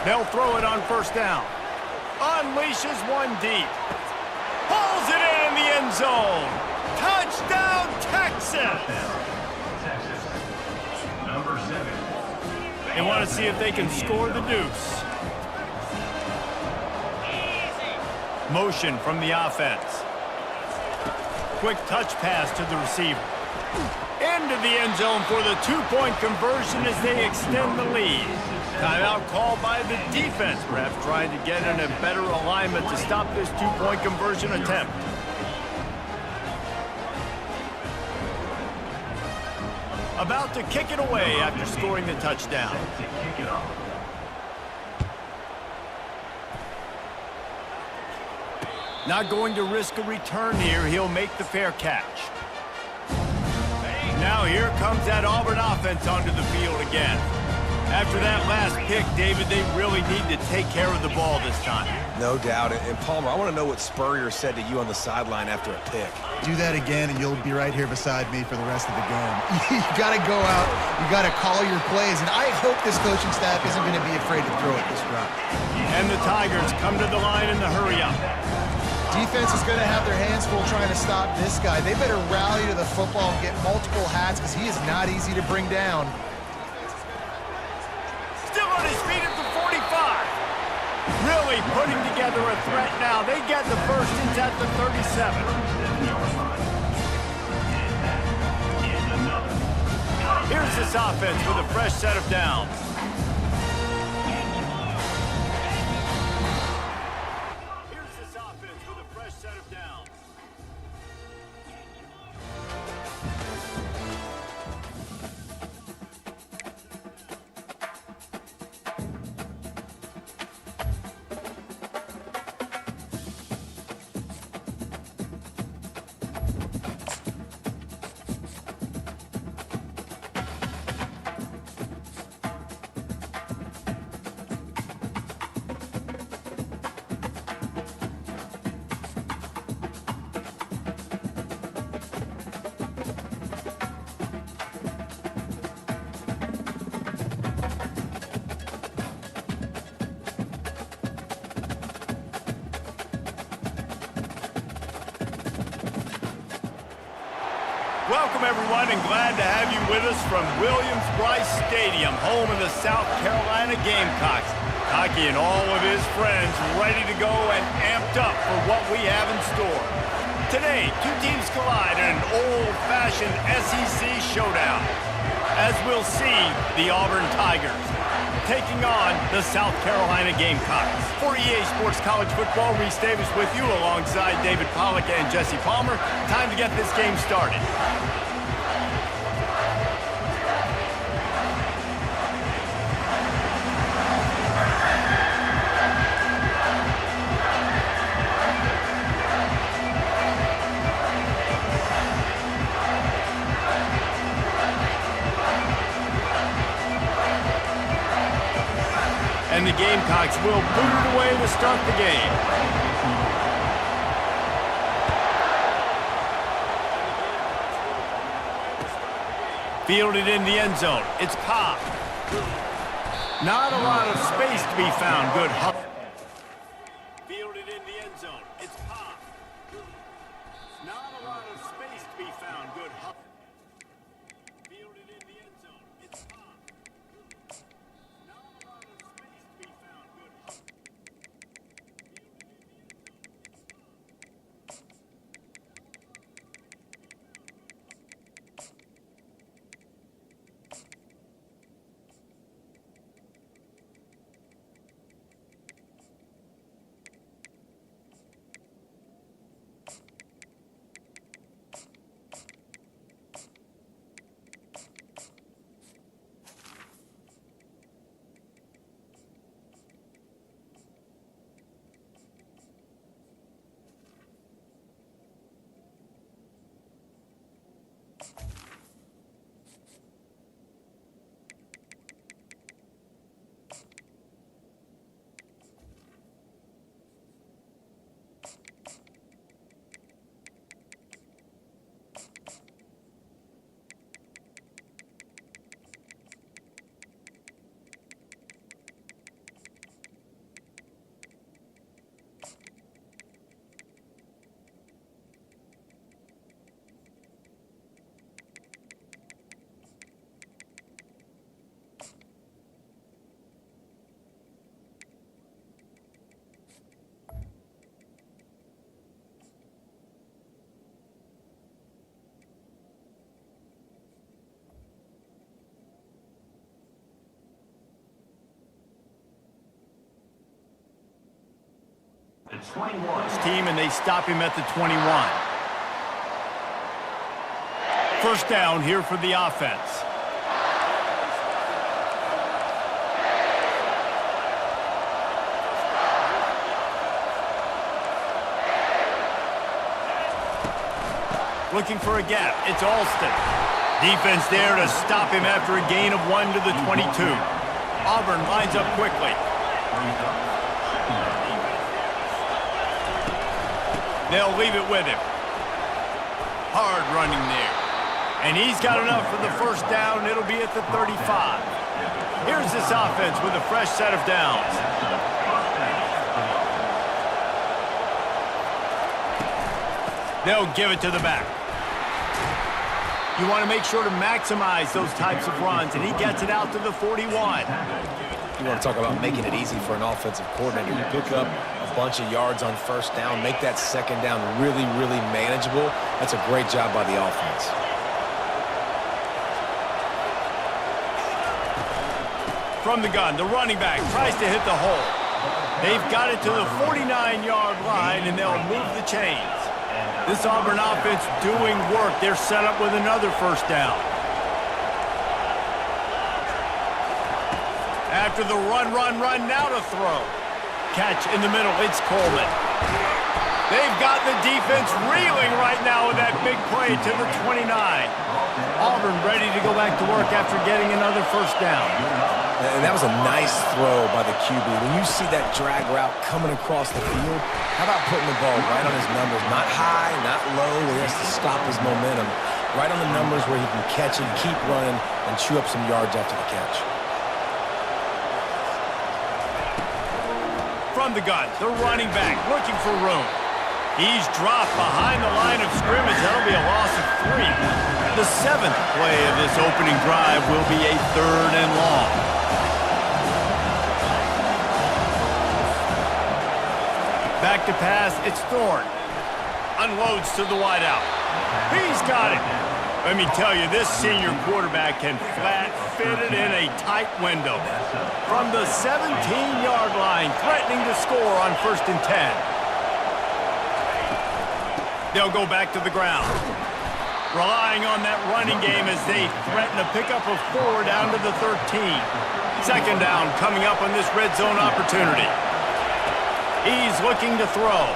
They'll throw it on first down. Unleashes one deep. Pulls it in the end zone. Touchdown, Texas! Texas, number 7. They want to see if they can score the deuce. Motion from the offense. Quick touch pass to the receiver. Into the end zone for the 2-point conversion as they extend the lead. Timeout called by the defense, perhaps trying to get in a better alignment to stop this 2-point conversion attempt. About to kick it away after scoring the touchdown. To kick it off. Not going to risk a return here. He'll make the fair catch. Now here comes that Auburn offense onto the field again. After that last pick, David, they really need to take care of the ball this time. No doubt. And Palmer, I want to know what Spurrier said to you on the sideline after a pick. Do that again, and you'll be right here beside me for the rest of the game. You got to go out. You got to call your plays, and I hope this coaching staff isn't going to be afraid to throw it this route. And the Tigers come to the line in the hurry-up. Defense is going to have their hands full trying to stop this guy. They better rally to the football and get multiple hats because he is not easy to bring down. Still on his feet at the 45. Really putting together a threat now. They get the first. It's at the 37. Here's this offense with a fresh set of downs. Welcome, everyone, and glad to have you with us from Williams-Brice Stadium, home of the South Carolina Gamecocks. Cocky and all of his friends ready to go and amped up for what we have in store. Today, two teams collide in an old-fashioned SEC showdown. As we'll see, the Auburn Tigers taking on the South Carolina Gamecocks. For EA Sports College Football, Reese Davis with you alongside David Pollack and Jesse Palmer. Time to get this game started. And the Gamecocks will boot it away to start the game. Fielded in the end zone. It's Cobb. Not a lot of space to be found. Good hustle. Fielded in the end zone. It's Cobb. Not a lot of space to be found. Good hustle. Fielded in the end zone. It's Cobb. The 21. His team, and they stop him at the 21. First down here for the offense. Looking for a gap. It's Alston. Defense there to stop him after a gain of 1 to the 22. Auburn lines up quickly. They'll leave it with him. Hard running there. And he's got enough for the first down. It'll be at the 35. Here's this offense with a fresh set of downs. They'll give it to the back. You want to make sure to maximize those types of runs, and he gets it out to the 41. You want to talk about making it easy for an offensive coordinator. You pick up a bunch of yards on first down, make that second down really, really manageable. That's a great job by the offense. From the gun, the running back tries to hit the hole. They've got it to the 49-yard line, and they'll move the chains. This Auburn offense doing work. They're set up with another first down. After the run, now to throw. Catch in the middle, it's Coleman. They've got the defense reeling right now with that big play to the 29. Auburn ready to go back to work after getting another first down. And that was a nice throw by the QB. When you see that drag route coming across the field, how about putting the ball right on his numbers? Not high, not low, where he has to stop his momentum. Right on the numbers where he can catch it, keep running, and chew up some yards after the catch. From the gun, the running back looking for room. He's dropped behind the line of scrimmage. That'll be a loss of 3. The 7th play of this opening drive will be a 3rd and long. Back to pass, it's Thorne. Unloads to the wideout. He's got it. Let me tell you, this senior quarterback can flat fit it in a tight window. From the 17-yard line, threatening to score on 1st and 10. They'll go back to the ground. Relying on that running game as they threaten a pickup of 4 down to the 13. 2nd down coming up on this red zone opportunity. He's looking to throw.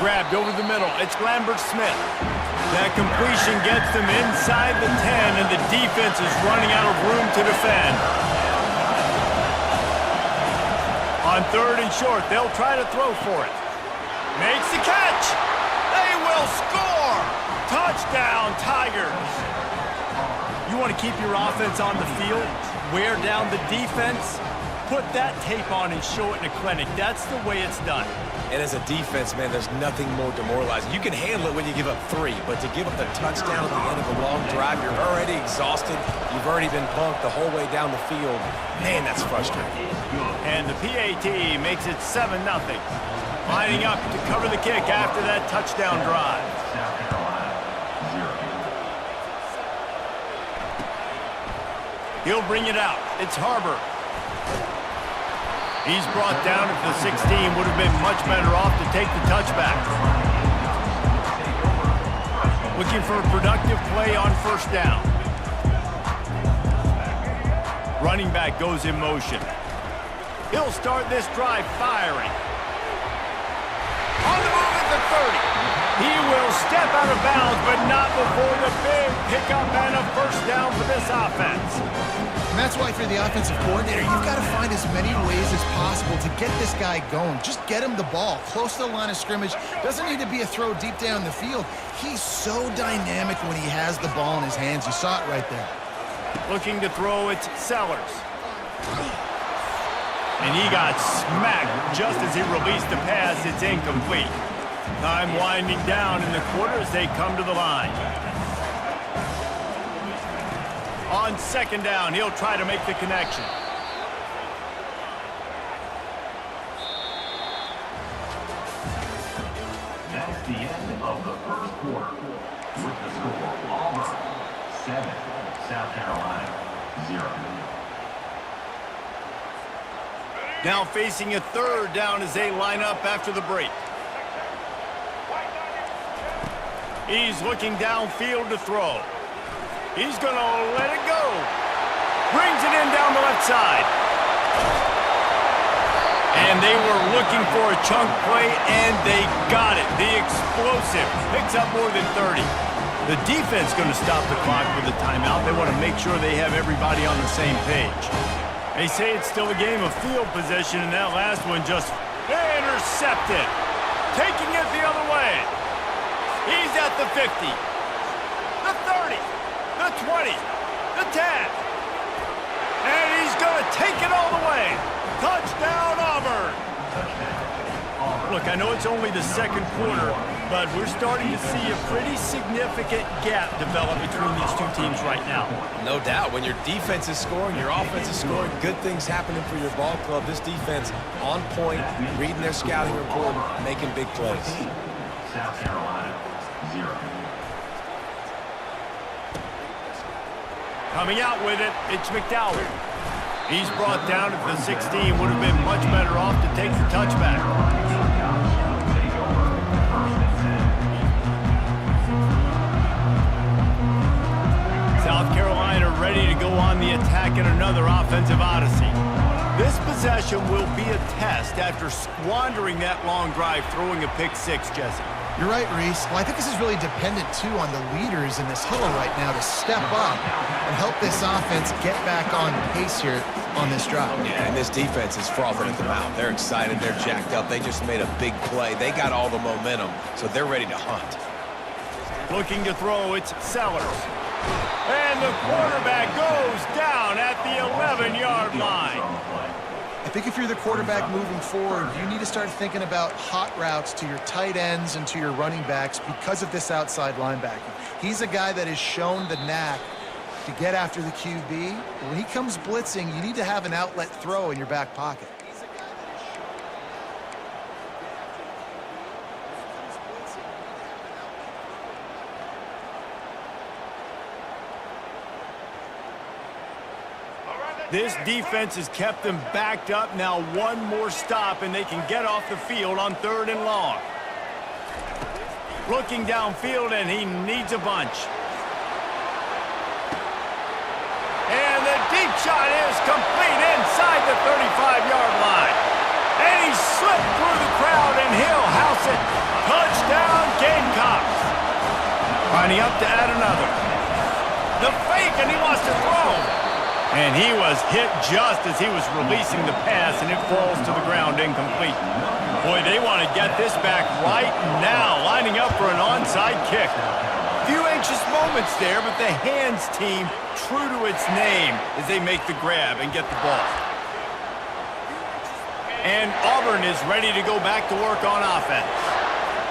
Grabbed over the middle. It's Lambert Smith. That completion gets them inside the 10, and the defense is running out of room to defend. On 3rd and short, they'll try to throw for it. Makes the catch. They will score. Touchdown, Tigers. You want to keep your offense on the field, wear down the defense, put that tape on and show it in a clinic. That's the way it's done. And as a defense, man, there's nothing more demoralizing. You can handle it when you give up 3, but to give up the touchdown at the end of a long drive, you're already exhausted. You've already been punked the whole way down the field. Man, that's frustrating. And the PAT makes it 7-0. Lining up to cover the kick after that touchdown drive. South Carolina, 0. He'll bring it out. It's Harbor. He's brought down at the 16. Would have been much better off to take the touchback. Looking for a productive play on 1st down. Running back goes in motion. He'll start this drive firing. On the move at the 30. He will step out of bounds, but not before the big pickup and a 1st down for this offense. And that's why if you're the offensive coordinator, you've got to find as many ways as possible to get this guy going. Just get him the ball close to the line of scrimmage. Doesn't need to be a throw deep down the field. He's so dynamic when he has the ball in his hands. You saw it right there. Looking to throw, it's Sellers. And he got smacked just as he released the pass. It's incomplete. Time winding down in the quarter as they come to the line. On 2nd down, he'll try to make the connection. That's the end of the 1st quarter. With the score, Auburn, 7, South Carolina, 0. Now facing a 3rd down as they line up after the break. He's looking downfield to throw. He's going to let it go. Brings it in down the left side. And they were looking for a chunk play, and they got it. The explosive picks up more than 30. The defense going to stop the clock with a timeout. They want to make sure they have everybody on the same page. They say it's still a game of field possession, and that last one just intercepted. Taking it the other way. He's at the 50, the 30, the 20, the 10. And he's going to take it all the way. Touchdown, Auburn. Look, I know it's only the second quarter, but we're starting to see a pretty significant gap develop between these two teams right now. No doubt. When your defense is scoring, your offense is scoring, good things happening for your ball club. This defense on point, reading their scouting report, making big plays. South Carolina, 0. Coming out with it, it's McDowell. He's brought down at the 16. Would have been much better off to take the touchback. South Carolina ready to go on the attack in another offensive odyssey. This possession will be a test after squandering that long drive, throwing a pick six, Jesse. You're right, Reese. Well, I think this is really dependent, too, on the leaders in this huddle right now to step up and help this offense get back on pace here on this drive. Yeah, and this defense is frothing at the mouth. They're excited. They're jacked up. They just made a big play. They got all the momentum, so they're ready to hunt. Looking to throw, it's Sellers. And the quarterback goes down at the 11-yard line. I think if you're the quarterback moving forward, you need to start thinking about hot routes to your tight ends and to your running backs because of this outside linebacker. He's a guy that has shown the knack to get after the QB. When he comes blitzing, you need to have an outlet throw in your back pocket. This defense has kept them backed up. Now one more stop, and they can get off the field on 3rd and long. Looking downfield, and he needs a bunch. And the deep shot is complete inside the 35-yard line. And he slipped through the crowd, and he'll house it. Touchdown, Gamecocks. Lining up to add another. The fake, and he wants to throw. And he was hit just as he was releasing the pass, and it falls to the ground incomplete. Boy, they want to get this back right now, lining up for an onside kick. Few anxious moments there, but the hands team true to its name as they make the grab and get the ball. And Auburn is ready to go back to work on offense.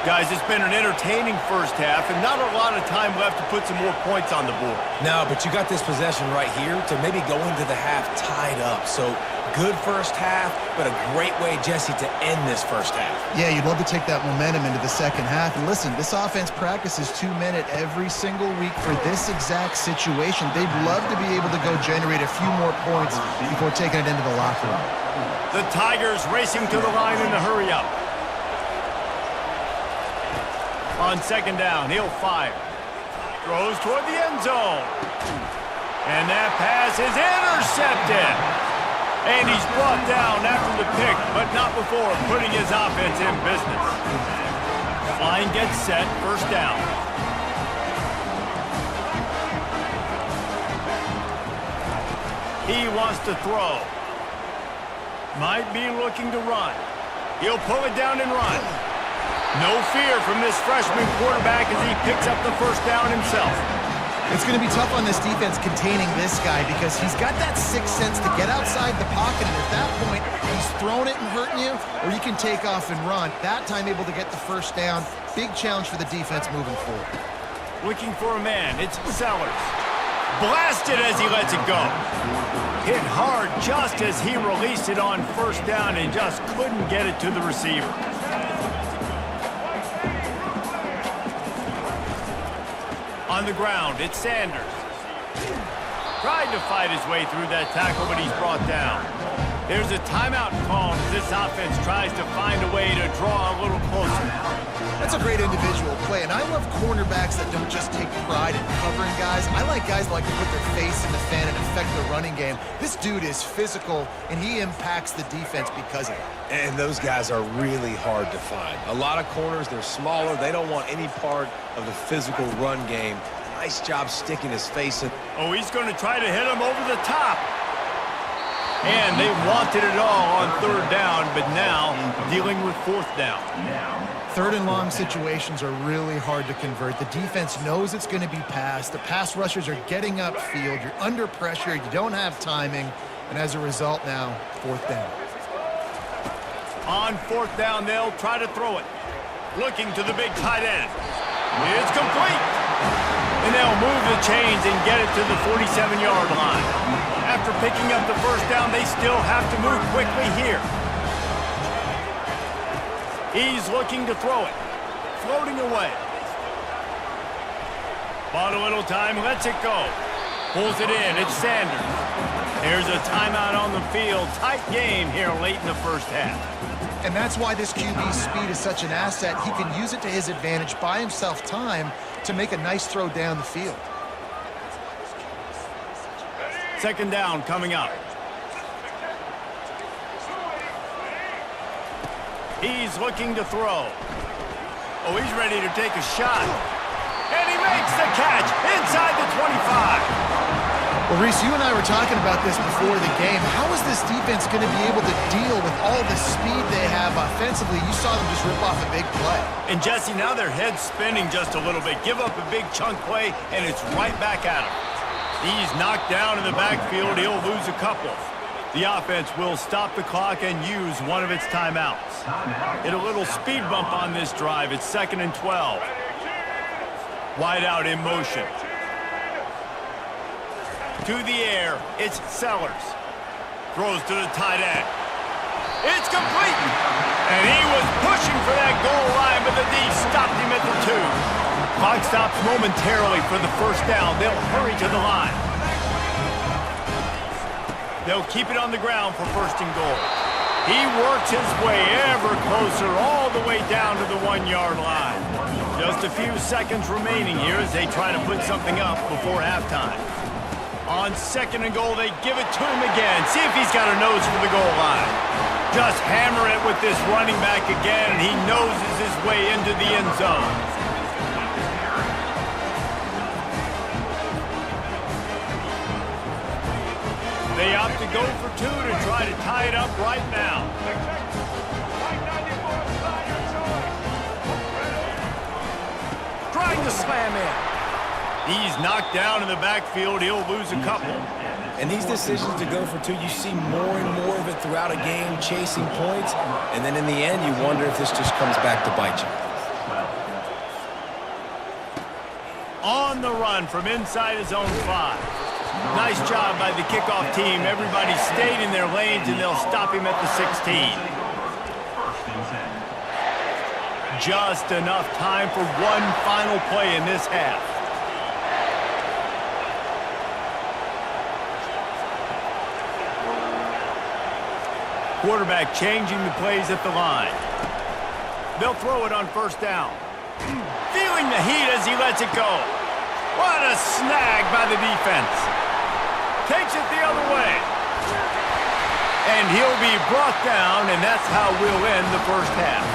Guys, it's been an entertaining first half and not a lot of time left to put some more points on the board. No, but you got this possession right here to maybe go into the half tied up. So good first half, but a great way, Jesse, to end this first half. Yeah, you'd love to take that momentum into the second half. And listen, this offense practices 2-minute every single week for this exact situation. They'd love to be able to go generate a few more points before taking it into the locker room. The Tigers racing to the line in the hurry-up. On 2nd down, he'll fire. Throws toward the end zone. And that pass is intercepted. And he's brought down after the pick, but not before putting his offense in business. Line gets set, 1st down. He wants to throw. Might be looking to run. He'll pull it down and run. No fear from this freshman quarterback as he picks up the 1st down himself. It's going to be tough on this defense containing this guy because he's got that sixth sense to get outside the pocket, and at that point, he's throwing it and hurting you, or you can take off and run. That time able to get the 1st down. Big challenge for the defense moving forward. Looking for a man, it's Sellers. Blasted as he lets it go. Hit hard just as he released it on 1st down and just couldn't get it to the receiver. On the ground, it's Sanders. Tried to fight his way through that tackle, but he's brought down. There's a timeout call as this offense tries to find a way to draw a little closer. That's a great individual play, and I love cornerbacks that don't just take pride in covering guys. I like guys that like to put their face in the fan and affect the running game. This dude is physical, and he impacts the defense because of it. And those guys are really hard to find. A lot of corners, they're smaller. They don't want any part of the physical run game. Nice job sticking his face in. Oh, he's going to try to hit him over the top. And they wanted it all on third down, but now dealing with fourth down. Third and long situations are really hard to convert. The defense knows it's going to be passed. The pass rushers are getting upfield. You're under pressure. You don't have timing. And as a result now, fourth down. On fourth down, they'll try to throw it. Looking to the big tight end. It's complete. And they'll move the chains and get it to the 47-yard line. After picking up the first down, they still have to move quickly here. He's looking to throw it. Floating away. Bought a little time, lets it go. Pulls it in, it's Sanders. There's a timeout on the field. Tight game here late in the first half. And that's why this QB's speed is such an asset. He can use it to his advantage, buy himself time to make a nice throw down the field. Second down coming up. He's looking to throw. Oh, he's ready to take a shot. And he makes the catch inside the 25. Well, Reese, you and I were talking about this before the game. How is this defense going to be able to deal with all the speed they have offensively? You saw them just rip off a big play. And Jesse, now their head's spinning just a little bit. Give up a big chunk play, and it's right back at him. He's knocked down in the backfield. He'll lose a couple. The offense will stop the clock and use one of its timeouts. Get a little speed bump on this drive. It's 2nd and 12. Wide out in motion. To the air, it's Sellers. Throws to the tight end. It's complete! And he was pushing for that goal line, but the D stopped him at the 2. Clock stops momentarily for the first down. They'll hurry to the line. They'll keep it on the ground for 1st and goal. He works his way ever closer all the way down to the 1-yard line. Just a few seconds remaining here as they try to put something up before halftime. On 2nd and goal, they give it to him again. See if he's got a nose for the goal line. Just hammer it with this running back again, and he noses his way into the end zone. They opt to go for 2 to try to tie it up right now. Trying to slam in. He's knocked down in the backfield. He'll lose a couple. And these decisions to go for 2, you see more and more of it throughout a game, chasing points. And then in the end, you wonder if this just comes back to bite you. On the run from inside his own 5. Nice job by the kickoff team. Everybody stayed in their lanes, and they'll stop him at the 16. Just enough time for one final play in this half. Quarterback changing the plays at the line. They'll throw it on 1st down. Feeling the heat as he lets it go. What a snag by the defense. Takes it the other way. And he'll be brought down, and that's how we'll end the first half.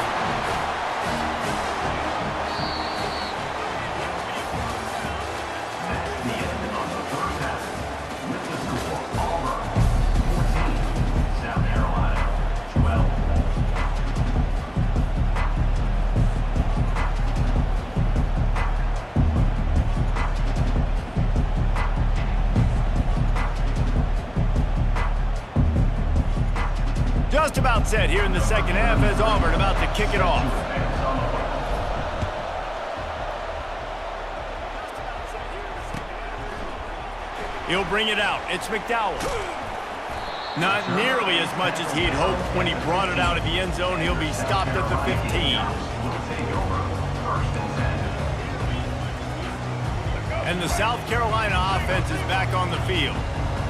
Just about set here in the second half as Auburn about to kick it off. He'll bring it out. It's McDowell. Not nearly as much as he'd hoped when he brought it out of the end zone. He'll be stopped at the 15. And the South Carolina offense is back on the field.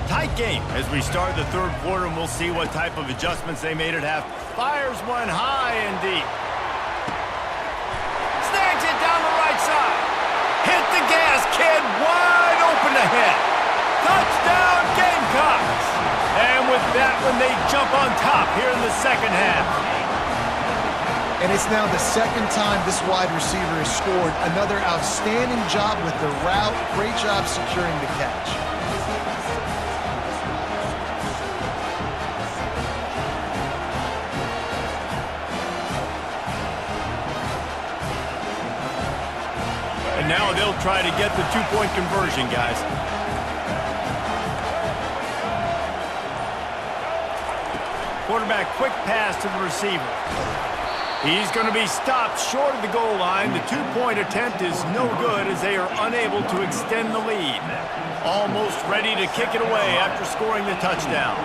Tight game as we start the 3rd quarter, and we'll see what type of adjustments they made at half. Fires one high and deep. kid wide open ahead. Touchdown, Gamecocks! And with that one, they jump on top here in the second half. And it's now the second time this wide receiver has scored. Another outstanding job with the route. Great job securing the catch. And now they'll try to get the two-point conversion, guys. Quarterback, quick pass to the receiver. He's going to be stopped short of the goal line. The two-point attempt is no good as they are unable to extend the lead. Almost ready to kick it away after scoring the touchdown.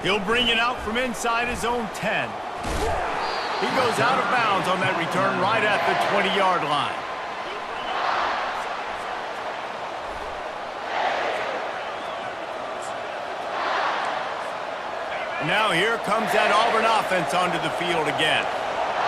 He'll bring it out from inside his own 10. He goes out of bounds on that return right at the 20-yard line. Now here comes that Auburn offense onto the field again.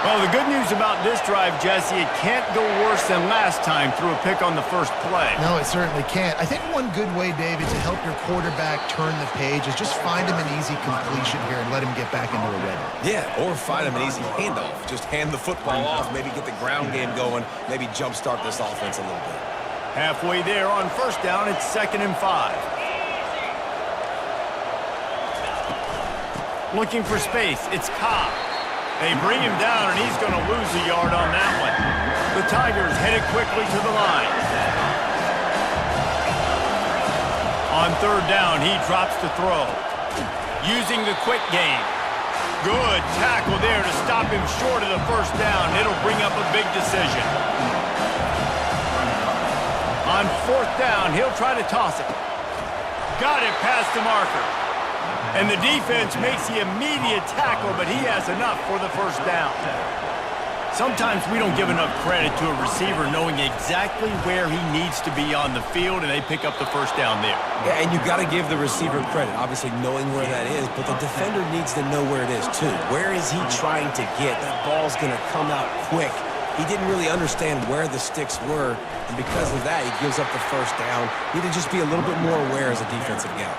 Well, the good news about this drive, Jesse, it can't go worse than last time through a pick on the first play. No, it certainly can't. I think one good way, David, to help your quarterback turn the page is just find him an easy completion here and let him get back into a rhythm. Yeah, or find him an easy handoff. Just hand the football off, maybe get the ground game going, maybe jumpstart this offense a little bit. Halfway there on first down, it's 2nd and 5. Looking for space, it's Cobb. They bring him down, and he's going to lose a yard on that one. The Tigers headed quickly to the line. On third down, he drops to throw. Using the quick game. Good tackle there to stop him short of the first down. It'll bring up a big decision. On fourth down, he'll try to toss it. Got it past the marker. And the defense makes the immediate tackle, but he has enough for the first down. Sometimes we don't give enough credit to a receiver knowing exactly where he needs to be on the field, and they pick up the first down there. Yeah, and you got to give the receiver credit, obviously knowing where that is, but the defender needs to know where it is too. Where is he trying to get? That ball's going to come out quick. He didn't really understand where the sticks were, and because of that, he gives up the first down. Need to just be a little bit more aware as a defensive guy.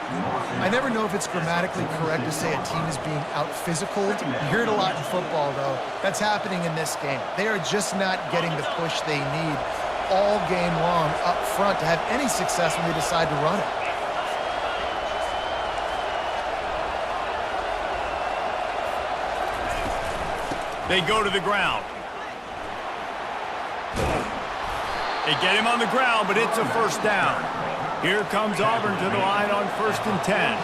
I never know if it's grammatically correct to say a team is being out-physicaled. You hear it a lot in football, though. That's happening in this game. They are just not getting the push they need all game long up front to have any success when they decide to run it. They go to the ground. They get him on the ground, but it's a first down. Here comes Auburn to the line on 1st and 10.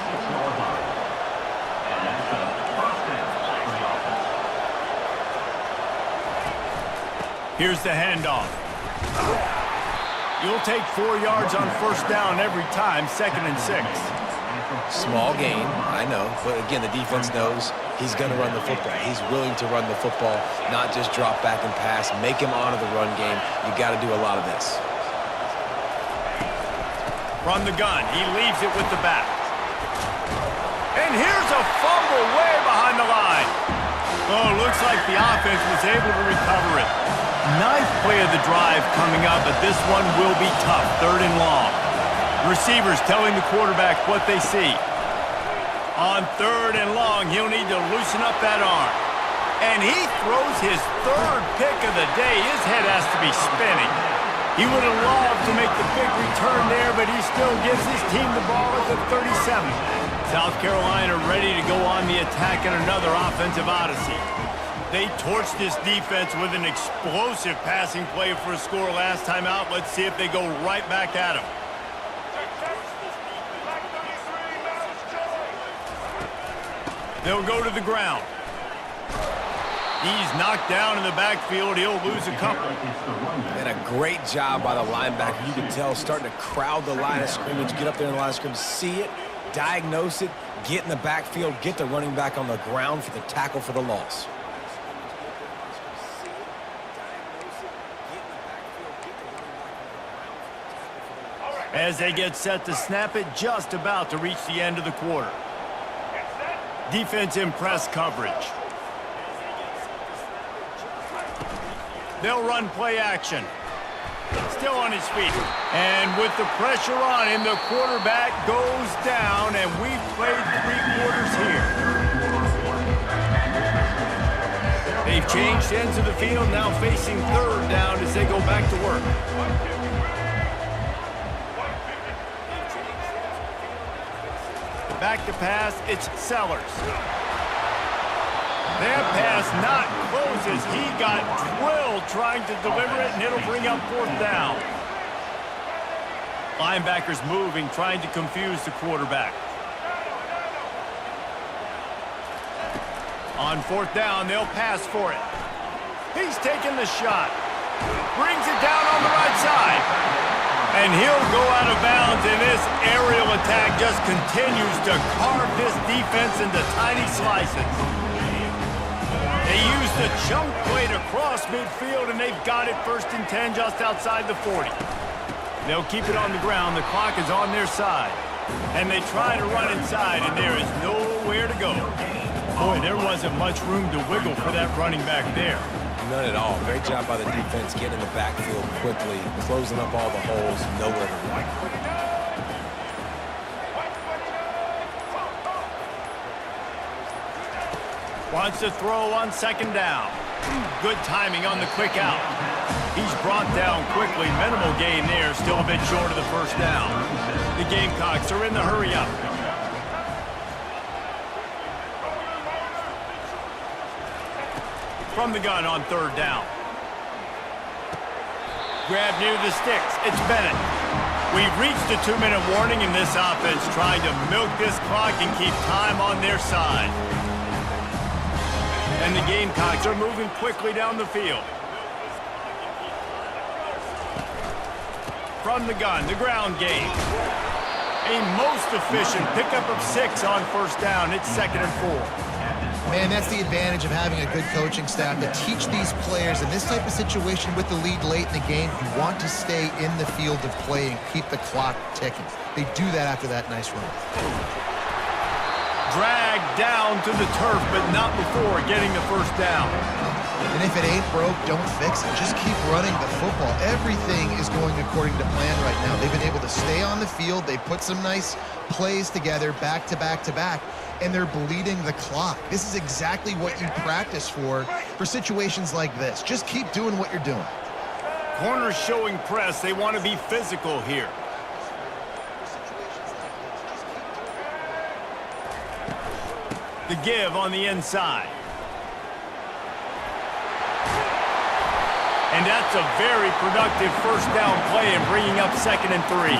Here's the handoff. You'll take 4 yards on first down every time, 2nd and 6. Small gain, I know, but again, the defense knows he's going to run the football. He's willing to run the football, not just drop back and pass, make him honor the run game. You got to do a lot of this. From the gun, he leaves it with the back. And here's a fumble way behind the line. Oh, looks like the offense was able to recover it. Ninth play of the drive coming up, but this one will be tough, 3rd and long. Receivers telling the quarterback what they see. On 3rd and long, he'll need to loosen up that arm. And he throws his 3rd pick of the day. His head has to be spinning. He would have loved to make the big return there, but he still gives his team the ball at the 37. South Carolina ready to go on the attack in another offensive odyssey. They torched this defense with an explosive passing play for a score last time out. Let's see if they go right back at him. They'll go to the ground. He's knocked down in the backfield. He'll lose a couple. And a great job by the linebacker. You can tell starting to crowd the line of scrimmage, get up there in the line of scrimmage, see it, diagnose it, get in the backfield, get the running back on the ground for the tackle for the loss. As they get set to snap it, just about to reach the end of the quarter. Defense in press coverage. They'll run play action. Still on his feet. And with the pressure on him, the quarterback goes down, and we've played 3 quarters here. They've changed ends of the field, now facing 3rd down as they go back to work. Back to pass, it's Sellers. That pass not closes. He got drilled trying to deliver it, and it'll bring up 4th down. Linebackers moving, trying to confuse the quarterback. On 4th down, they'll pass for it. He's taking the shot. Brings it down on the right side. And he'll go out of bounds, and this aerial attack just continues to carve this defense into tiny slices. They used the chunk play to cross midfield, and they've got it 1st and 10 just outside the 40. They'll keep it on the ground. The clock is on their side. And they try to run inside, and there is nowhere to go. Boy, there wasn't much room to wiggle for that running back there. None at all. Great job by the defense getting in the backfield quickly, closing up all the holes, nowhere to run. Wants to throw on 2nd down. Good timing on the quick out. He's brought down quickly. Minimal gain there, still a bit short of the 1st down. The Gamecocks are in the hurry up. From the gun on 3rd down. Grab near the sticks. It's Bennett. We've reached a 2-minute warning in this offense, trying to milk this clock and keep time on their side. And the Gamecocks are moving quickly down the field. From the gun, the ground game. A most efficient pickup of 6 on 1st down. It's 2nd and 4. Man, that's the advantage of having a good coaching staff to teach these players in this type of situation with the lead late in the game. You want to stay in the field of play and keep the clock ticking. They do that after that nice run. Dragged down to the turf, but not before getting the 1st down. And if it ain't broke, don't fix it. Just keep running the football. Everything is going according to plan right now. They've been able to stay on the field. They put some nice plays together back to back to back, and they're bleeding the clock. This is exactly what you practice for situations like this. Just keep doing what you're doing. Corners showing press. They want to be physical here. The give on the inside. And that's a very productive 1st down play and bringing up 2nd and 3.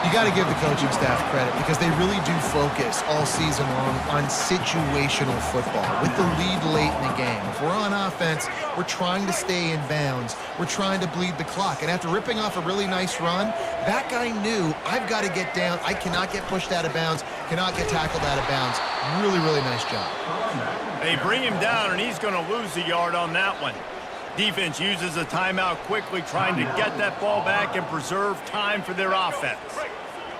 You got to give the coaching staff credit because they really do focus all season long on situational football with the lead late in the game. If we're on offense, we're trying to stay in bounds. We're trying to bleed the clock. And after ripping off a really nice run, that guy knew, I've got to get down. I cannot get pushed out of bounds, cannot get tackled out of bounds. Really, really nice job. They bring him down, and he's going to lose a yard on that one. Defense uses a timeout quickly, trying to get that ball back and preserve time for their offense.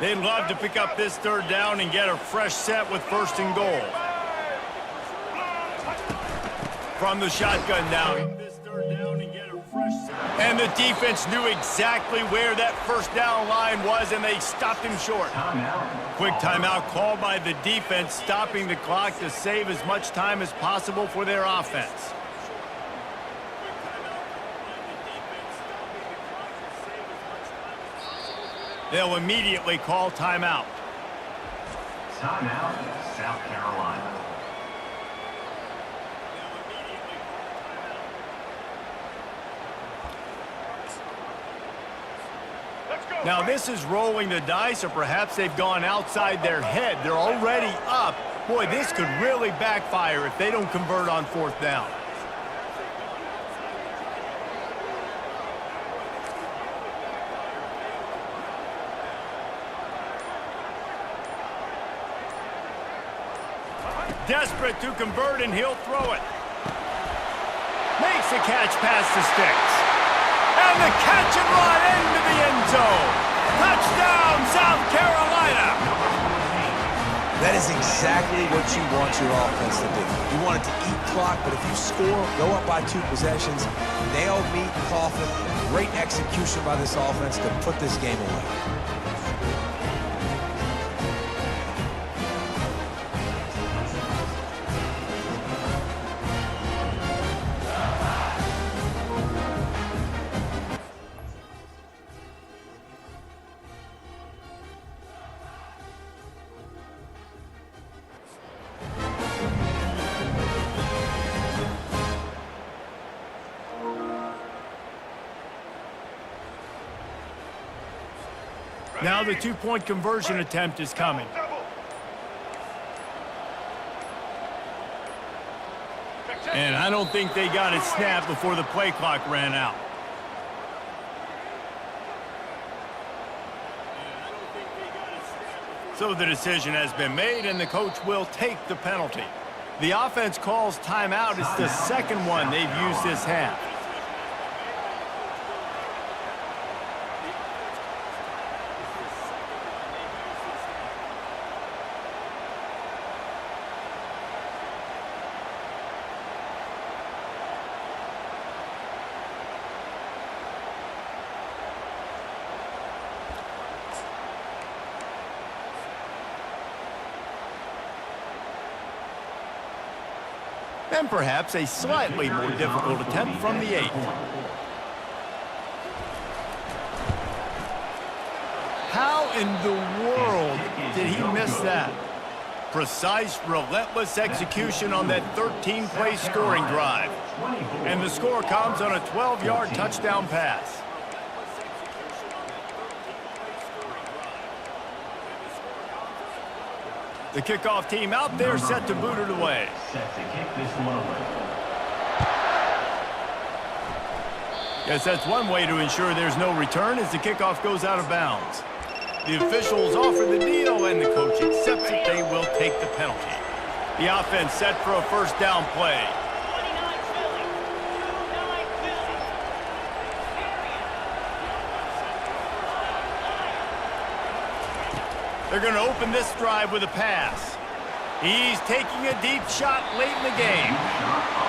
They'd love to pick up this 3rd down and get a fresh set with 1st and goal. From the shotgun now. This 3rd down and get a fresh set. And the defense knew exactly where that 1st down line was, and they stopped him short. Quick timeout called by the defense, stopping the clock to save as much time as possible for their offense. They'll immediately call timeout. Timeout, South Carolina. Now this is rolling the dice, or perhaps they've gone outside their head. They're already up. Boy, this could really backfire if they don't convert on 4th down. Desperate to convert, and he'll throw it. Makes a catch past the sticks. And the catch and run into the end zone. Touchdown, South Carolina. That is exactly what you want your offense to do. You want it to eat clock, but if you score, go up by 2 possessions, nail meat coffin, great execution by this offense to put this game away. Now the 2-point conversion attempt is coming. And I don't think they got it snapped before the play clock ran out. So the decision has been made, and the coach will take the penalty. The offense calls timeout. It's the second one they've used this half. And perhaps a slightly more difficult attempt from the 8. How in the world did he miss that? Precise, relentless execution on that 13-play scoring drive. And the score comes on a 12-yard touchdown pass. The kickoff team out there set to boot it away. Set to kick this one away. Guess that's one way to ensure there's no return as the kickoff goes out of bounds. The officials offer the deal, and the coach accepts it. They will take the penalty. The offense set for a first down play. They're going to open this drive with a pass. He's taking a deep shot late in the game.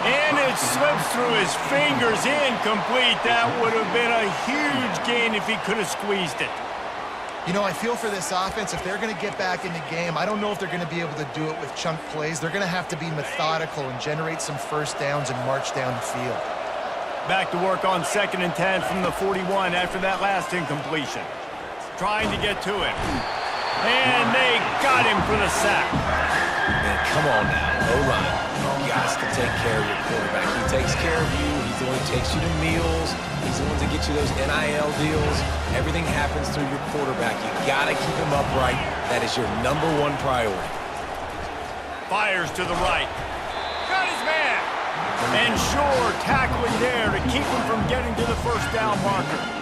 And it slips through his fingers, incomplete. That would have been a huge gain if he could have squeezed it. You know, I feel for this offense, if they're going to get back in the game, I don't know if they're going to be able to do it with chunk plays. They're going to have to be methodical and generate some first downs and march down the field. Back to work on 2nd and 10 from the 41 after that last incompletion. Trying to get to him. And they got him for the sack. Man, come on now, O-line. You guys can take care of your quarterback. He takes care of you. He's the one who takes you to meals. He's the one to get you those NIL deals. Everything happens through your quarterback. You got to keep him upright. That is your #1 priority. Fires to the right. Got his man. And sure, tackling there to keep him from getting to the first down marker.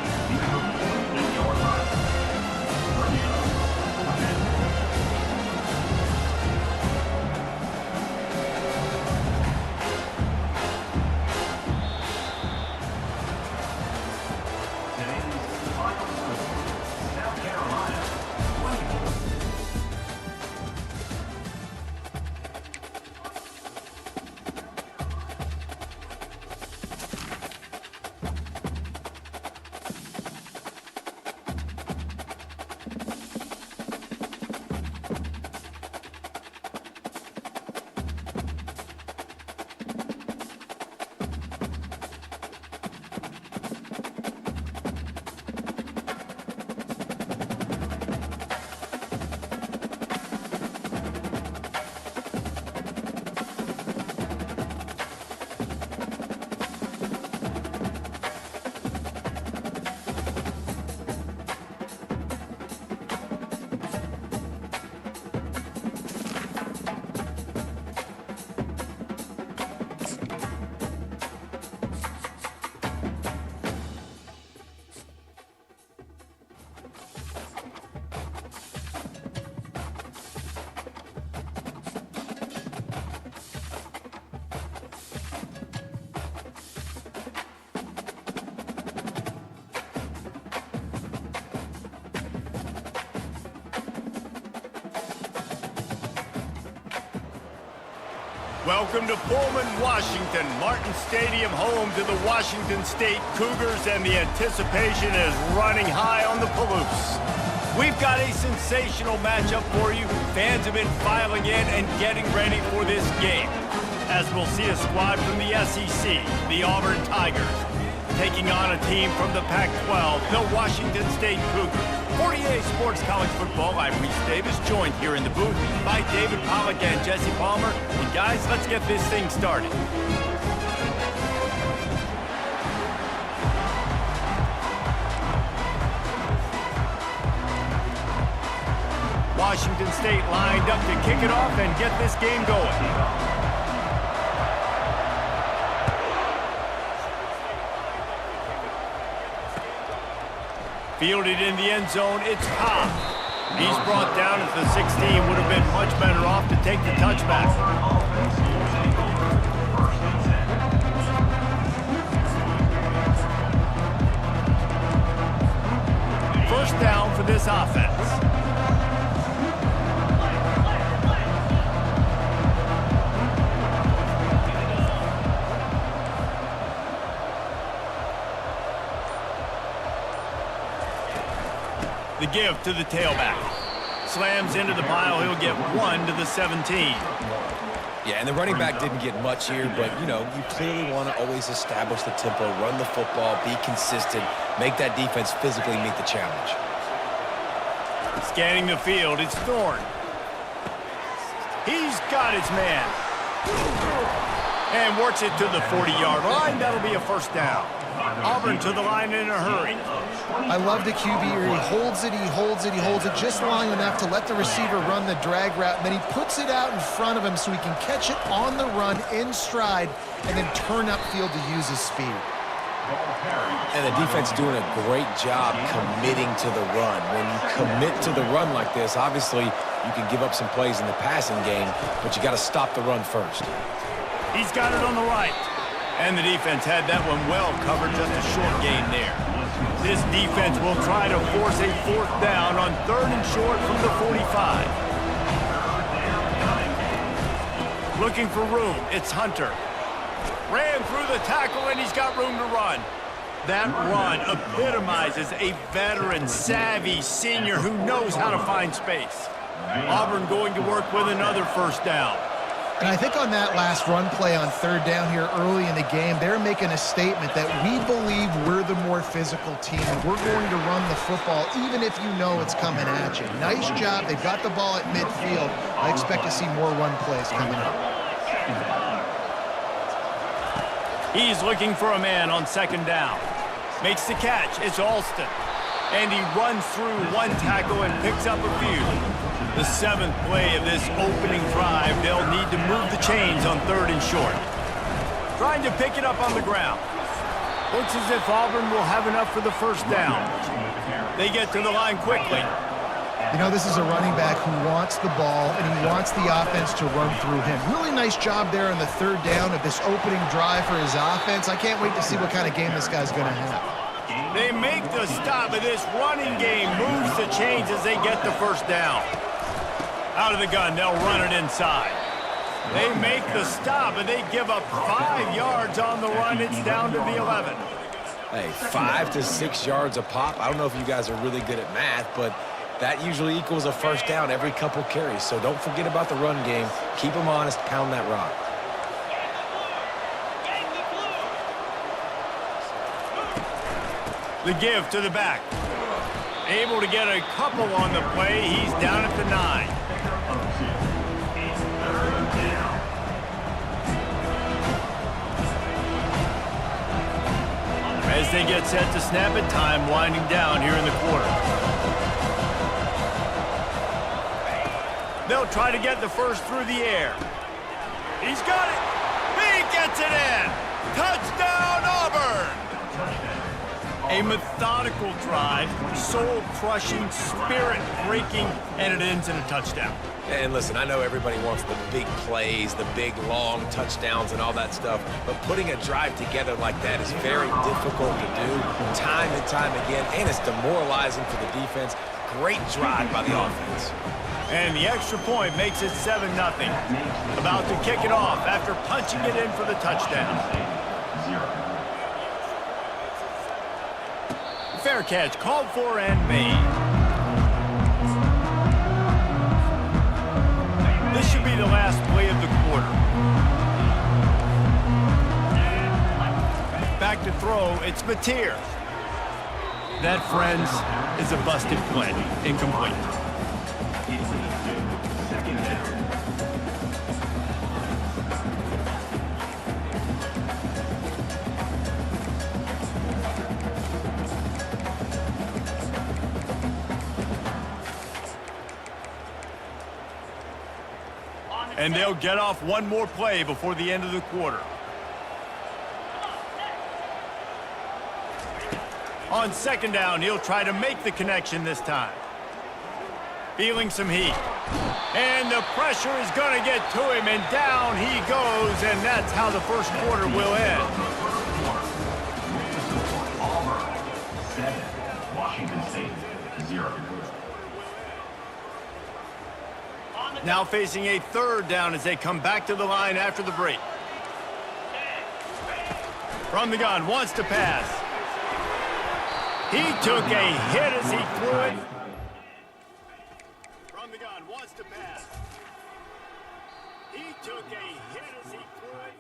Welcome to Pullman, Washington. Martin Stadium, home to the Washington State Cougars, and the anticipation is running high on the Palouse. We've got a sensational matchup for you. Fans have been filing in and getting ready for this game, as we'll see a squad from the SEC, the Auburn Tigers, taking on a team from the Pac-12, the Washington State Cougars. 48 Sports College Football, I'm Reese Davis, joined here in the booth by David Pollack and Jesse Palmer. And guys, let's get this thing started. Washington State lined up to kick it off and get this game going. Fielded in the end zone, it's Cobb. He's brought down at the 16. Would have been much better off to take the touchback. First down for this offense. The give to the tailback. Slams into the pile. He'll get 1 to the 17. Yeah, and the running back didn't get much here, but, you know, you clearly want to always establish the tempo, run the football, be consistent, make that defense physically meet the challenge. Scanning the field, it's Thorne. He's got his man. And works it to the 40-yard line. That'll be a first down. Auburn to the line in a hurry. I love the QB here. He holds it, he holds it, he holds it just long enough to let the receiver run the drag route, and then he puts it out in front of him so he can catch it on the run in stride and then turn upfield to use his speed. And the defense doing a great job committing to the run. When you commit to the run like this, obviously you can give up some plays in the passing game, but you got to stop the run first. He's got it on the right. And the defense had that one well covered, just a short gain there. This defense will try to force a fourth down on 3rd and short from the 45. Looking for room, it's Hunter. Ran through the tackle and he's got room to run. That run epitomizes a veteran, savvy senior who knows how to find space. Auburn going to work with another first down. And I think on that last run play on 3rd down here early in the game, they're making a statement that we believe we're the more physical team. We're going to run the football even if you know it's coming at you. Nice job. They've got the ball at midfield. I expect to see more run plays coming up. He's looking for a man on 2nd down. Makes the catch. It's Alston. And he runs through one tackle and picks up a few. The 7th play of this opening drive, they'll need to move the chains on 3rd and short. Trying to pick it up on the ground. Looks as if Auburn will have enough for the first down. They get to the line quickly. You know, this is a running back who wants the ball, and he wants the offense to run through him. Really nice job there on the 3rd down of this opening drive for his offense. I can't wait to see what kind of game this guy's going to have. They make the stop, but this running game moves the chains as they get the first down. Out of the gun, they'll run it inside. They make the stop, and they give up 5 yards on the run. It's down to the 11. Hey, 5 to 6 yards a pop. I don't know if you guys are really good at math, but that usually equals a first down every couple carries. So don't forget about the run game. Keep them honest, pound that rock. The give to the back. Able to get a couple on the play. He's down at the 9. As they get set to snap it, time winding down here in the quarter. They'll try to get the first through the air. He's got it. He gets it in. Touchdown, Auburn. A methodical drive, soul-crushing, spirit-breaking, and it ends in a touchdown. And listen, I know everybody wants the big plays, the big, long touchdowns and all that stuff, but putting a drive together like that is very difficult to do time and time again, and it's demoralizing for the defense. Great drive by the offense. And the extra point makes it 7-0. About to kick it off after punching it in for the touchdown. Fair catch called for and made. This should be the last play of the quarter. Back to throw, it's Mateer. That, friends, is a busted play. Incomplete. Second down. And they'll get off one more play before the end of the quarter. On second down, he'll try to make the connection this time. Feeling some heat. And the pressure is going to get to him, and down he goes, and that's how the first quarter will end. Auburn 7, Washington State 0. Now facing a third down as they come back to the line after the break. From the gun, wants to pass. He took a hit as he threw it. From the gun, wants to pass. He took a hit as he threw it.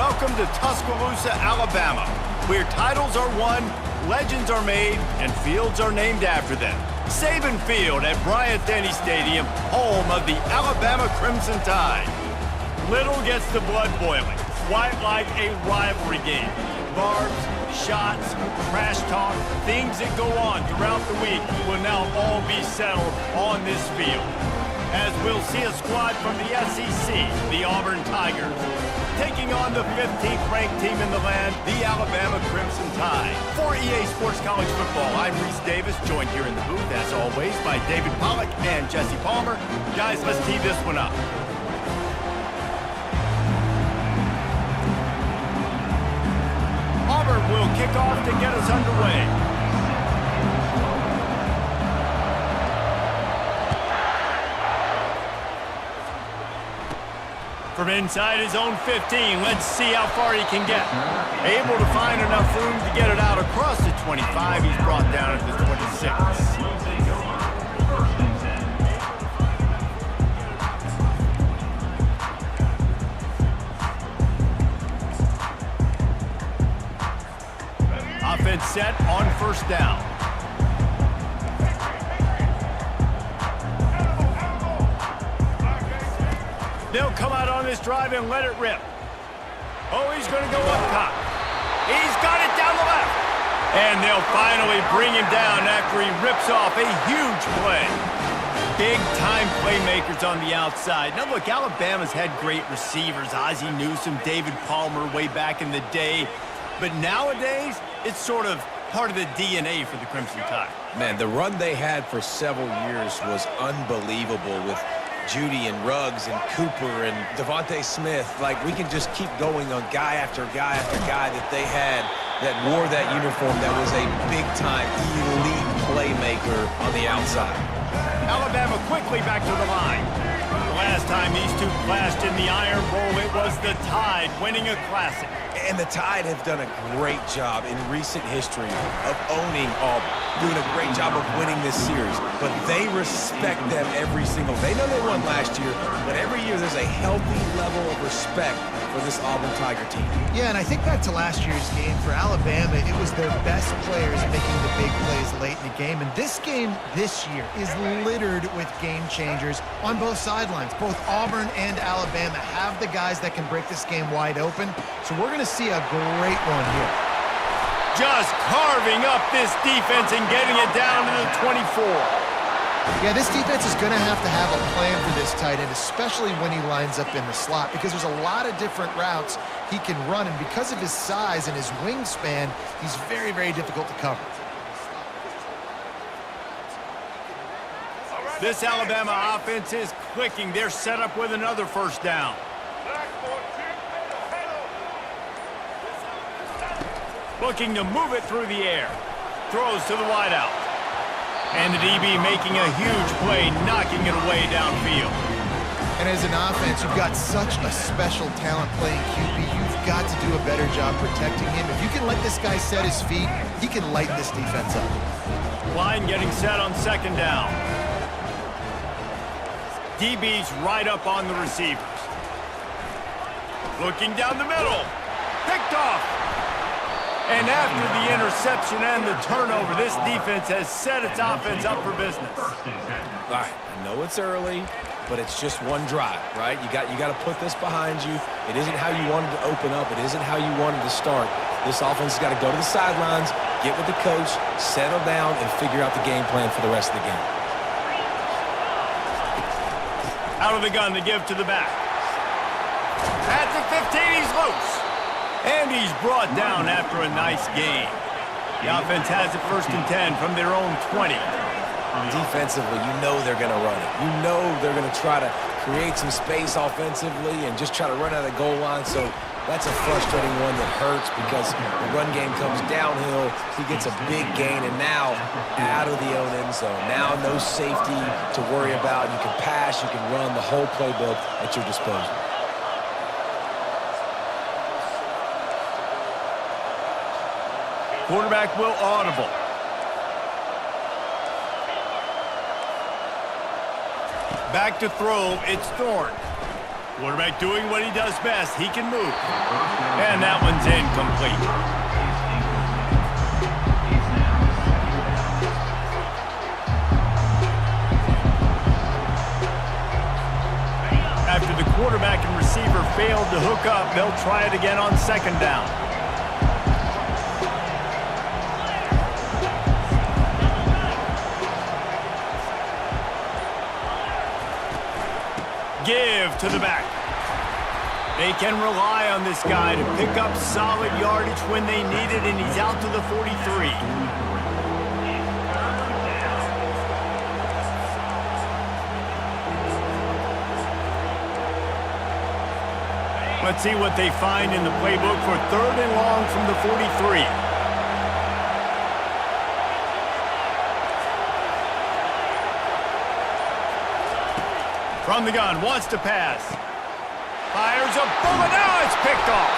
Welcome to Tuscaloosa, Alabama, where titles are won, legends are made, and fields are named after them. Saban Field at Bryant-Denny Stadium, home of the Alabama Crimson Tide. Little gets the blood boiling, quite like a rivalry game. Barbs, shots, trash talk, things that go on throughout the week will now all be settled on this field. As we'll see a squad from the SEC, the Auburn Tigers, taking on the 15th ranked team in the land, the Alabama Crimson Tide. For EA Sports College Football, I'm Reese Davis, joined here in the booth, as always, by David Pollack and Jesse Palmer. Guys, let's tee this one up. Auburn will kick off to get us underway. From inside his own 15, let's see how far he can get. Able to find enough room to get it out across the 25. He's brought down at the 26. Offense set on first down. They'll come out on this drive and let it rip. Oh, he's going to go up top. He's got it down the left. And they'll finally bring him down after he rips off a huge play. Big-time playmakers on the outside. Now, look, Alabama's had great receivers. Ozzie Newsome, David Palmer way back in the day. But nowadays, it's sort of part of the DNA for the Crimson Tide. Man, the run they had for several years was unbelievable with Judy and Ruggs and Cooper and Devontae Smith. Like, we can just keep going on guy after guy after guy that they had that wore that uniform that was a big-time elite playmaker on the outside. Alabama quickly back to the line. The last time these two clashed in the Iron Bowl, it was the Tide winning a classic. And the Tide have done a great job in recent history of owning Auburn, doing a great job of winning this series. But they respect them every single day. They know they won last year, but every year there's a healthy level of respect for this Auburn Tiger team. Yeah, and I think back to last year's game for Alabama, it was their best players making the big plays late in the game. And this game this year is littered with game changers on both sidelines. Both Auburn and Alabama have the guys that can break this game wide open. So we're going to see a great one here. Just carving up this defense and getting it down to the 24. Yeah, this defense is going to have a plan for this tight end, especially when he lines up in the slot, because there's a lot of different routes he can run, and because of his size and his wingspan, he's very, very difficult to cover. This Alabama offense is clicking. They're set up with another first down. Looking to move it through the air. Throws to the wideout. And the DB making a huge play, knocking it away downfield. And as an offense, you've got such a special talent playing QB. You've got to do a better job protecting him. If you can let this guy set his feet, he can light this defense up. Line getting set on second down. DB's right up on the receivers. Looking down the middle. Picked off. And after the interception and the turnover, this defense has set its offense up for business. All right, I know it's early, but it's just one drive, right? You got to put this behind you. It isn't how you wanted to open up. It isn't how you wanted to start. This offense has got to go to the sidelines, get with the coach, settle down, and figure out the game plan for the rest of the game. Out of the gun to give to the back. At the 15, he's loose. And he's brought down after a nice gain. The offense has it 1st and 10 from their own 20. Defensively, you know they're going to run it. You know they're going to try to create some space offensively and just try to run out of the goal line. So that's a frustrating one that hurts because the run game comes downhill. He gets a big gain, and now out of the own end zone. Now no safety to worry about. You can pass, you can run the whole playbook at your disposal. Quarterback will audible. Back to throw, it's Thorne. Quarterback doing what he does best. He can move. And that one's incomplete. After the quarterback and receiver failed to hook up, they'll try it again on second down. Give to the back. They can rely on this guy to pick up solid yardage when they need it, and he's out to the 43. Let's see what they find in the playbook for third and long from the 43. From the gun, wants to pass. Fires a bullet, now it's picked off.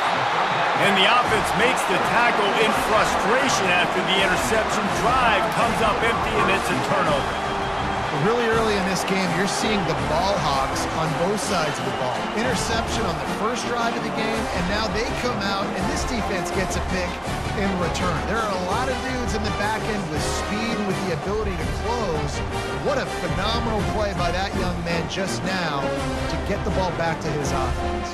And the offense makes the tackle in frustration after the interception. Drive comes up empty, and it's a turnover. Really early in this game, you're seeing the ball hawks on both sides of the ball. Interception on the first drive of the game, and now they come out, and this defense gets a pick in return. There are a lot of dudes in the back end with speed and with the ability to close. What a phenomenal play by that young man just now to get the ball back to his offense.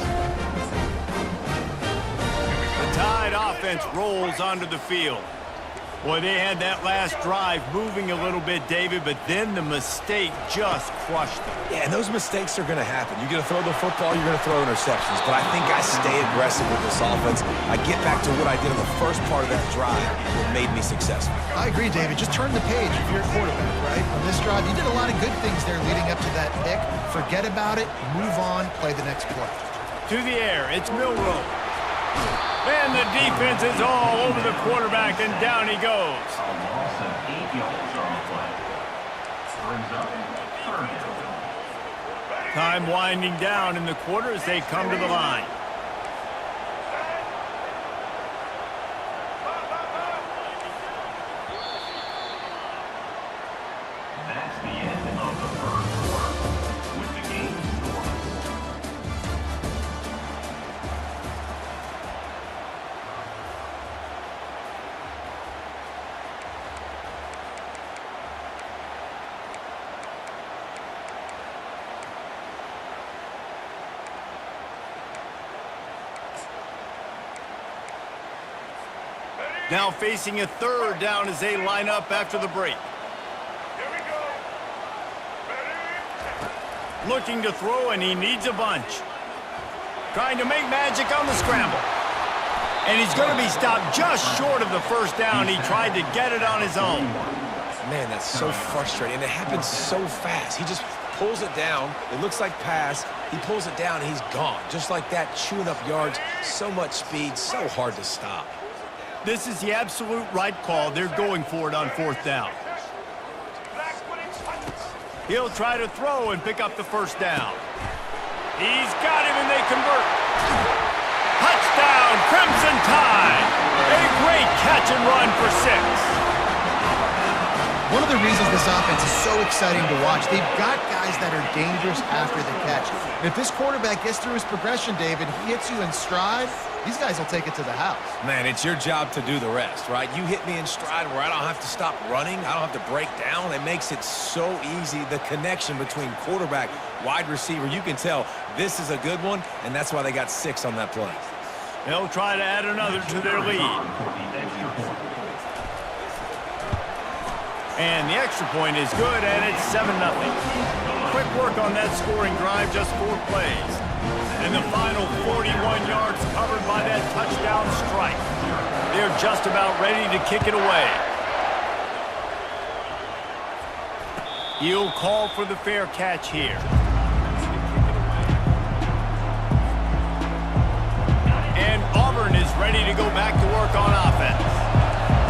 The Tide offense rolls onto the field. Boy, they had that last drive moving a little bit, David, but then the mistake just crushed them. Yeah, and those mistakes are going to happen. You're going to throw the football, you're going to throw interceptions. But I think I stay aggressive with this offense. I get back to what I did in the first part of that drive that made me successful. I agree, David. Just turn the page if you're a quarterback, right? On this drive, you did a lot of good things there leading up to that pick. Forget about it, move on, play the next play. To the air, it's Milroe. And the defense is all over the quarterback, and down he goes. A loss of 8 yards on the play. Brings up third down. Time winding down in the quarter as they come to the line. That's the end of the first quarter with the game scoreless. Now facing a third down as they line up after the break. Looking to throw, and he needs a bunch. Trying to make magic on the scramble. And he's going to be stopped just short of the first down. He tried to get it on his own. Man, that's so frustrating. And it happens so fast. He just pulls it down. It looks like pass. He pulls it down, and he's gone. Just like that, chewing up yards. So much speed, so hard to stop. This is the absolute right call. They're going for it on fourth down. He'll try to throw and pick up the first down. He's got him, and they convert. Touchdown, Crimson Tide. A great catch and run for 6. One of the reasons this offense is so exciting to watch, they've got guys that are dangerous after the catch. And if this quarterback gets through his progression, David, he hits you in stride, these guys will take it to the house. Man, it's your job to do the rest, right? You hit me in stride where I don't have to stop running. I don't have to break down. It makes it so easy. The connection between quarterback, wide receiver, you can tell this is a good one, and that's why they got 6 on that play. They'll try to add another to their lead. And the extra point is good, and it's 7-0. Quick work on that scoring drive, just 4 plays. And the final 41 yards covered by that touchdown strike. They're just about ready to kick it away. He'll call for the fair catch here. And Auburn is ready to go back to work on offense.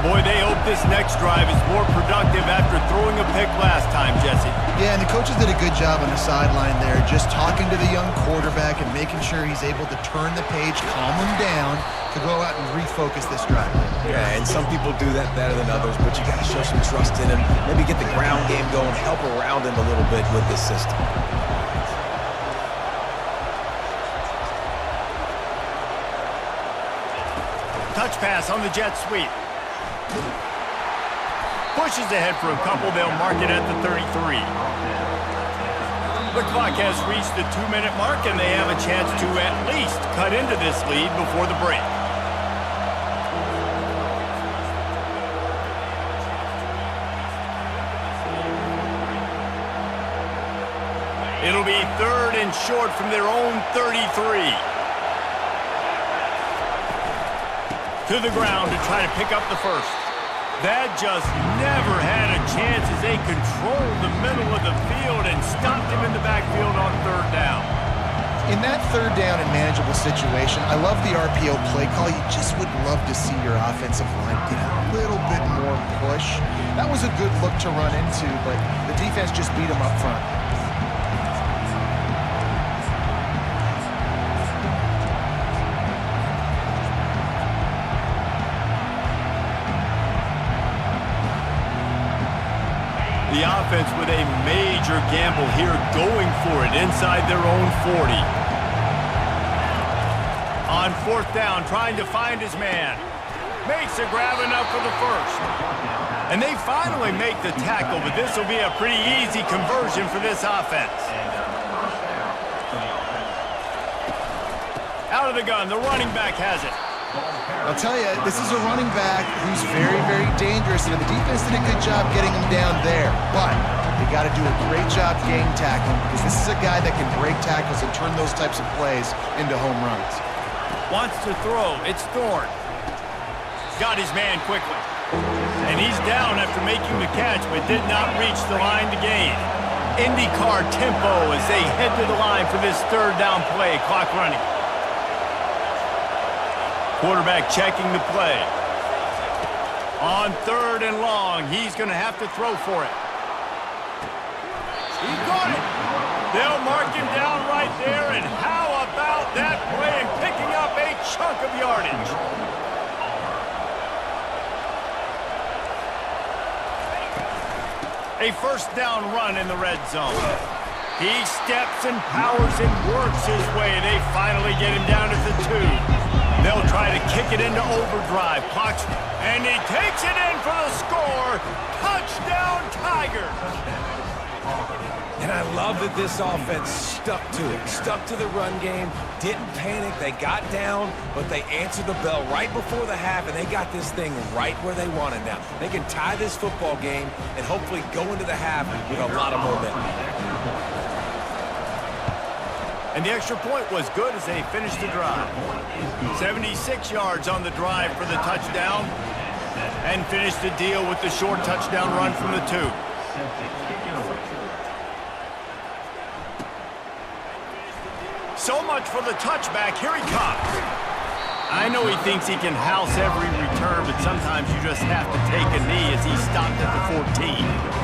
Boy, they hope this next drive is more productive after throwing a pick last time, Jesse. Yeah, and the coaches did a good job on the sideline there, just talking to the young quarterback and making sure he's able to turn the page, calm him down, to go out and refocus this drive. Yeah, and some people do that better than others, but you got to show some trust in him. Maybe get the ground game going, help around him a little bit with this system. touch pass on the jet sweep. Pushes ahead for a couple. They'll mark it at the 33. The clock has reached the 2-minute mark, and they have a chance to at least cut into this lead before the break. It'll be 3rd and short from their own 33. To the ground to try to pick up the first. That just never had a chance as they controlled the middle of the field and stopped him in the backfield on 3rd down. In that 3rd down and manageable situation, I love the RPO play call. You just would love to see your offensive line get a little bit more push. That was a good look to run into, but the defense just beat them up front. The offense with a major gamble here, going for it inside their own 40. On 4th down, trying to find his man. Makes a grab enough for the first. And they finally make the tackle, but this will be a pretty easy conversion for this offense. Out of the gun, the running back has it. I'll tell you, this is a running back who's very, very dangerous, and the defense did a good job getting him down there. But they got to do a great job game tackling, because this is a guy that can break tackles and turn those types of plays into home runs. Wants to throw. It's Thorne. Got his man quickly. And he's down after making the catch, but did not reach the line to gain. IndyCar tempo as they head to the line for this 3rd down play. Clock running. Quarterback checking the play. On 3rd and long, he's going to have to throw for it. He got it. They'll mark him down right there, and how about that play and picking up a chunk of yardage? A 1st down run in the red zone. He steps and powers and works his way. They finally get him down at the 2. They'll try to kick it into overdrive. Clock's, and he takes it in for the score. Touchdown, Tigers. And I love that this offense stuck to it. Stuck to the run game. Didn't panic. They got down, but they answered the bell right before the half, and they got this thing right where they want it now. They can tie this football game and hopefully go into the half with a lot of momentum. And the extra point was good as they finished the drive. 76 yards on the drive for the touchdown. And finished the deal with the short touchdown run from the 2. So much for the touchback. Here he comes. I know he thinks he can house every return, but sometimes you just have to take a knee as he stopped at the 14.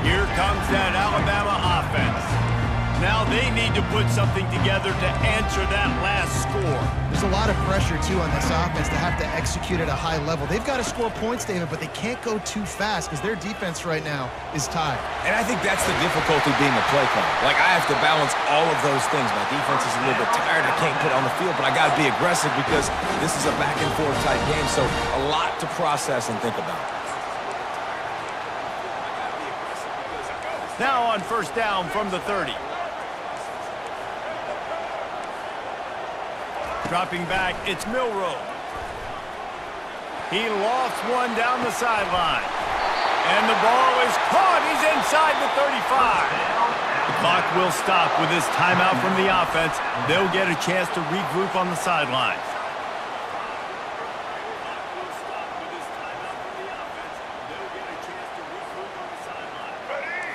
Here comes that Alabama offense. Now they need to put something together to answer that last score. There's a lot of pressure, too, on this offense to have to execute at a high level. They've got to score points, David, but they can't go too fast because their defense right now is tired. And I think that's the difficulty being a play caller. Like, I have to balance all of those things. My defense is a little bit tired. I can't put it on the field, but I got to be aggressive because this is a back-and-forth type game, so a lot to process and think about. Now on 1st down from the 30. Dropping back, it's Milroe. He lofts one down the sideline. And the ball is caught. He's inside the 35. The clock will stop with this timeout from the offense. They'll get a chance to regroup on the sideline.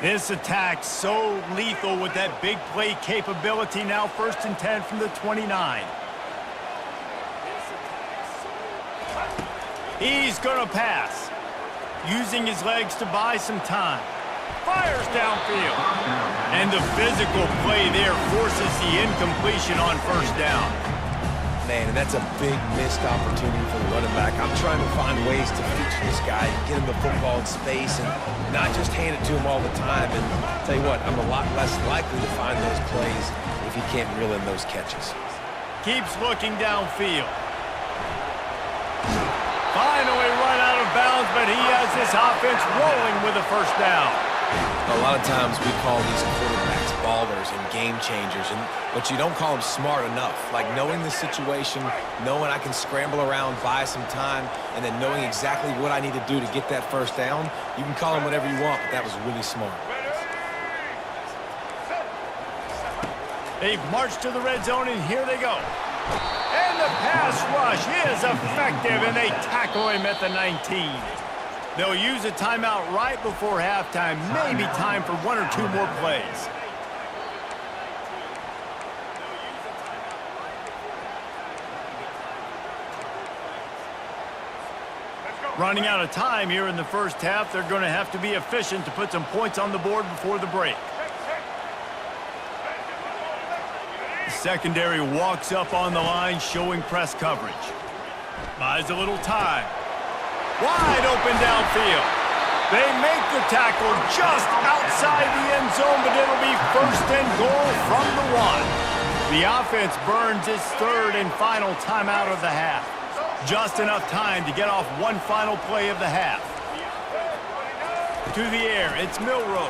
This attack so lethal with that big play capability. Now 1st and 10 from the 29. He's going to pass. Using his legs to buy some time. Fires downfield. And the physical play there forces the incompletion on 1st down. Man, and that's a big missed opportunity for the running back. I'm trying to find ways to feature this guy, get him the football in space, and not just hand it to him all the time. And I'll tell you what, I'm a lot less likely to find those plays if if he can't reel in those catches. Keeps looking downfield. Finally run out of bounds, but he has this offense rolling with a first down. A lot of times we call these quarterbacks ballers and game changers, but you don't call them smart enough. Like knowing the situation, knowing I can scramble around, buy some time, and then knowing exactly what I need to do to get that first down. You can call them whatever you want, but that was really smart. They've marched to the red zone, and here they go. And the pass rush is effective, and they tackle him at the 19. They'll use a timeout right before halftime, maybe time for one or two more plays. Running out of time here in the first half, they're going to have to be efficient to put some points on the board before the break. The secondary walks up on the line, showing press coverage. Buys a little time. Wide open downfield. They make the tackle just outside the end zone, but it'll be first and goal from the 1. The offense burns its third and final timeout of the half. Just enough time to get off one final play of the half. To the air, it's Milroe.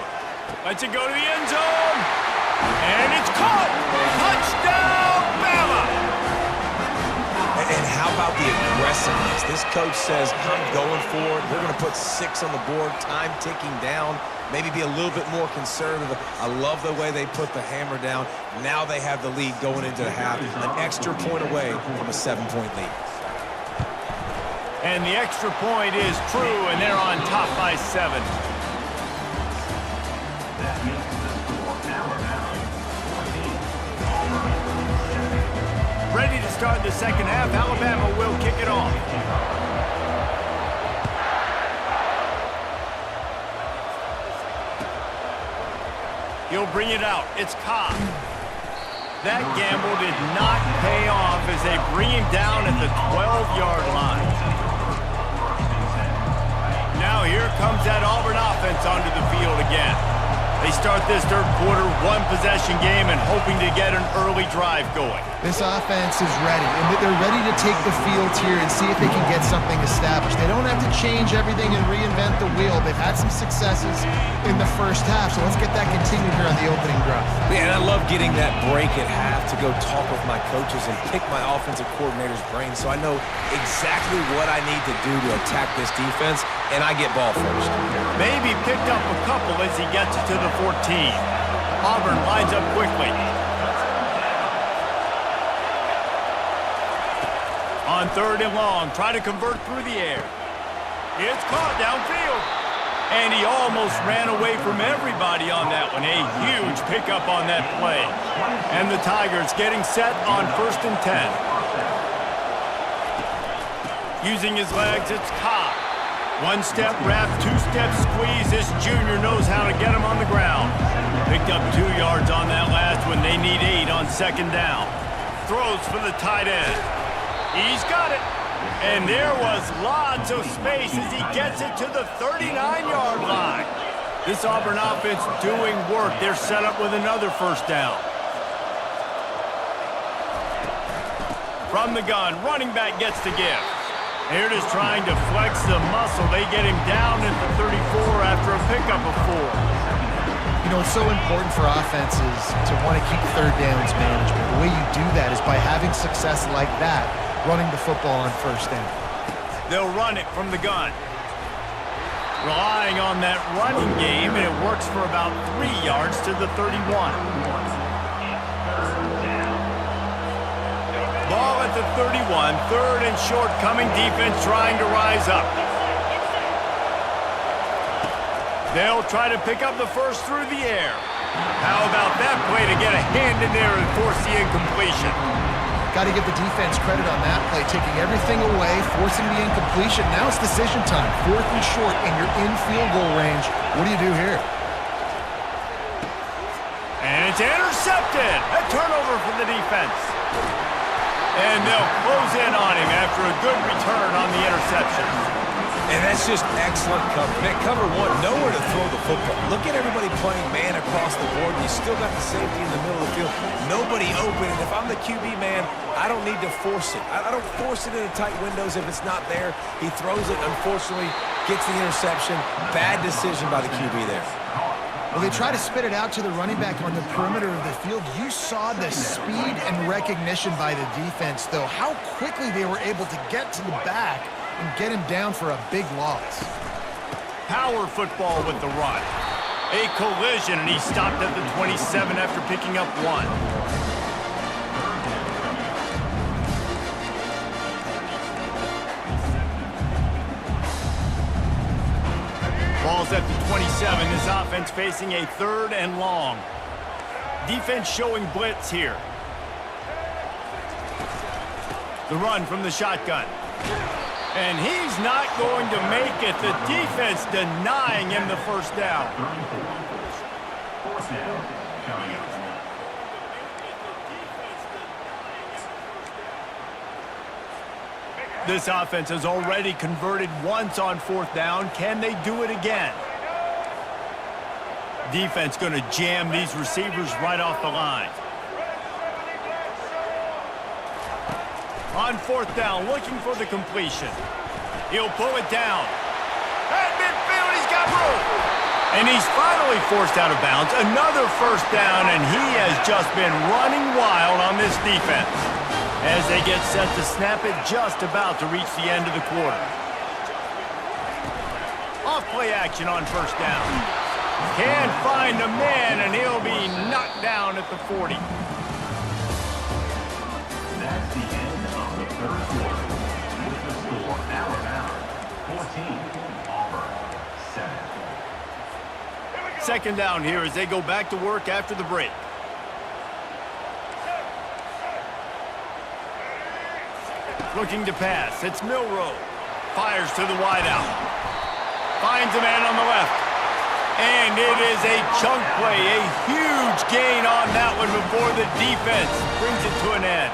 Lets it go to the end zone. And it's caught! Touchdown, Bama! And how about the aggressiveness? This coach says, I'm going for it. We're going to put 6 on the board, time ticking down, maybe be a little bit more conservative. I love the way they put the hammer down. Now they have the lead going into the half, an extra point away from a 7-point lead. And the extra point is true, and they're on top by 7. That makes the score Alabama 14, Auburn 7. Ready to start the second half. Alabama will kick it off. He'll bring it out. It's Cobb. That gamble did not pay off as they bring him down at the 12-yard line. Now here comes that Auburn offense onto the field again. They start this third quarter one-possession game and hoping to get an early drive going. This offense is ready, and they're ready to take the field here and see if they can get something established. They don't have to change everything and reinvent the wheel. They've had some successes in the first half, so let's get that continued here on the opening drive. Yeah, and I love getting that break at half to go talk with my coaches and pick my offensive coordinator's brain so I know exactly what I need to do to attack this defense, and I get ball first. Maybe picked up a couple as he gets to the 14. Auburn lines up quickly. On third and long, try to convert through the air. It's caught downfield. And he almost ran away from everybody on that one. A huge pickup on that play. And the Tigers getting set on 1st and 10. Using his legs, it's Cobb. One-step wrap, two-step squeeze. This junior knows how to get him on the ground. Picked up 2 yards on that last one. They need 8 on second down. Throws for the tight end. He's got it. And there was lots of space as he gets it to the 39-yard line. This Auburn offense doing work. They're set up with another first down. From the gun, running back gets the gift. They're just trying to flex the muscle. They get him down at the 34 after a pickup of 4. You know, it's so important for offenses to want to keep third downs management. The way you do that is by having success like that, running the football on first down. They'll run it from the gun. Relying on that running game, and it works for about 3 yards to the 31. Ball at the 31, third and short coming, defense trying to rise up. They'll try to pick up the first through the air. How about that play to get a hand in there and force the incompletion? Got to give the defense credit on that play, taking everything away, forcing the incompletion. Now it's decision time. 4th and short, and you're in field goal range. What do you do here? And it's intercepted. A turnover for the defense. And they'll close in on him after a good return on the interception. And that's just excellent cover. Man, cover one, nowhere to throw the football. Look at everybody playing man across the board, and you still got the safety in the middle of the field. Nobody open, and if I'm the QB, man, I don't need to force it. I don't force it into tight windows if it's not there. He throws it, unfortunately, gets the interception. Bad decision by the QB there. Well, they try to spit it out to the running back on the perimeter of the field. You saw the speed and recognition by the defense, though. How quickly they were able to get to the back and get him down for a big loss. Power football with the run. A collision, and he stopped at the 27 after picking up 1. Ball's at the 27. This offense facing a 3rd and long. Defense showing blitz here. The run from the shotgun. And he's not going to make it. The defense denying him the first down. 4th down, coming up. This offense has already converted once on 4th down. Can they do it again? Defense going to jam these receivers right off the line. On 4th down, looking for the completion. He'll pull it down. At midfield, he's got room. And he's finally forced out of bounds. Another first down, and he has just been running wild on this defense as they get set to snap it, just about to reach the end of the quarter. Off play action on 1st down. Can't find a man, and he'll be knocked down at the 40. That's the end of the 3rd quarter. With the score, Alabama 14, Auburn 7. 2nd down here as they go back to work after the break. Looking to pass. It's Milroe. Fires to the wideout. Finds a man on the left. And it is a chunk play. A huge gain on that one before the defense brings it to an end.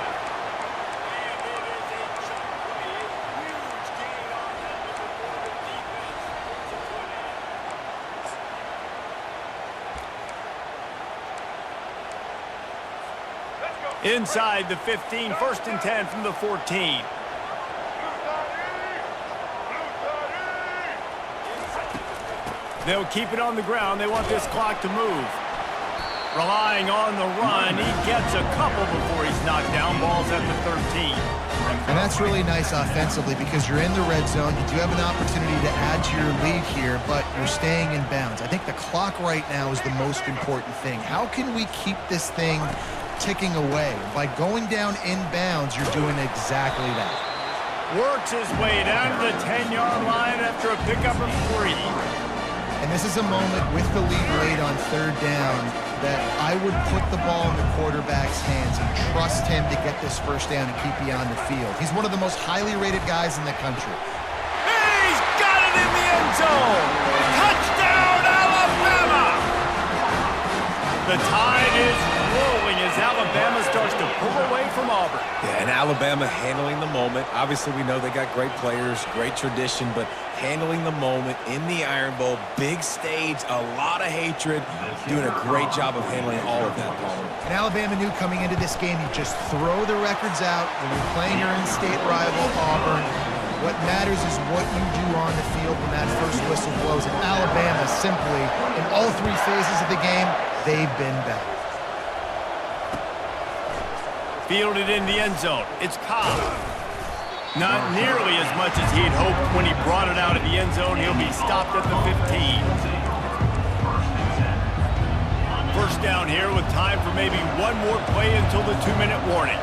Inside the 15, 1st and 10 from the 14. They'll keep it on the ground. They want this clock to move. Relying on the run. He gets a couple before he's knocked down. Ball's at the 13. And that's really nice offensively because you're in the red zone. You do have an opportunity to add to your lead here, but you're staying in bounds. I think the clock right now is the most important thing. How can we keep this thing ticking away? By going down in bounds, you're doing exactly that. Works his way down to the 10-yard line after a pickup of 3. And this is a moment with the lead late on 3rd down that I would put the ball in the quarterback's hands and trust him to get this first down and keep you on the field. He's one of the most highly rated guys in the country. He's got it in the end zone! Touchdown, Alabama! The tide is rolling as Alabama starts to pull away from Auburn. Yeah, and Alabama handling the moment. Obviously, we know they got great players, great tradition, but handling the moment in the Iron Bowl, big stage, a lot of hatred, doing a great job of handling all of that, Paul. And Alabama knew coming into this game, you just throw the records out when you're playing your in-state rival, Auburn. What matters is what you do on the field when that first whistle blows. And Alabama simply, in all 3 phases of the game, they've been better. Fielded in the end zone. It's Cobb. Not nearly as much as he'd hoped when he brought it out of the end zone. He'll be stopped at the 15. First down here with time for maybe one more play until the 2-minute warning.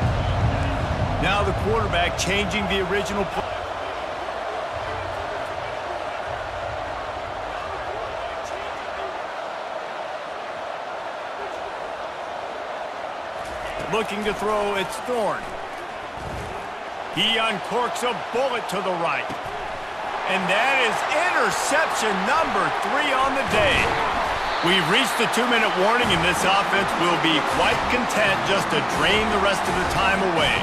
Now the quarterback changing the original play. Looking to throw, it's Thorne. He uncorks a bullet to the right. And that is interception number 3 on the day. We've reached the 2-minute warning, and this offense will be quite content just to drain the rest of the time away.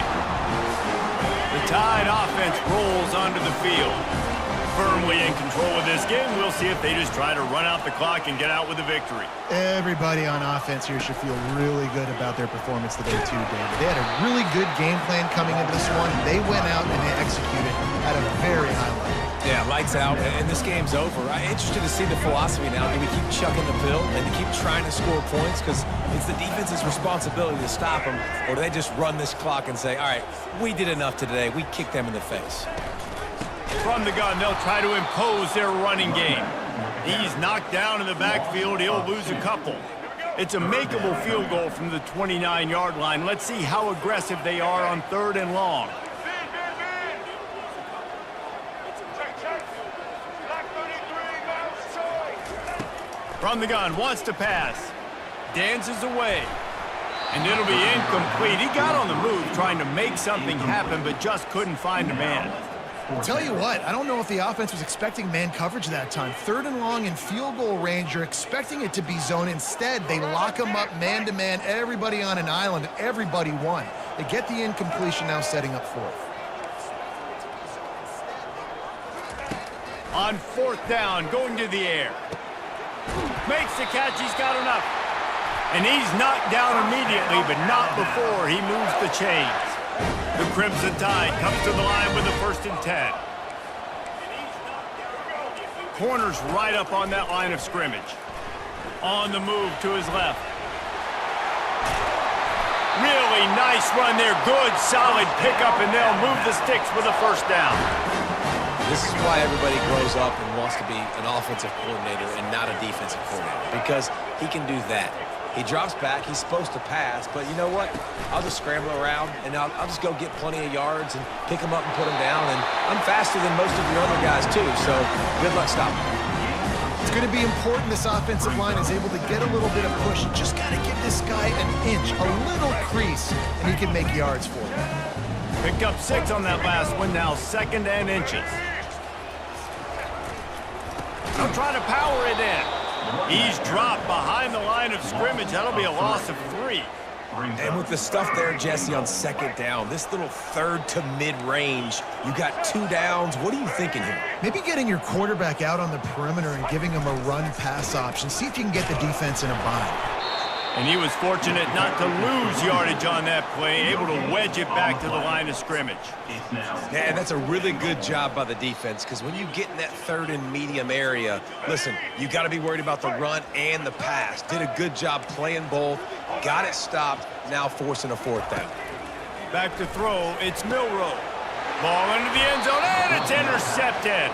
The Tide offense rolls onto the field. firmly in control of this game. We'll see if they just try to run out the clock and get out with a victory. Everybody on offense here should feel really good about their performance today too, David. They had a really good game plan coming into this one. They went out and they executed at a very high level. Yeah, lights out, and this game's over. I'm interested to see the philosophy now. Do we keep chucking the pill and to keep trying to score points because it's the defense's responsibility to stop them, or do they just run this clock and say, all right, we did enough today. We kicked them in the face. From the gun, they'll try to impose their running game. He's knocked down in the backfield. He'll lose a couple. It's a makeable field goal from the 29-yard line. Let's see how aggressive they are on 3rd and long. From the gun, wants to pass. Dances away. And it'll be incomplete. He got on the move trying to make something happen, but just couldn't find a man. Tell you what, I don't know if the offense was expecting man coverage that time. 3rd and long in field goal range, you're expecting it to be zone. Instead, they lock them up man-to-man, everybody on an island, everybody won. They get the incompletion, now setting up 4th. On 4th down, going to the air. Makes the catch, he's got enough. And he's knocked down immediately, but not before he moves the chains. The Crimson Tide comes to the line with a 1st and 10. Corner's right up on that line of scrimmage. On the move to his left. Really nice run there. Good, solid pickup, and they'll move the sticks with a 1st down. This is why everybody grows up and wants to be an offensive coordinator and not a defensive coordinator, because he can do that. He drops back. He's supposed to pass, but you know what? I'll just scramble around, and I'll just go get plenty of yards and pick them up and put them down, and I'm faster than most of your other guys, too, so good luck stopping me. It's going to be important this offensive line is able to get a little bit of push. Just got to give this guy an inch, a little crease, and he can make yards for you. Picked up 6 on that last one, now 2nd and inches. He'll try to power it in. He's dropped behind the line of scrimmage. That'll be a loss of 3. And with the stuff there, Jesse, on 2nd down, this little 3rd to mid-range, you got 2 downs. What are you thinking here? Maybe getting your quarterback out on the perimeter and giving him a run-pass option. See if you can get the defense in a bind. And he was fortunate not to lose yardage on that play, able to wedge it back to the line of scrimmage. Yeah, that's a really good job by the defense, because when you get in that 3rd and medium area, listen, you got to be worried about the run and the pass. Did a good job playing both, got it stopped, now forcing a 4th down. Back to throw, it's Milroe. Ball into the end zone, and it's intercepted.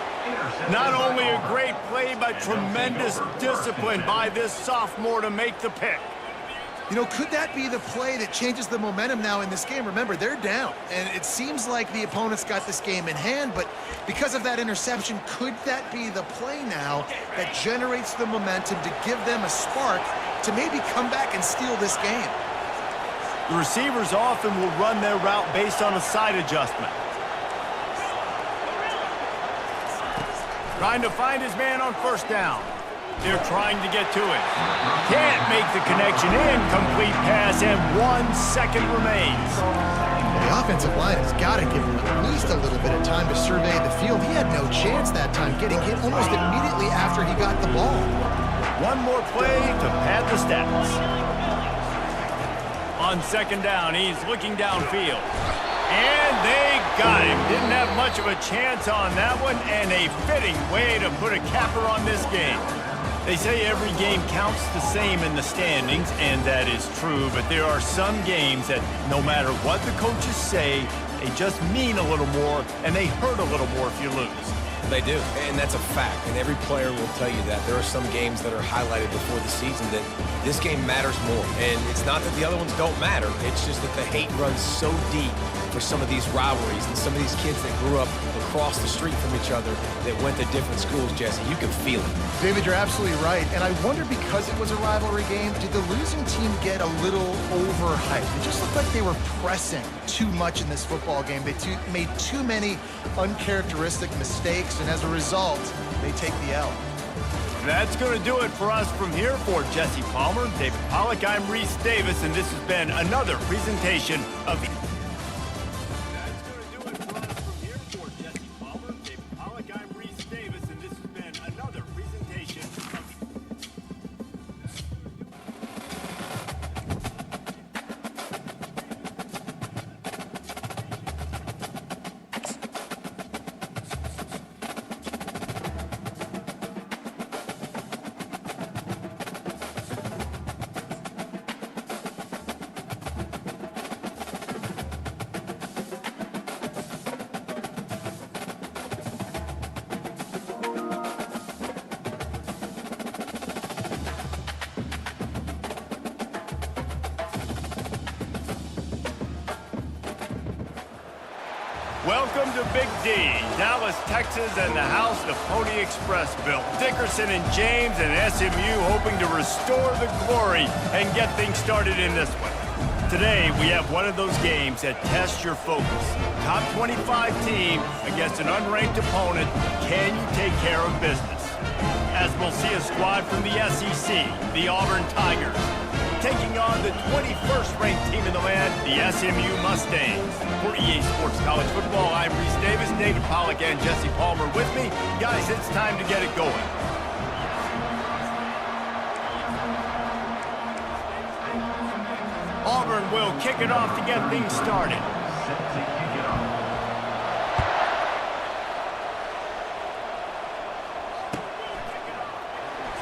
Not only a great play, but tremendous discipline by this sophomore to make the pick. You know, could that be the play that changes the momentum now in this game? Remember, they're down, and it seems like the opponent's got this game in hand, but because of that interception, could that be the play now that generates the momentum to give them a spark to maybe come back and steal this game? The receivers often will run their route based on a side adjustment. Trying to find his man on 1st down. They're trying to get to it. Can't make the connection. Incomplete pass, and 1 second remains. The offensive line has got to give him at least a little bit of time to survey the field. He had no chance that time, getting hit almost immediately after he got the ball. One more play to pad the stats. On 2nd down, he's looking downfield. And they got him. Didn't have much of a chance on that one, and a fitting way to put a capper on this game. They say every game counts the same in the standings, and that is true, but there are some games that no matter what the coaches say, they just mean a little more, and they hurt a little more if you lose. They do, and that's a fact, and every player will tell you that. There are some games that are highlighted before the season that this game matters more, and it's not that the other ones don't matter, it's just that the hate runs so deep for some of these rivalries and some of these kids that grew up across the street from each other that went to different schools, Jesse. You can feel it. David, you're absolutely right, and I wonder, because it was a rivalry game, did the losing team get a little overhyped? It just looked like they were pressing too much in this football game. They made too many uncharacteristic mistakes, and as a result, they take the L. That's going to do it for us from here. For Jesse Palmer, David Pollack, I'm Reese Davis, and this has been another presentation of Welcome to Big D, Dallas, Texas, and the house the Pony Express built. Dickerson and James and SMU hoping to restore the glory and get things started in this one. Today, we have one of those games that tests your focus. Top 25 team against an unranked opponent. Can you take care of business? As we'll see a squad from the SEC, the Auburn Tigers, taking on the 21st ranked team in the land, the SMU Mustangs. For EA Sports College Football, I'm Reese Davis, David Pollack, and Jesse Palmer with me. Guys, it's time to get it going. Auburn will kick it off to get things started.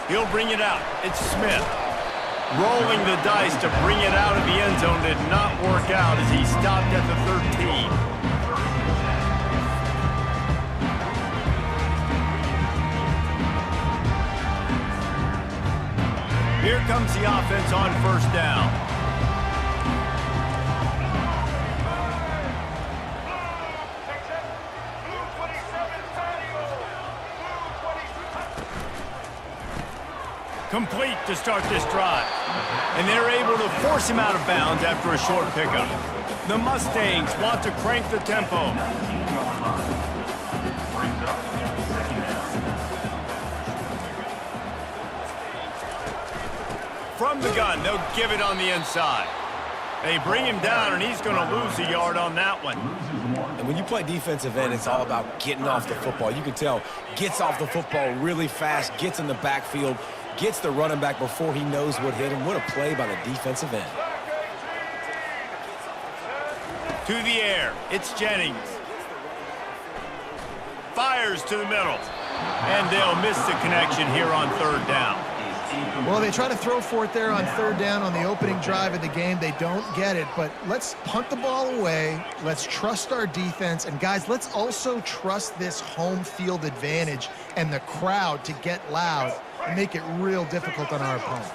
He'll bring it out. It's Smith. Rolling the dice to bring it out of the end zone did not work out as he stopped at the 13. Here comes the offense on first down. Complete to start this drive. And they're able to force him out of bounds after a short pickup. The Mustangs want to crank the tempo. From the gun, they'll give it on the inside. They bring him down, and he's going to lose a yard on that one. And when you play defensive end, it's all about getting off the football. You can tell, gets off the football really fast, gets in the backfield, gets the running back before he knows what hit him. What a play by the defensive end. To the air, it's Jennings. Fires to the middle. And they'll miss the connection here on third down. Well, they try to throw for it there on third down on the opening drive of the game. They don't get it, but let's punt the ball away. Let's trust our defense. And, guys, let's also trust this home field advantage and the crowd to get loud and make it real difficult on our opponent.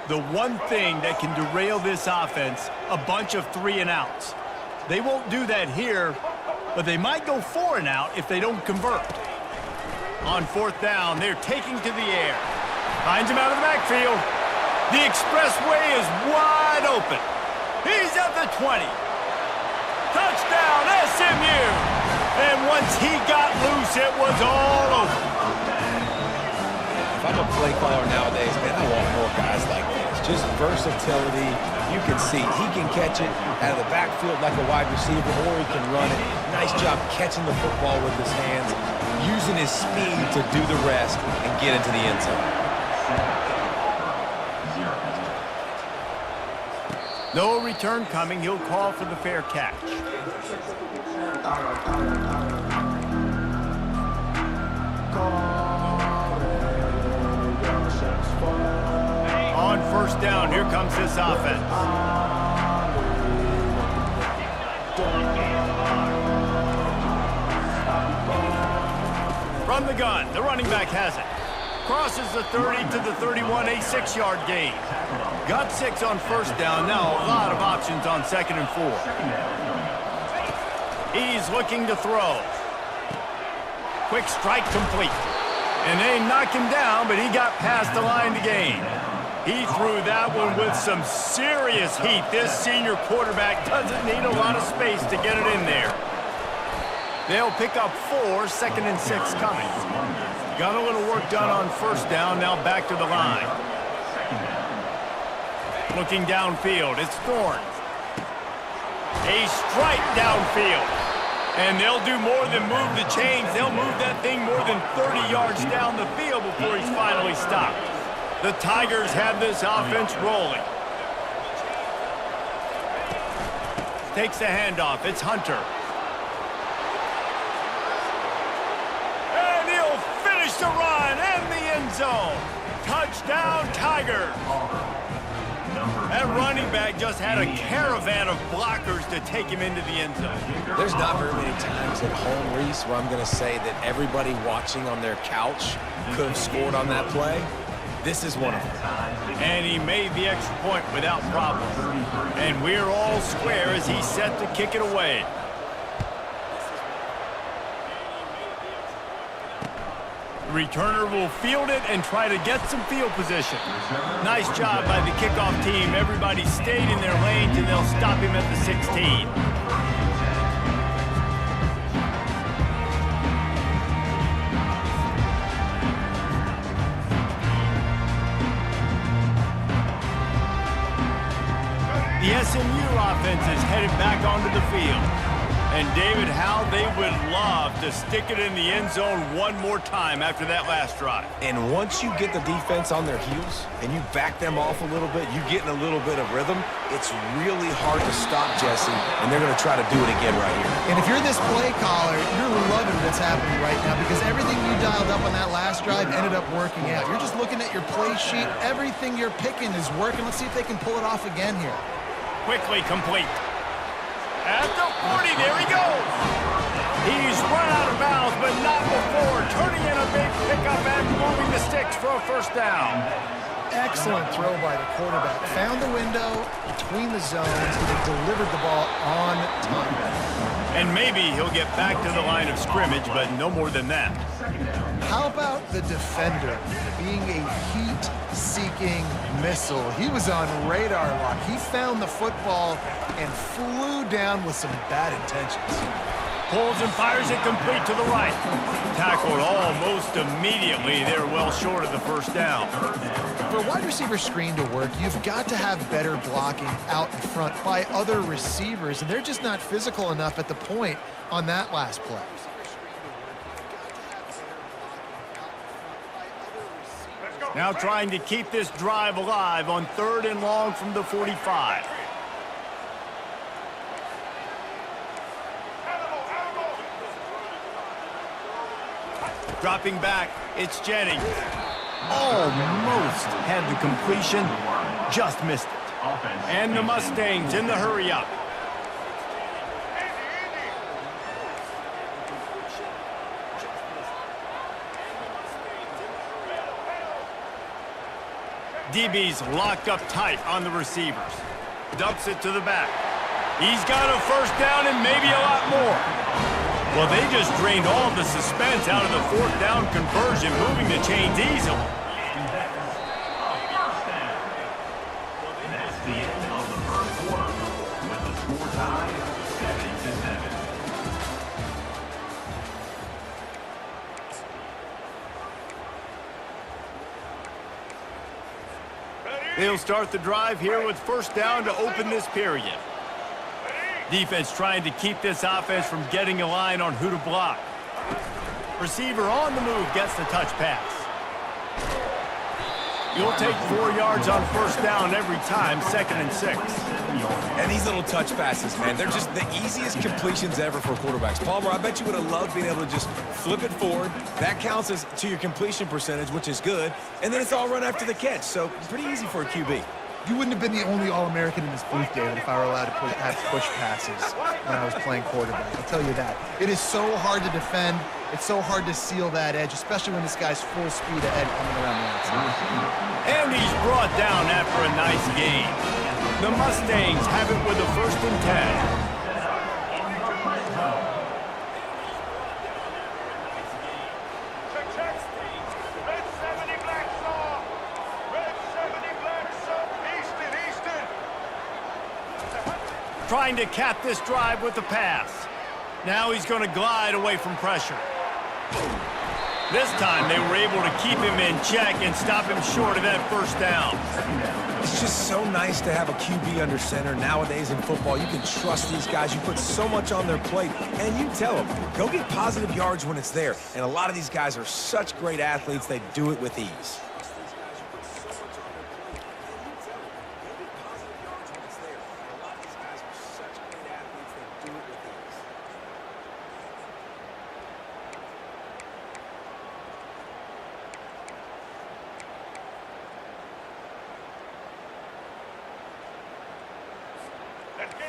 The one thing that can derail this offense, a bunch of 3-and-outs. They won't do that here, but they might go 4-and-out if they don't convert. On fourth down, they're taking to the air. Finds him out of the backfield. The expressway is wide open. He's at the 20. Touchdown, SMU! And once he got loose, it was all over. If I'm a play caller nowadays, man, I want more guys like this. Just versatility. You can see he can catch it out of the backfield like a wide receiver, or he can run it. Nice job catching the football with his hands, using his speed to do the rest and get into the end zone. No return coming. He'll call for the fair catch. On first down, here comes this offense. From the gun, the running back has it. Crosses the 30 to the 31, a 6-yard gain. Got 6 on first down. Now a lot of options on 2nd and 4. He's looking to throw. Quick strike complete. And they knock him down, but he got past the line to gain. He threw that one with some serious heat. This senior quarterback doesn't need a lot of space to get it in there. They'll pick up 4, 2nd and 6 coming. Got a little work done on first down, now back to the line. Looking downfield, it's Thorne. A strike downfield. And they'll do more than move the chains. They'll move that thing more than 30 yards down the field before he's finally stopped. The Tigers have this offense rolling. Takes the handoff, it's Hunter. The run and the end zone. Touchdown, Tigers. That running back just had a caravan of blockers to take him into the end zone. There's not very many times at home, Reese, where I'm going to say that everybody watching on their couch could have scored on that play. This is one of them. And he made the extra point without problem. And we're all square as he's set to kick it away. The returner will field it and try to get some field position. Nice job by the kickoff team. Everybody stayed in their lanes, and they'll stop him at the 16. The SMU offense is headed back onto the field. And David, how they would love to stick it in the end zone one more time after that last drive. And once you get the defense on their heels and you back them off a little bit, you get in a little bit of rhythm, it's really hard to stop, Jesse, and they're going to try to do it again right here. And if you're this play caller, you're loving what's happening right now because everything you dialed up on that last drive ended up working out. You're just looking at your play sheet. Everything you're picking is working. Let's see if they can pull it off again here. Quickly complete. At the 40, there he goes. He's run out of bounds, but not before turning in a big pickup and moving the sticks for a first down. Excellent throw by the quarterback. Found the window between the zones and delivered the ball on time. And maybe he'll get back to the line of scrimmage, but no more than that. How about the defender being a heat-seeking missile? He was on radar lock. He found the football and flew down with some bad intentions. Pulls and fires it complete to the right. Tackled almost immediately. They're well short of the first down. For a wide receiver screen to work, you've got to have better blocking out in front by other receivers, and they're just not physical enough at the point on that last play. Now trying to keep this drive alive on 3rd and long from the 45. Dropping back, it's Jennings. Almost had the completion, just missed it. And the Mustangs in the hurry up. DB's locked up tight on the receivers. Dumps it to the back. He's got a first down and maybe a lot more. Well, they just drained all the suspense out of the 4th down conversion, moving the chains easily. That's the end of the first quarter, with the score tied 7-7. They'll start the drive here with first down to open this period. Defense trying to keep this offense from getting a line on who to block. Receiver on the move gets the touch pass. You'll take 4 yards on first down every time, 2nd and 6. And these little touch passes, man, they're just the easiest completions ever for quarterbacks. Palmer, I bet you would have loved being able to just flip it forward. That counts as to your completion percentage, which is good. And then it's all run after the catch, so pretty easy for a QB. You wouldn't have been the only All-American in this booth, David, if I were allowed to have push passes when I was playing quarterback. I'll tell you that. It is so hard to defend. It's so hard to seal that edge, especially when this guy's full speed ahead coming around the outside. And he's brought down after a nice gain. The Mustangs have it with a 1st and 10. Trying to cap this drive with the pass. Now he's going to glide away from pressure. This time they were able to keep him in check and stop him short of that first down. It's just so nice to have a QB under center nowadays in football. You can trust these guys. You put so much on their plate, and you tell them, go get positive yards when it's there. And a lot of these guys are such great athletes, they do it with ease.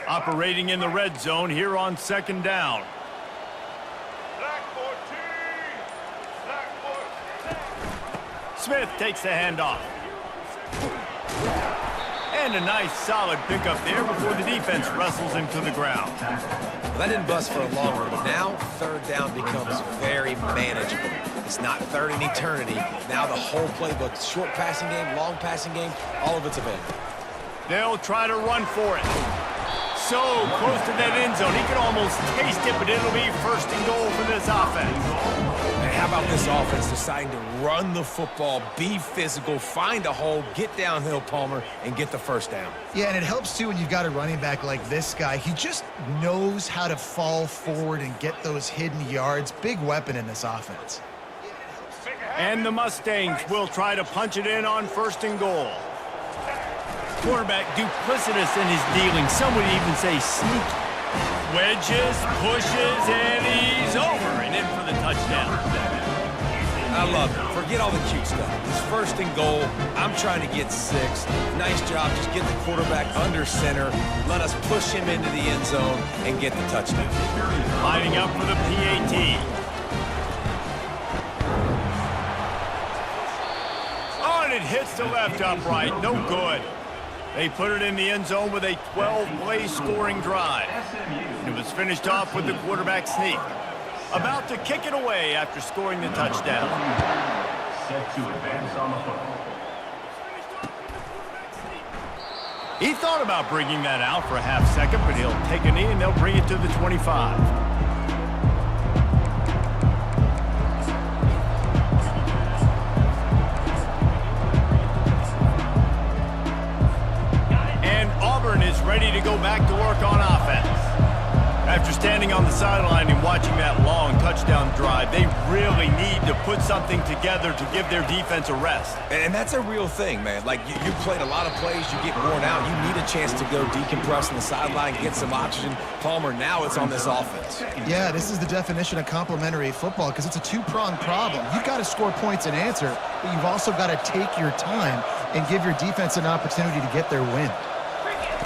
Operating in the red zone here on 2nd down. Smith takes the handoff. And a nice solid pickup there before the defense wrestles him to the ground. Well, that didn't bust for a long run, but now 3rd down becomes very manageable. It's not third in eternity. Now the whole playbook, short passing game, long passing game, all of it's available. They'll try to run for it. So close to that end zone. He can almost taste it, but it'll be first and goal for this offense. And how about this offense deciding to run the football, be physical, find a hole, get downhill, Palmer, and get the first down? Yeah, and it helps, too, when you've got a running back like this guy. He just knows how to fall forward and get those hidden yards. Big weapon in this offense. And the Mustangs will try to punch it in on first and goal. Quarterback duplicitous in his dealing. Some would even say sneaky. Wedges, pushes, and he's over and in for the touchdown. I love it. Forget all the cute stuff. It's first and goal. I'm trying to get 6. Nice job. Just get the quarterback under center. Let us push him into the end zone and get the touchdown. Lining up for the PAT. Oh, and it hits the left upright. No good. They put it in the end zone with a 12-play scoring drive. And it was finished off with the quarterback sneak. About to kick it away after scoring the touchdown. Set to advance on the football. He thought about bringing that out for a half second, but he'll take a knee and they'll bring it to the 25. Is ready to go back to work on offense. After standing on the sideline and watching that long touchdown drive, they really need to put something together to give their defense a rest. And that's a real thing, man. Like, you played a lot of plays, you get worn out, you need a chance to go decompress on the sideline, get some oxygen. Palmer, now it's on this offense. Yeah, this is the definition of complementary football because it's a two-pronged problem. You've got to score points and answer, but you've also got to take your time and give your defense an opportunity to get their win.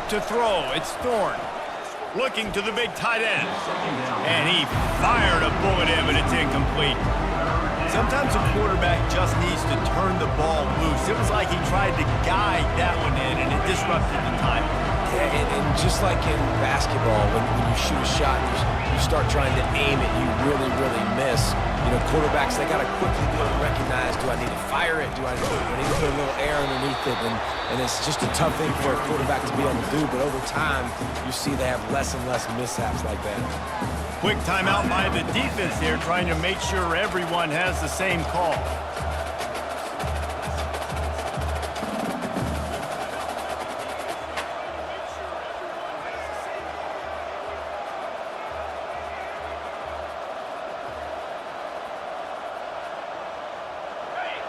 To throw, it's Thorne. Looking to the big tight end. And he fired a bullet in, but it's incomplete. Sometimes a quarterback just needs to turn the ball loose. It was like he tried to guide that one in, and it disrupted the timing. Yeah, and just like in basketball, when you shoot a shot and you start trying to aim it, you really, really miss. You know, quarterbacks, they got to quickly be able to recognize, do I need to fire it? Do I need to put a little air underneath it? And it's just a tough thing for a quarterback to be able to do, but over time, you see they have less and less mishaps like that. Quick timeout by the defense there, trying to make sure everyone has the same call.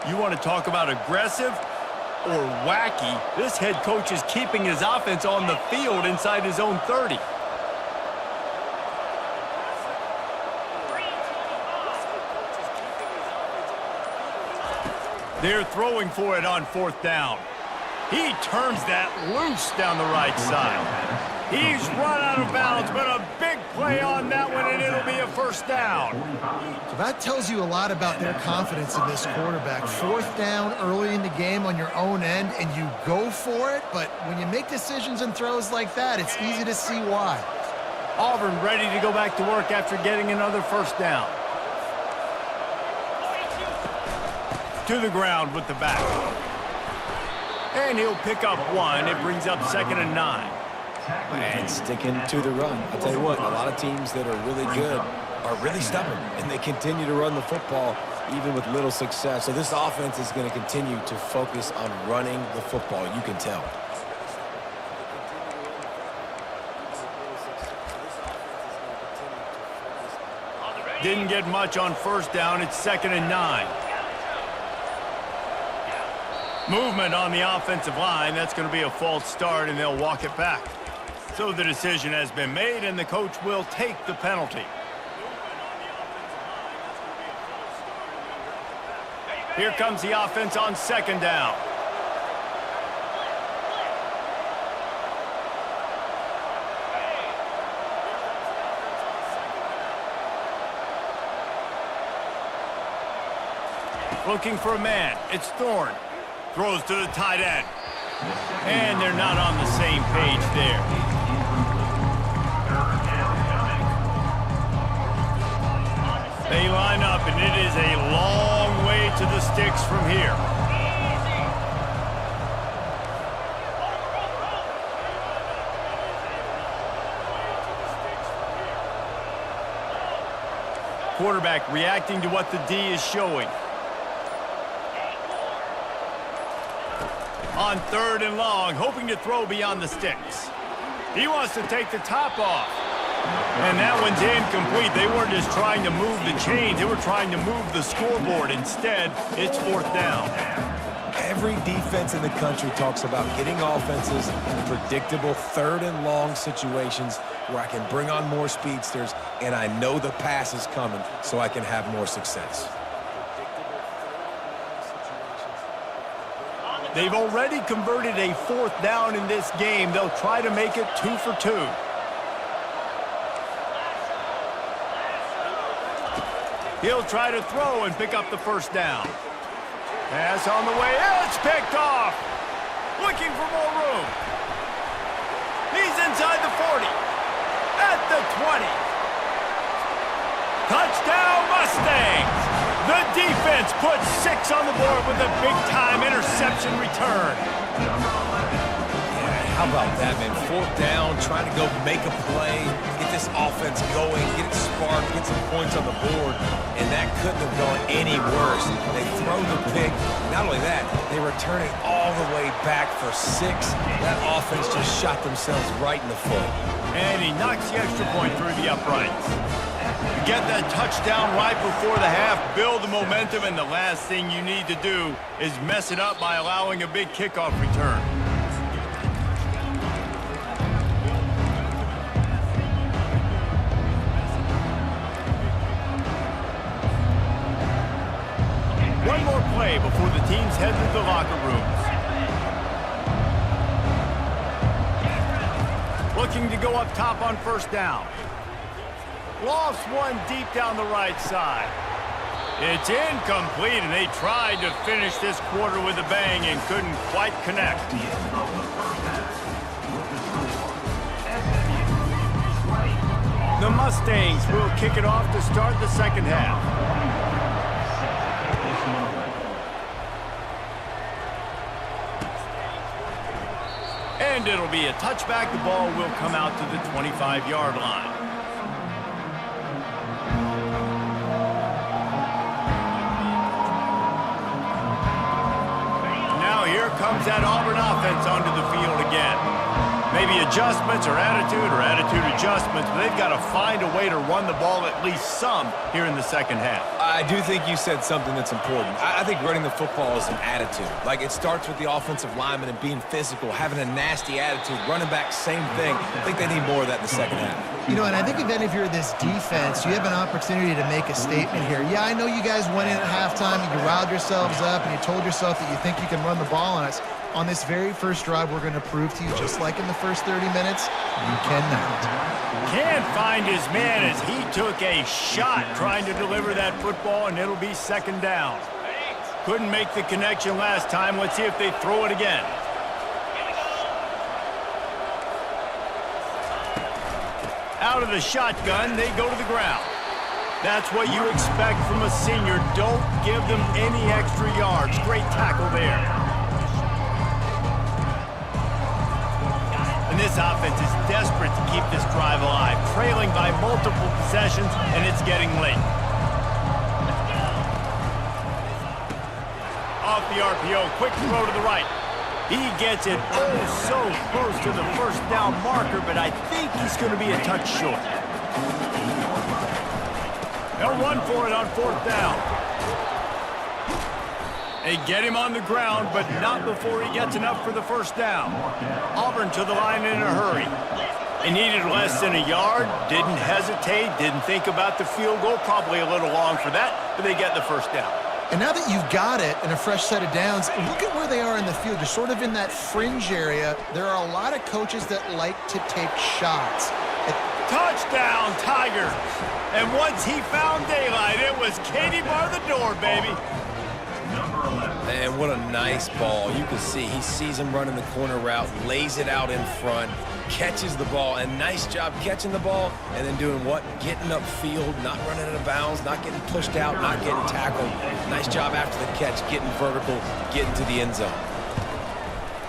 You want to talk about aggressive or wacky? This head coach is keeping his offense on the field inside his own 30. They're throwing for it on fourth down. He turns that loose down the right side. He's run out of bounds, but a big play on that one, and it'll be a first down. So that tells you a lot about their confidence in this quarterback. Fourth down early in the game on your own end, and you go for it, but when you make decisions and throws like that, it's easy to see why. Auburn ready to go back to work after getting another first down. To the ground with the back. And he'll pick up one. It brings up 2nd and 9. And sticking to the run. I'll tell you what, a lot of teams that are really good are really stubborn, and they continue to run the football even with little success. So this offense is going to continue to focus on running the football. You can tell. Didn't get much on first down. It's 2nd and 9. Movement on the offensive line. That's going to be a false start, and they'll walk it back. So the decision has been made, and the coach will take the penalty. Here comes the offense on 2nd down. Looking for a man. It's Thorne. Throws to the tight end. And they're not on the same page there. They line up, and it is a long quarterback reacting to what the D is showing. On 3rd and long, hoping to throw beyond the sticks. He wants to take the top off. And that one's incomplete. They weren't just trying to move the chains. They were trying to move the scoreboard. Instead, it's 4th down. Every defense in the country talks about getting offenses in predictable 3rd and long situations where I can bring on more speedsters and I know the pass is coming so I can have more success. They've already converted a 4th down in this game. They'll try to make it 2 for 2. He'll try to throw and pick up the 1st down. Pass on the way. It's picked off. Looking for more room. He's inside the 40. At the 20. Touchdown Mustangs. The defense puts 6 on the board with a big-time interception return. Yeah, how about that, man? 4th down, trying to go make a play, get this offense going, get it sparked, get some points on the board, and that couldn't have gone any worse. They throw the pick. Not only that, they return it all the way back for 6. That offense just shot themselves right in the foot. And he knocks the extra point through the uprights. You get that touchdown right before the half, build the momentum, and the last thing you need to do is mess it up by allowing a big kickoff return. One more play before the teams head to the locker rooms. Looking to go up top on 1st down. Lofts one deep down the right side. It's incomplete, and they tried to finish this quarter with a bang and couldn't quite connect. The end of the first half with the score, SMU 20. The Mustangs will kick it off to start the 2nd half. And it'll be a touchback. The ball will come out to the 25-yard line. Now here comes that Auburn offense onto the field again. Maybe adjustments or attitude adjustments, but they've got to find a way to run the ball at least some here in the 2nd half. I do think you said something that's important. I think running the football is an attitude. Like, it starts with the offensive lineman and being physical, having a nasty attitude. Running back, same thing. I think they need more of that in the 2nd half. You know, and I think if you're this defense, you have an opportunity to make a statement here. Yeah, I know you guys went in at halftime and you riled yourselves up and you told yourself that you think you can run the ball on us. On this very first drive, we're going to prove to you, just like in the first 30 minutes, you cannot. Can't find his man as he took a shot trying to deliver that football, and it'll be 2nd down. Couldn't make the connection last time. Let's see if they throw it again. Out of the shotgun, they go to the ground. That's what you expect from a senior. Don't give them any extra yards. Great tackle there. And this offense is desperate to keep this drive alive, trailing by multiple possessions, and it's getting late. Off the RPO, quick throw to the right. He gets it so close to the 1st down marker, but I think he's going to be a touch short. They'll run for it on 4th down. They get him on the ground, but not before he gets enough for the 1st down. Auburn to the line in a hurry. They needed less than a yard, didn't hesitate, didn't think about the field goal, probably a little long for that, but they get the 1st down. And now that you've got it and a fresh set of downs, look at where they are in the field. They're sort of in that fringe area. There are a lot of coaches that like to take shots. Touchdown, Tigers! And once he found daylight, it was Katie bar the door, baby. Man, what a nice ball. You can see he sees him running the corner route, lays it out in front, catches the ball, and nice job catching the ball and then doing what? Getting upfield, not running out of bounds, not getting pushed out, not getting tackled. Nice job after the catch, getting vertical, getting to the end zone.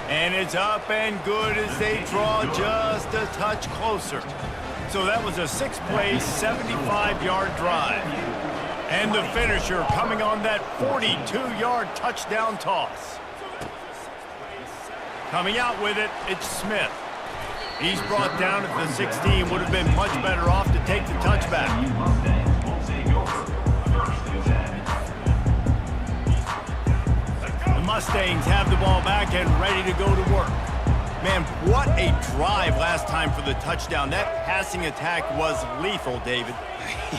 And it's up and good as they draw just a touch closer. So that was a 6-play, 75-yard drive. And the finisher coming on that 42-yard touchdown toss. Coming out with it, it's Smith. He's brought down at the 16. Would have been much better off to take the touchback. The Mustangs have the ball back and ready to go to work. Man, what a drive last time for the touchdown. That passing attack was lethal, David.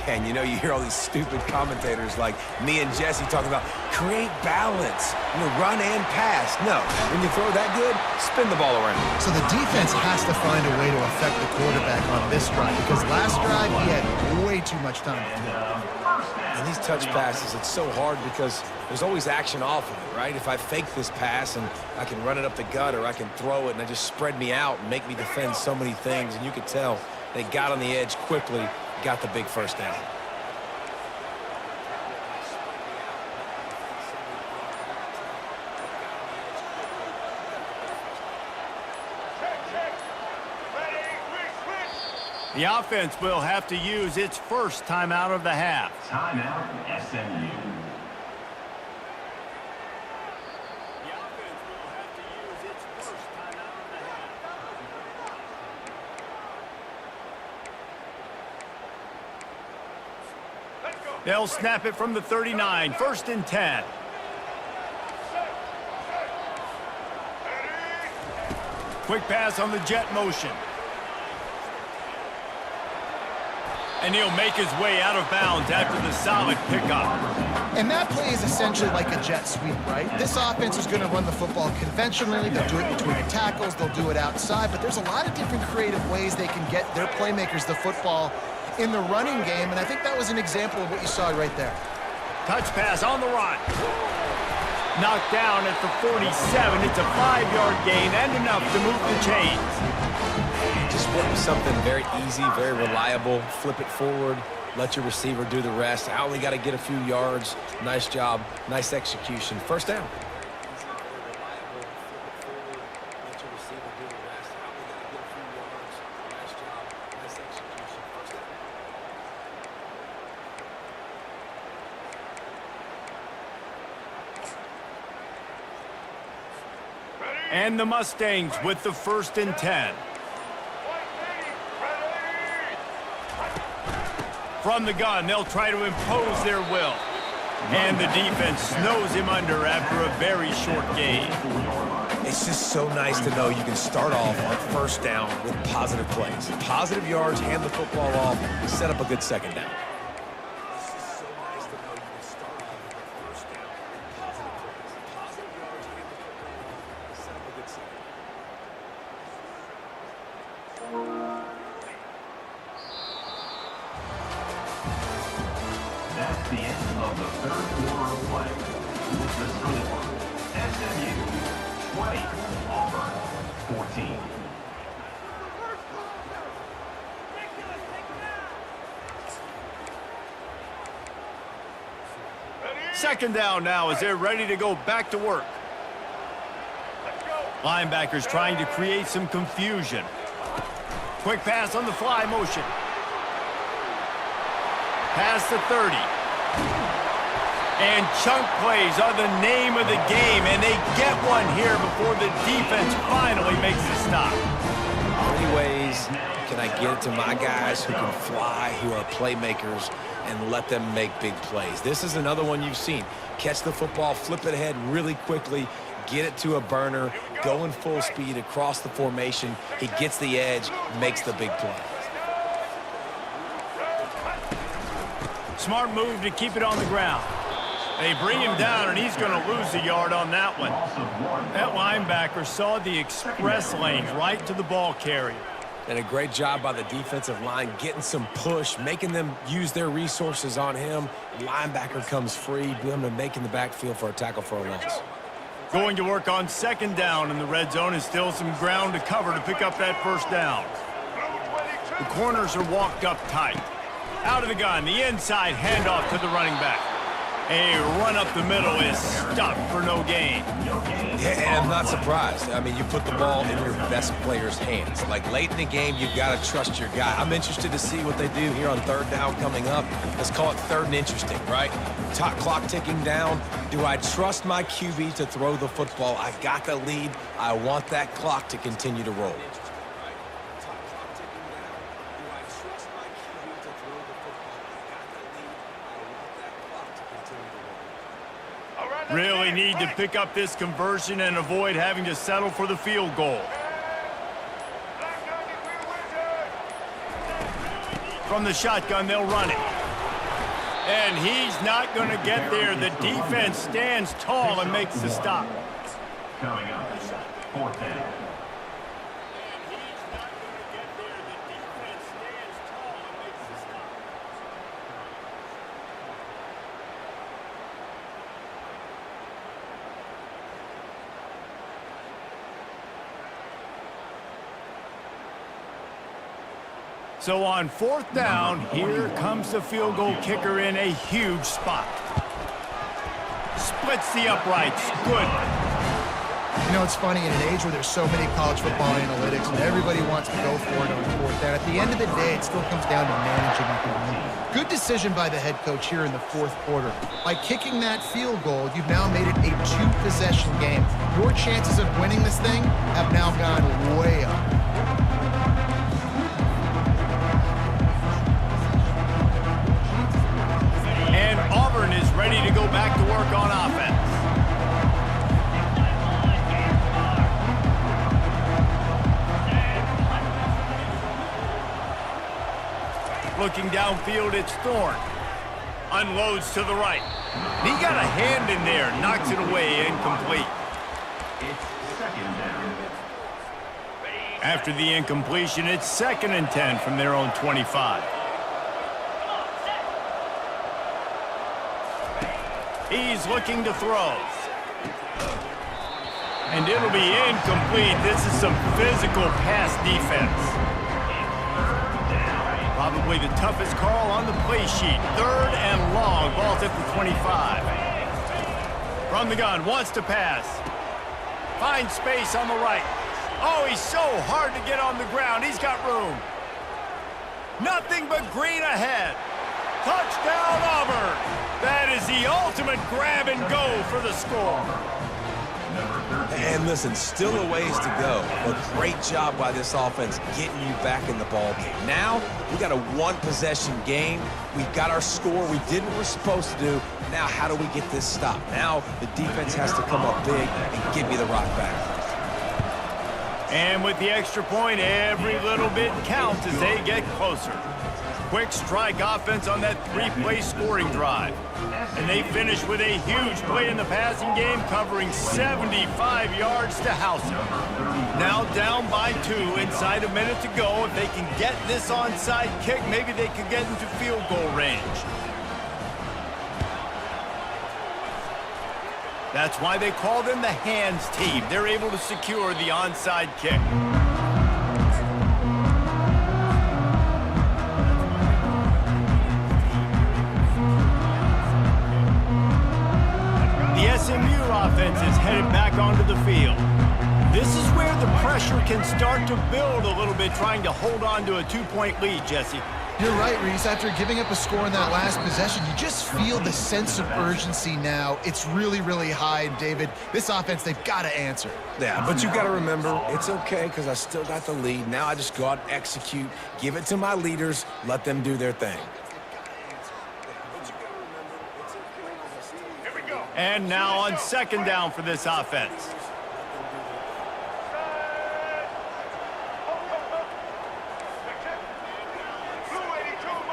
Yeah, and you hear all these stupid commentators like me and Jesse talking about create balance, run and pass. No, when you throw that good, spin the ball around. So the defense has to find a way to affect the quarterback on this drive because last drive he had way too much time. And these touch passes, it's so hard because there's always action off of it, right? If I fake this pass and I can run it up the gut or I can throw it and they just spread me out and make me defend so many things, and you could tell they got on the edge quickly, got the big first down. The offense will have to use its first timeout of the half. Timeout, SMU. The offense will have to use its first timeout of the half. They'll snap it from the 39, 1st and 10. Quick pass on the jet motion. And he'll make his way out of bounds after the solid pickup. And that play is essentially like a jet sweep, right? This offense is going to run the football conventionally. They'll do it between the tackles. They'll do it outside. But there's a lot of different creative ways they can get their playmakers the football in the running game. And I think that was an example of what you saw right there. Touch pass on the run. Knocked down at the 47. It's a 5-yard gain and enough to move the chains. Just work with something very easy, very reliable. Flip it forward. Let your receiver do the rest. I only got to get a few yards. Nice job. Nice execution. First down. And the Mustangs with the 1st and 10. From the gun, they'll try to impose their will. And the defense snows him under after a very short gain. It's just so nice to know you can start off on 1st down with positive plays. Positive yards, hand the football off, set up a good 2nd down. That's the end of the 3rd quarter of play. With the score, SMU 20, Auburn 14. Second down now as they're ready to go back to work. Linebackers trying to create some confusion. Quick pass on the fly motion. Past the 30. And chunk plays are the name of the game, and they get one here before the defense finally makes the stop. How many ways can I get it to my guys who can fly, who are playmakers, and let them make big plays? This is another one you've seen. Catch the football, flip it ahead really quickly, get it to a burner, go in full speed across the formation. He gets the edge, makes the big play. Smart move to keep it on the ground. They bring him down, and he's going to lose a yard on that one. That linebacker saw the express lane right to the ball carrier. And a great job by the defensive line getting some push, making them use their resources on him. Linebacker comes free, them to make in the backfield for a tackle for a loss. Going to work on 2nd down in the red zone, and still some ground to cover to pick up that 1st down. The corners are walked up tight. Out of the gun, the inside handoff to the running back. A run up the middle is stopped for no gain. Yeah, I'm not surprised. I mean, you put the ball in your best player's hands. Like, late in the game, you've got to trust your guy. I'm interested to see what they do here on third down coming up. Let's call it third and interesting, right? Top clock ticking down. Do I trust my QB to throw the football? I got the lead. I want that clock to continue to roll. Really need to pick up this conversion and avoid having to settle for the field goal. From the shotgun, they'll run it. And he's not going to get there. The defense stands tall and makes the stop. Coming up, fourth down. So on fourth down, here comes the field goal kicker in a huge spot. Splits the uprights. Good. You know, it's funny, in an age where there's so many college football analytics and everybody wants to go for it on fourth down, at the end of the day, it still comes down to managing the game. Good decision by the head coach here in the fourth quarter. By kicking that field goal, you've now made it a two-possession game. Your chances of winning this thing have now gone way up. And Auburn is ready to go back to work on offense. Looking downfield, it's Thorne. Unloads to the right. He got a hand in there, knocks it away, incomplete. It's second down. After the incompletion, it's 2nd and 10 from their own 25. He's looking to throw. And it'll be incomplete. This is some physical pass defense. Probably the toughest call on the play sheet. 3rd and long. Ball's at the 25. From the gun, wants to pass. Finds space on the right. Oh, he's so hard to get on the ground. He's got room. Nothing but green ahead. Touchdown, Auburn. That is the ultimate grab and go for the score. And listen, still a ways to go, but great job by this offense getting you back in the ball game. Now, we got a one-possession game. We've got our score. We did what we're supposed to do. Now, how do we get this stop? Now, the defense has to come up big and give me the rock back. And with the extra point, every little bit counts as they get closer. Quick strike offense on that 3-play scoring drive. And they finish with a huge play in the passing game, covering 75 yards to house it. Now down by 2, inside a minute to go. If they can get this onside kick, maybe they could get into field goal range. That's why they call them the hands team. They're able to secure the onside kick. The SMU offense is headed back onto the field. This is where the pressure can start to build a little bit, trying to hold on to a 2-point lead, Jesse. You're right, Reese. After giving up a score in that last possession, you just feel the sense of urgency now. It's really, really high. David, this offense, they've got to answer. Yeah, but you got to remember, it's okay because I still got the lead. Now I just go out and execute, give it to my leaders, let them do their thing. And now on 2nd down for this offense.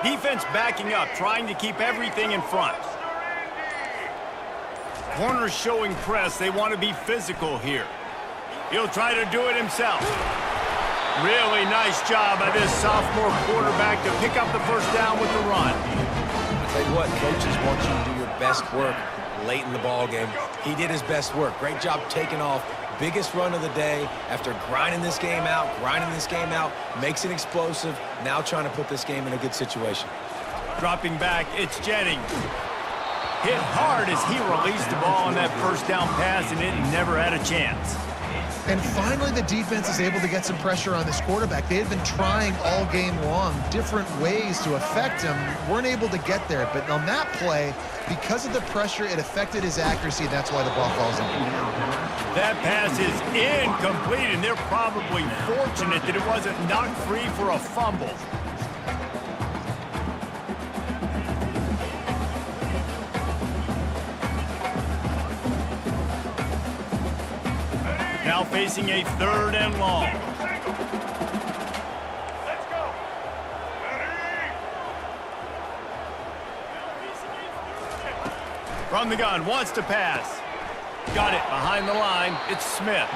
Defense backing up, trying to keep everything in front. Corners showing press. They want to be physical here. He'll try to do it himself. Really nice job by this sophomore quarterback to pick up the first down with the run. I'll tell you what, coaches want you to do your best work late in the ball game. He did his best work. Great job taking off. Biggest run of the day after grinding this game out, makes it explosive, now trying to put this game in a good situation. Dropping back, it's Jennings. hit hard as he released the ball on that first down pass, and it never had a chance. And finally, the defense is able to get some pressure on this quarterback. They had been trying all game long different ways to affect him, weren't able to get there. But on that play, because of the pressure, it affected his accuracy. That's why the ball falls in. That pass is incomplete, and they're probably fortunate that it wasn't knocked free for a fumble. Now facing a 3rd and long. Let's go. From the gun, wants to pass. Got it behind the line. It's Smith.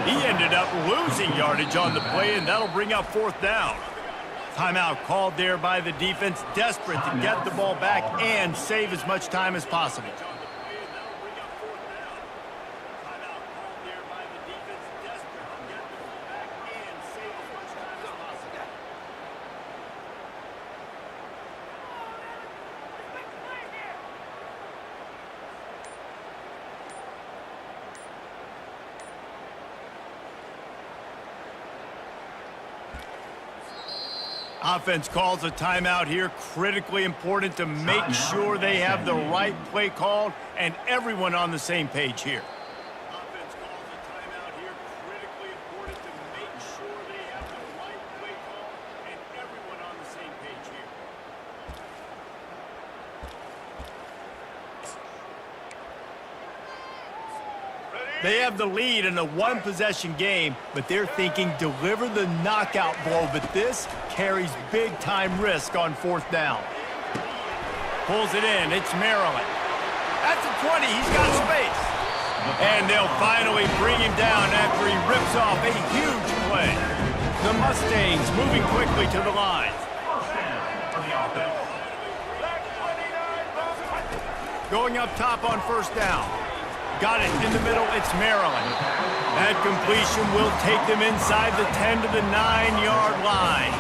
He ended up losing yardage on the play, and that'll bring up 4th down. Timeout called there by the defense, desperate to get the ball back and save as much time as possible. Offense calls a timeout here. Critically important to make sure they have the right play called and everyone on the same page here. Offense calls a timeout here. Critically important to make sure they have the right play called and everyone on the same page here. They have the lead in a 1-possession game, but they're thinking deliver the knockout blow, but this carries big-time risk on 4th down. Pulls it in. It's Maryland. At the 20, he's got space. And they'll finally bring him down after he rips off a huge play. The Mustangs moving quickly to the line. Going up top on 1st down. Got it in the middle, it's Maryland. That completion will take them inside the 10 to the 9-yard line.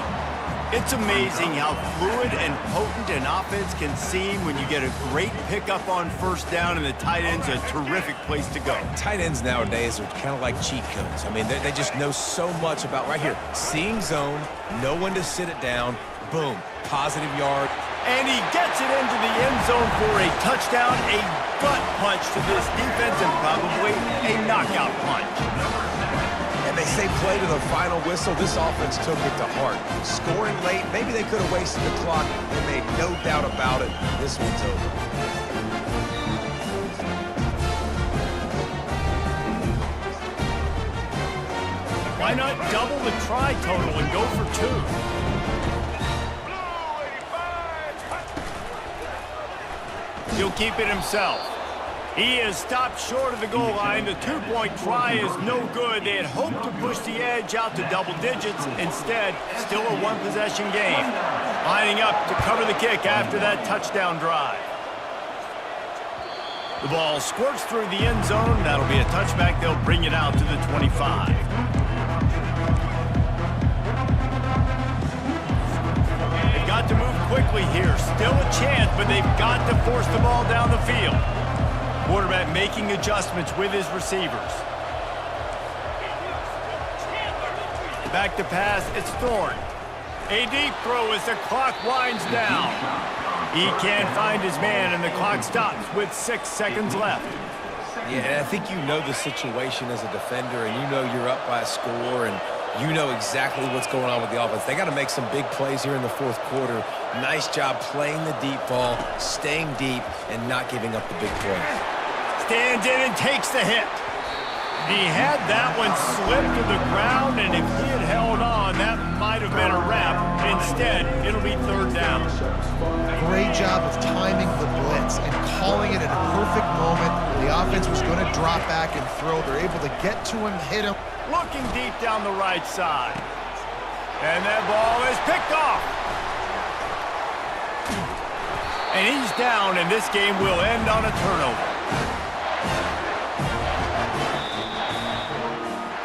It's amazing how fluid and potent an offense can seem when you get a great pickup on 1st down, and the tight end's a terrific place to go. Tight ends nowadays are kind of like cheat codes. I mean, they just know so much about, right here, seeing zone, know when to sit it down, boom, positive yard. And he gets it into the end zone for a touchdown, a gut punch to this defense, and probably a knockout punch. And they say play to the final whistle. This offense took it to heart. Scoring late, maybe they could have wasted the clock. They made no doubt about it. This one's over. Why not double the try total and go for 2? He'll keep it himself. He is stopped short of the goal line. The 2-point try is no good. They had hoped to push the edge out to double digits. Instead, still a 1-possession game. Lining up to cover the kick after that touchdown drive. The ball squirts through the end zone. That'll be a touchback. They'll bring it out to the 25. Got to move quickly here. Still a chance, but they've got to force the ball down the field. Quarterback making adjustments with his receivers. Back to pass, it's Thorne. A deep throw as the clock winds down. He can't find his man, and the clock stops with 6 seconds left. Yeah, and I think you know the situation as a defender, and you know you're up by a score, and you know exactly what's going on with the offense. They got to make some big plays here in the 4th quarter. Nice job playing the deep ball, staying deep, and not giving up the big play. Stands in and takes the hit. He had that one slip to the ground, and if he had held on, that might have been a wrap. Instead, it'll be 3rd down. Great job of timing the blitz and calling it at a perfect moment. The offense was going to drop back and throw. They're able to get to him, hit him. Looking deep down the right side. And that ball is picked off. And he's down, and this game will end on a turnover.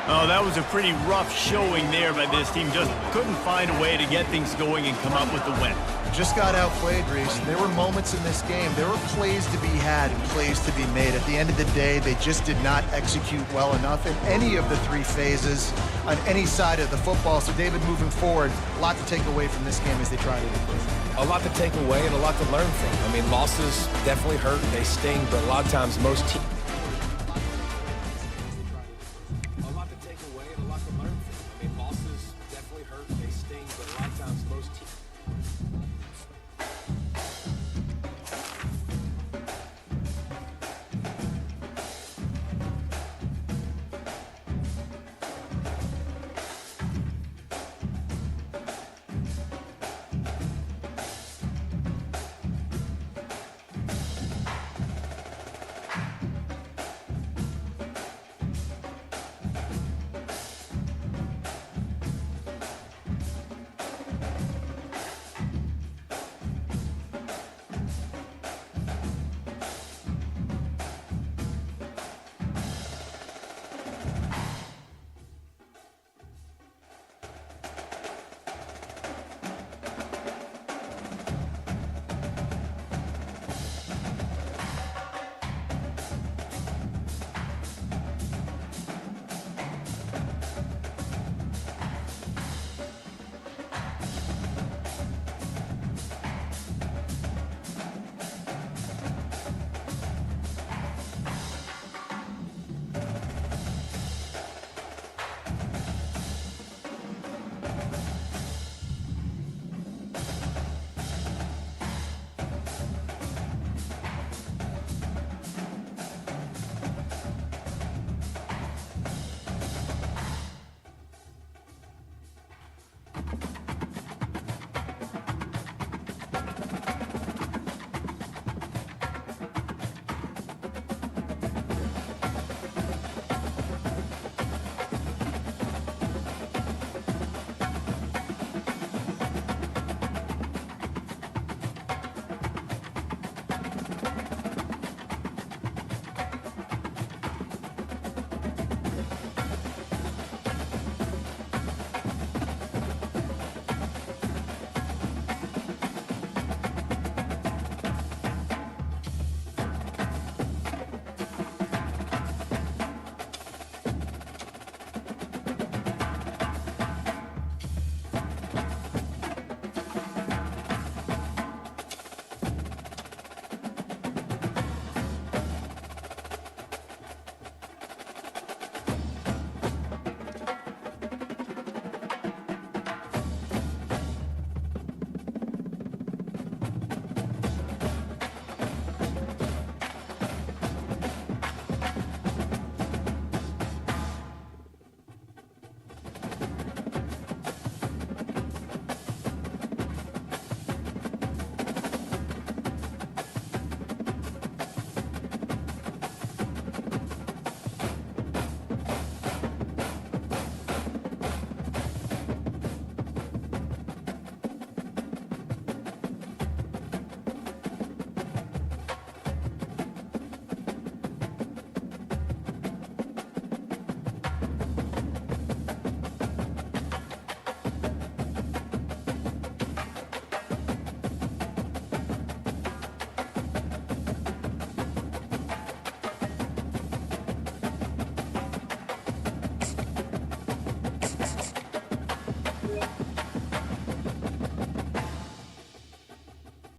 Oh, that was a pretty rough showing there by this team. Just couldn't find a way to get things going and come up with the win. just got outplayed, Reese. There were moments in this game. There were plays to be had and plays to be made. At the end of the day, they just did not execute well enough in any of the three phases on any side of the football. So, David, moving forward, a lot to take away from this game as they try to improve. A lot to take away and a lot to learn from. I mean, losses definitely hurt. They sting, but a lot of times most teams